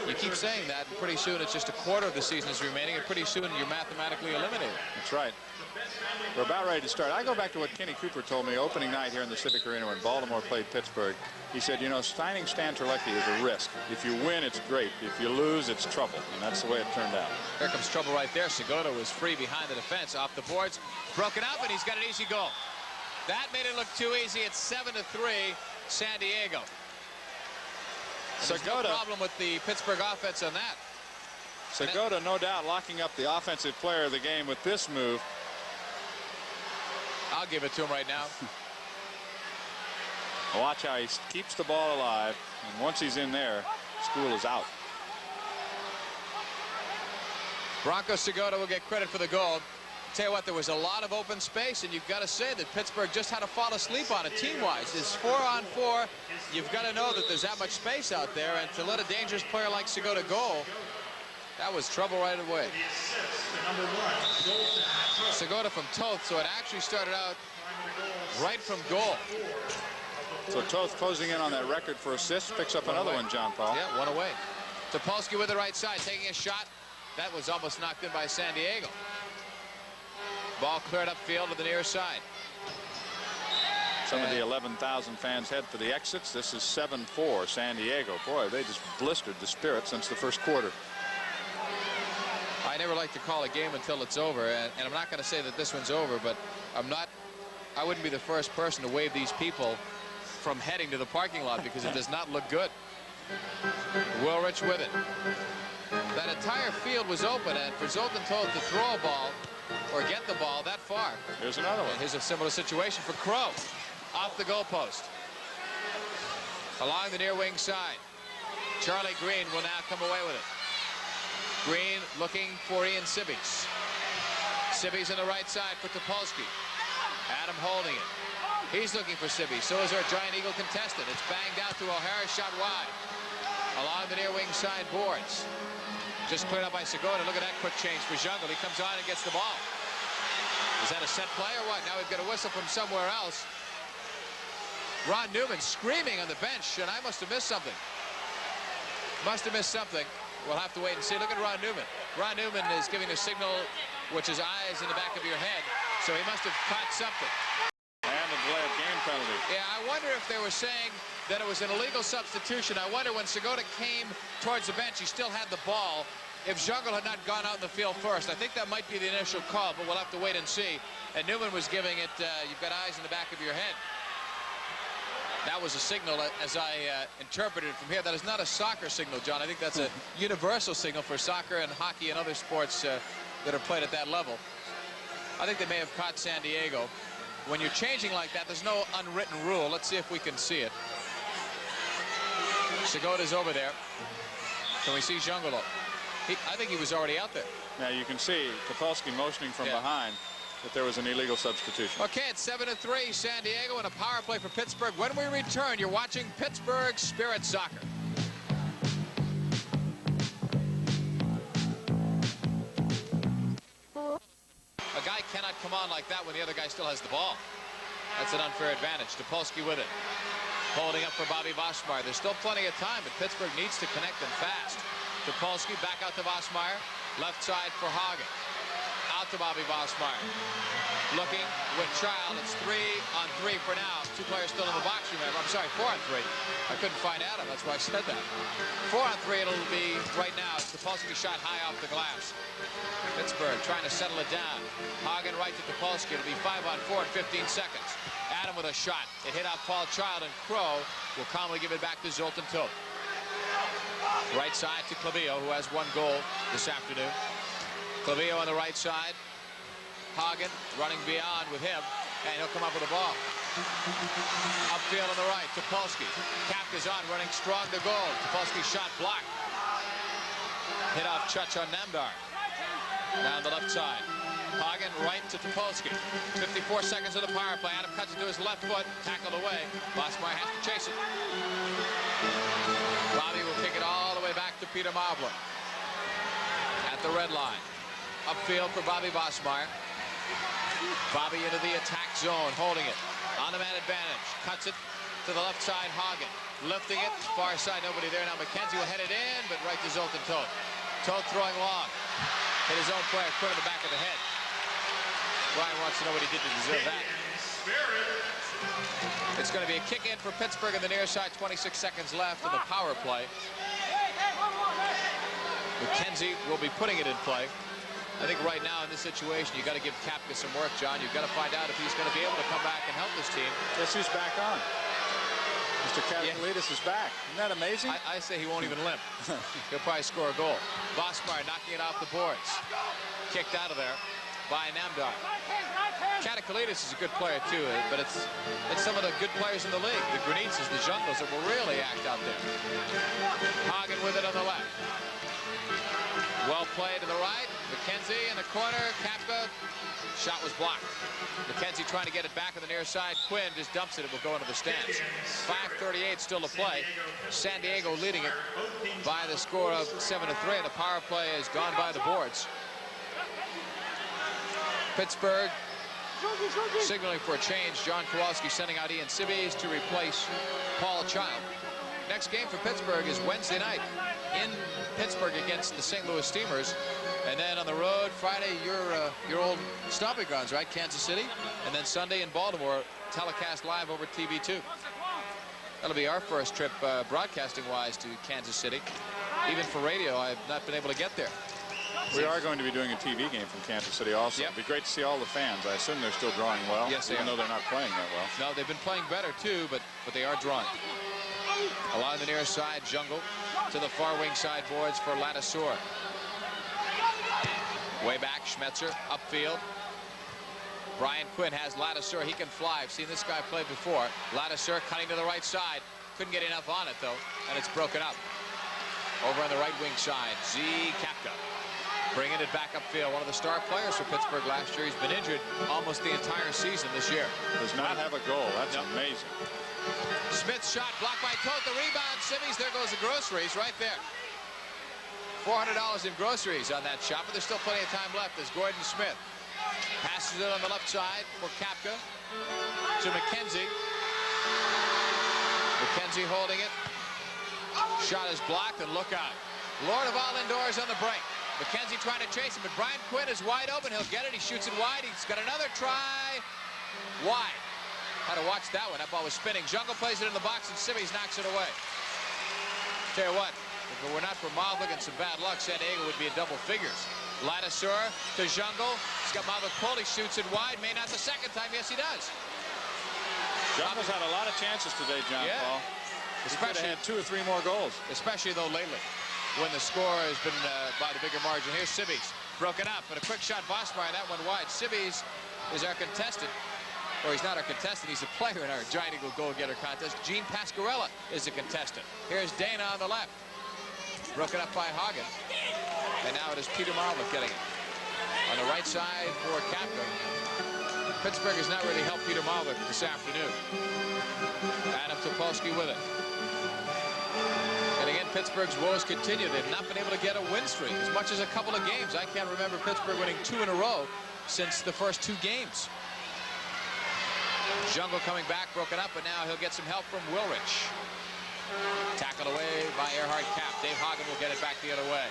S3: you keep saying that, and pretty soon it's just a quarter of the season is remaining, and pretty soon you're mathematically eliminated.
S2: That's right. We're about ready to start. I go back to what Kenny Cooper told me opening night here in the Civic Arena when Baltimore played Pittsburgh. He said, you know, signing Stan Chalecki is a risk. If you win, it's great. If you lose, it's trouble. And that's the way it turned out.
S3: Here comes trouble right there. Segota was free behind the defense, off the boards, broken up, and he's got an easy goal. That made it look too easy. It's 7-3 San Diego. There's no problem with the Pittsburgh offense on that.
S2: Segota, no doubt, locking up the offensive player of the game with this move.
S3: I'll give it to him right now.
S2: Watch how he keeps the ball alive, and once he's in there, school is out.
S3: Bronco Segota will get credit for the goal. Tell you what, there was a lot of open space, and you've got to say that Pittsburgh just had to fall asleep on it team-wise. It's 4-on-4. You've got to know that there's that much space out there, and to let a dangerous player like Segota go, that was trouble right away. Segota from Toth, so it actually started out right from goal.
S2: So Toth closing in on that record for assists, picks up another one, John Paul.
S3: Yeah, one away. Topolsky with the right side, taking a shot. That was almost knocked in by San Diego. Ball cleared upfield to the near side.
S2: Some of the 11,000 fans head for the exits. This is 7-4 San Diego. Boy, they just blistered the Spirit since the first quarter.
S3: I never like to call a game until it's over, and I'm not going to say that this one's over, but I wouldn't be the first person to wave these people from heading to the parking lot, because it does not look good. Wilrich with it. That entire field was open, and for Zoltan Toth to throw a ball or get the ball that far.
S2: Here's another one.
S3: And here's a similar situation for Crow. Off the goalpost. Along the near wing side, Charlie Green will now come away with it. Green looking for Ian Sibbies. Sibbies on the right side for Topolsky. Adam holding it. He's looking for Sibbies. So is our Giant Eagle contestant. It's banged out to O'Hara, shot wide. Along the near wing side boards. Just cleared up by Segura. Look at that quick change for Jungle. He comes on and gets the ball. Is that a set play or what? Now we've got a whistle from somewhere else. Ron Newman screaming on the bench, and I must have missed something. Must have missed something. We'll have to wait and see. Look at Ron Newman. Ron Newman is giving a signal, which is eyes in the back of your head. So he must have caught something.
S2: And a delay of game penalty.
S3: Yeah, I wonder if they were saying that it was an illegal substitution. I wonder when Segura came towards the bench, he still had the ball. If Jungle had not gone out in the field first, I think that might be the initial call, but we'll have to wait and see. And Newman was giving it, you've got eyes in the back of your head. That was a signal, as I interpreted it from here. That is not a soccer signal, John. I think that's a universal signal for soccer and hockey and other sports that are played at that level. I think they may have caught San Diego. When you're changing like that, there's no unwritten rule. Let's see if we can see it. Segura's over there. Can we see Jungle? I think he was already out there.
S2: Now you can see Topolsky motioning from behind that there was an illegal substitution.
S3: Okay, it's 7-3 San Diego and a power play for Pittsburgh. When we return, you're watching Pittsburgh Spirit Soccer. A guy cannot come on like that when the other guy still has the ball. That's an unfair advantage. Topolsky with it. Holding up for Bobby Vosmeyer. There's still plenty of time, but Pittsburgh needs to connect them fast. Topolsky back out to Vosmeyer. Left side for Hagen. Out to Bobby Vosmeyer. Looking with Child. It's 3-on-3 for now. Two players still in the box, remember. I'm sorry, 4-on-3. I couldn't find Adam. That's why I said that. 4-on-3 it'll be right now. It's Topolsky shot high off the glass. Pittsburgh trying to settle it down. Hagen right to Topolsky. It'll be 5-on-4 in 15 seconds. Adam with a shot. It hit out Paul Child, and Crow will calmly give it back to Zoltan Toth. Right side to Clavillo, who has one goal this afternoon. Clavillo on the right side. Hagen running beyond with him, and he'll come up with the ball. Upfield on the right, Topolsky. Kapka's on, running strong to goal. Topolsky shot blocked. Hit off Chuch on Namdar. Down the left side. Hagen right to Topolsky. 54 seconds of the power play. Adam cuts it to his left foot. Tackled away. Vosmeyer has to chase it. Bobby will kick it all the way back to Peter Mavlik. At the red line. Upfield for Bobby Vosmeyer. Bobby into the attack zone, holding it. On the man advantage. Cuts it to the left side, Hagen. Lifting it. Far side, nobody there. Now McKenzie will head it in, but right to Zoltan Toth. Toth throwing long. Hit his own player, put in the back of the head. Brian wants to know what he did to deserve that. It's going to be a kick in for Pittsburgh on the near side. 26 seconds left in the power play. McKenzie will be putting it in play. I think right now in this situation, you've got to give Kapka some work, John. You've got to find out if he's going to be able to come back and help this team.
S2: Guess who's back on? Mr. Katalidis is back. Isn't that amazing?
S3: I say he won't even limp. He'll probably score a goal. Vosmeyer knocking it off the boards. Kicked out of there by Namdar. Katalidis is a good player too, but it's some of the good players in the league. The Granites, the Jungles that will really act out there. Hagen with it on the left. Well played to the right. McKenzie in the corner. Kapka. Shot was blocked. McKenzie trying to get it back on the near side. Quinn just dumps it. It will go into the stands. 5:38 still to play. San Diego leading it by the score of 7-3. The power play has gone by the boards. Pittsburgh signaling for a change. John Kowalski sending out Ian Sibbies to replace Paul Child. Next game for Pittsburgh is Wednesday night in Pittsburgh against the St. Louis Steamers. And then on the road, Friday, your old stomping grounds, right? Kansas City. And then Sunday in Baltimore, telecast live over TV2. That'll be our first trip broadcasting-wise to Kansas City. Even for radio, I've not been able to get there.
S2: We are going to be doing a TV game from Kansas City also. Yep. It'd be great to see all the fans. I assume they're still drawing well.
S3: Yes,
S2: even though they're not playing that well.
S3: No, they've been playing better too, but they are drawing. Along the near side, Jungle to the far wing side boards for Ladouceur. Way back, Schmetzer, upfield. Brian Quinn has Ladouceur. He can fly. I've seen this guy play before. Ladouceur cutting to the right side. Couldn't get enough on it, though, and it's broken up. Over on the right wing side, Z. Kapka bringing it back upfield. One of the star players for Pittsburgh last year. He's been injured almost the entire season this year.
S2: Does not have a goal. That's amazing.
S3: Smith's shot blocked by Toth. The rebound, Simmies. There goes the groceries right there. $400 in groceries on that shot, but there's still plenty of time left as Gordon Smith passes it on the left side for Kapka to McKenzie. McKenzie holding it. Shot is blocked, and look out. Lord of all indoors on the break. McKenzie trying to chase him, but Brian Quinn is wide open. He'll get it. He shoots it wide. He's got another try. Wide. Had to watch that one. That ball was spinning. Jungle plays it in the box, and Simmies knocks it away. Tell you what, if it were not for Mavlik and some bad luck, San Diego would be in double figures. Ladiseur to Jungle. He's got Mavlik pulled. He shoots it wide. May not the second time. Yes, he does.
S2: Jungle's had a lot of chances today, John Paul. Especially had 2 or 3 more goals.
S3: Especially, though, lately, when the score has been by the bigger margin. Here's Simmies. Broken up, but a quick shot. Bosmar, that one wide. Simmies is our contestant. Or he's not our contestant. He's a player in our Giant Eagle goal-getter contest. Gene Pasquarella is a contestant. Here's Dana on the left. Broken up by Hagen. And now it is Peter Mavlik getting it. On the right side for Kapka. Pittsburgh has not really helped Peter Mavlik this afternoon. Adam Topolsky with it. And again, Pittsburgh's woes continue. They've not been able to get a win streak. As much as a couple of games. I can't remember Pittsburgh winning 2 in a row since the first 2 games. Jungle coming back, broken up, but now he'll get some help from Wilrich. Tackled away by Earhart Cap. Dave Hagen will get it back the other way.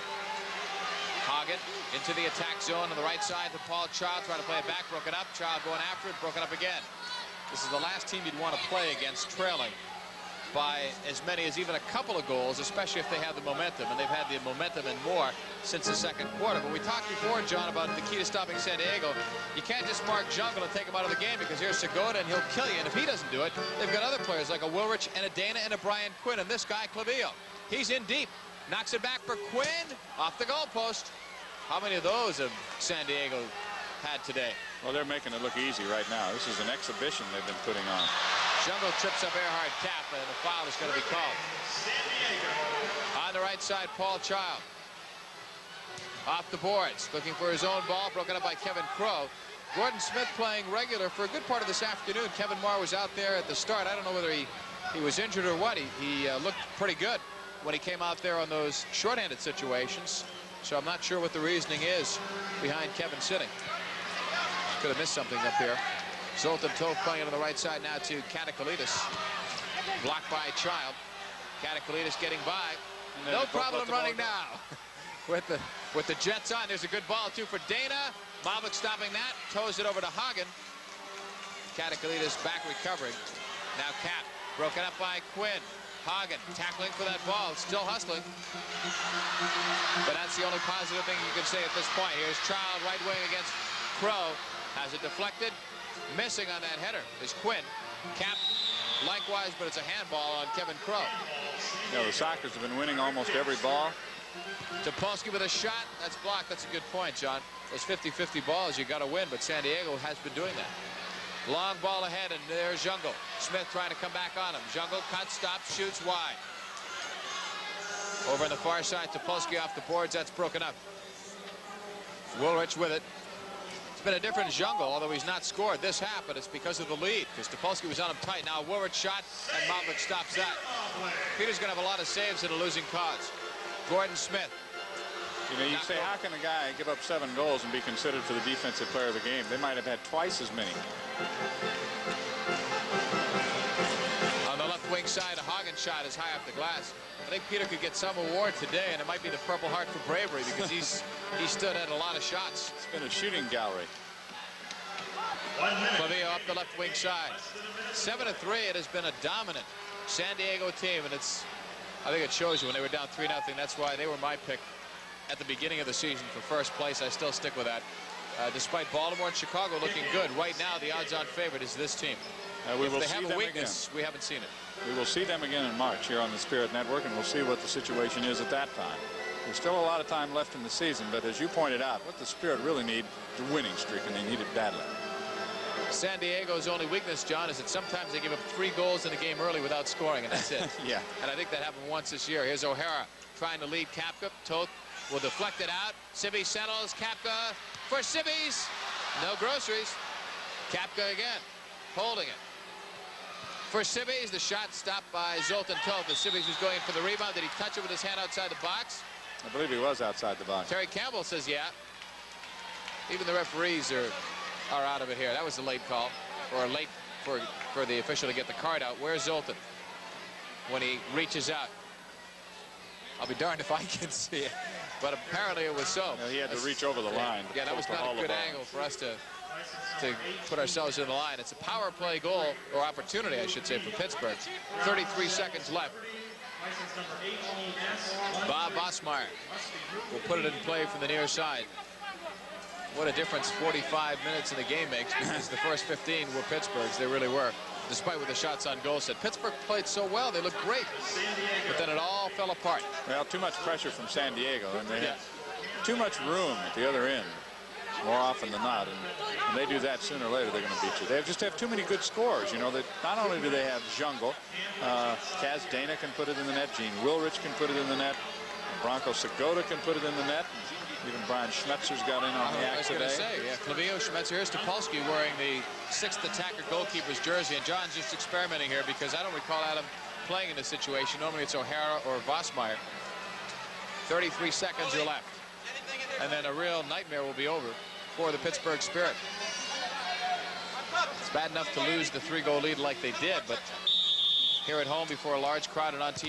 S3: Hagen into the attack zone on the right side to Paul Child, trying to play it back, broken up. Child going after it, broken up again. This is the last team you'd want to play against trailing by as many as even a couple of goals, especially if they have the momentum, and they've had the momentum and more since the second quarter. But we talked before, John, about the key to stopping San Diego. You can't just mark Jungle and take him out of the game, because here's Segota and he'll kill you, and if he doesn't do it, they've got other players like a Wilrich and a Dana and a Brian Quinn, and this guy Clavillo. He's in deep, knocks it back for Quinn, off the goalpost. How many of those have San Diego had today?
S2: Well, they're making it look easy right now. This is an exhibition they've been putting on.
S3: Jungle trips up Earhart Cap, and the foul is going to be called. On the right side, Paul Child. Off the boards, looking for his own ball, broken up by Kevin Crow. Gordon Smith playing regular for a good part of this afternoon. Kevin Marr was out there at the start. I don't know whether he was injured or what. He looked pretty good when he came out there on those shorthanded situations. So I'm not sure what the reasoning is behind Kevin sitting. Could have missed something up here. Zoltan Toth playing it on the right side now to Katakalitis. Blocked by Child. Katakalitis getting by. No problem running now. with the Jets on. There's a good ball, too, for Dana. Mavlik stopping that. Toes it over to Hagen. Katakalitis back recovering. Now Cat broken up by Quinn. Hagen tackling for that ball. Still hustling. But that's the only positive thing you can say at this point. Here's Child, right wing against Crow. Has it deflected. Missing on that header is Quinn. Cap likewise, but it's a handball on Kevin Crow.
S2: You know, the Sockers have been winning almost every ball.
S3: Topolsky with a shot. That's blocked. That's a good point, John. Those 50-50 balls, you got to win, but San Diego has been doing that. Long ball ahead, and there's Jungle. Smith trying to come back on him. Jungle cuts, stops, shoots wide. Over on the far side, Topolsky off the boards. That's broken up. Woolrich with it. It's been a different Jungle, although he's not scored this half, but it's because of the lead, because Topolsky was on him tight. Now Woolrich shot, and Mavlik stops that. Peter's going to have a lot of saves in a losing cause. Gordon Smith.
S2: You know, you say, how can a guy give up 7 goals and be considered for the defensive player of the game? They might have had twice as many.
S3: On the left wing side, a Hagen shot is high off the glass. I think Peter could get some award today, and it might be the Purple Heart for bravery, because he stood at a lot of shots.
S2: It's been a shooting gallery.
S3: Clavillo up the left wing side. 7-3, it has been a dominant San Diego team, and I think it shows you when they were down 3-0. That's why they were my pick at the beginning of the season for first place. I still stick with that. Despite Baltimore and Chicago looking good, right now the odds-on favorite is this team.
S2: We will
S3: if they
S2: see
S3: have a
S2: them
S3: weakness,
S2: again.
S3: we haven't seen it.
S2: We will see them again in March here on the Spirit Network, and we'll see what the situation is at that time. There's still a lot of time left in the season, but as you pointed out, what the Spirit really need is a winning streak, and they need it badly.
S3: San Diego's only weakness, John, is that sometimes they give up 3 goals in a game early without scoring, and that's it.
S2: Yeah.
S3: And I think that happened once this year. Here's O'Hara trying to lead Kapka. Toth will deflect it out. Sibby settles. Kapka for Sibby's. No groceries. Kapka again, holding it. For Sibby's, the shot stopped by Zoltan Toth as Sibby's was going for the rebound. Did he touch it with his hand outside the box?
S2: I believe he was outside the box.
S3: Terry Campbell says yeah. Even the referees are out of it here. That was a late call, or late for the official to get the card out. Where's Zoltan when he reaches out? I'll be darned if I can see it, but apparently it was so.
S2: He had to reach over the line.
S3: Yeah, that was not a good angle for us to put ourselves in the line. It's a power play goal, or opportunity, I should say, for Pittsburgh. 33 seconds left. Bob Bosmeyer will put it in play from the near side. What a difference 45 minutes in the game makes, because the first 15 were Pittsburgh's. They really were, despite what the shots on goal said. Pittsburgh played so well. They looked great. But then it all fell apart.
S2: Well, too much pressure from San Diego, and they had too much room at the other end more often than not. And when they do that, sooner or later, they're going to beat you. They just have too many good scorers. You know, that not only do they have Jungle, Kaz Dana can put it in the net. Gene Wilrich can put it in the net. Bronco Segota can put it in the net. Even Brian Schmetzer's got in on the act today.
S3: I was going to say, yeah, Clavio, Schmetzer. Here's Topolsky wearing the 6th attacker goalkeeper's jersey. And John's just experimenting here because I don't recall Adam playing in this situation. Normally it's O'Hara or Vosmeyer. 33 seconds are left. And then a real nightmare will be over for the Pittsburgh Spirit. It's bad enough to lose the 3-goal lead like they did, but here at home before a large crowd and on TV.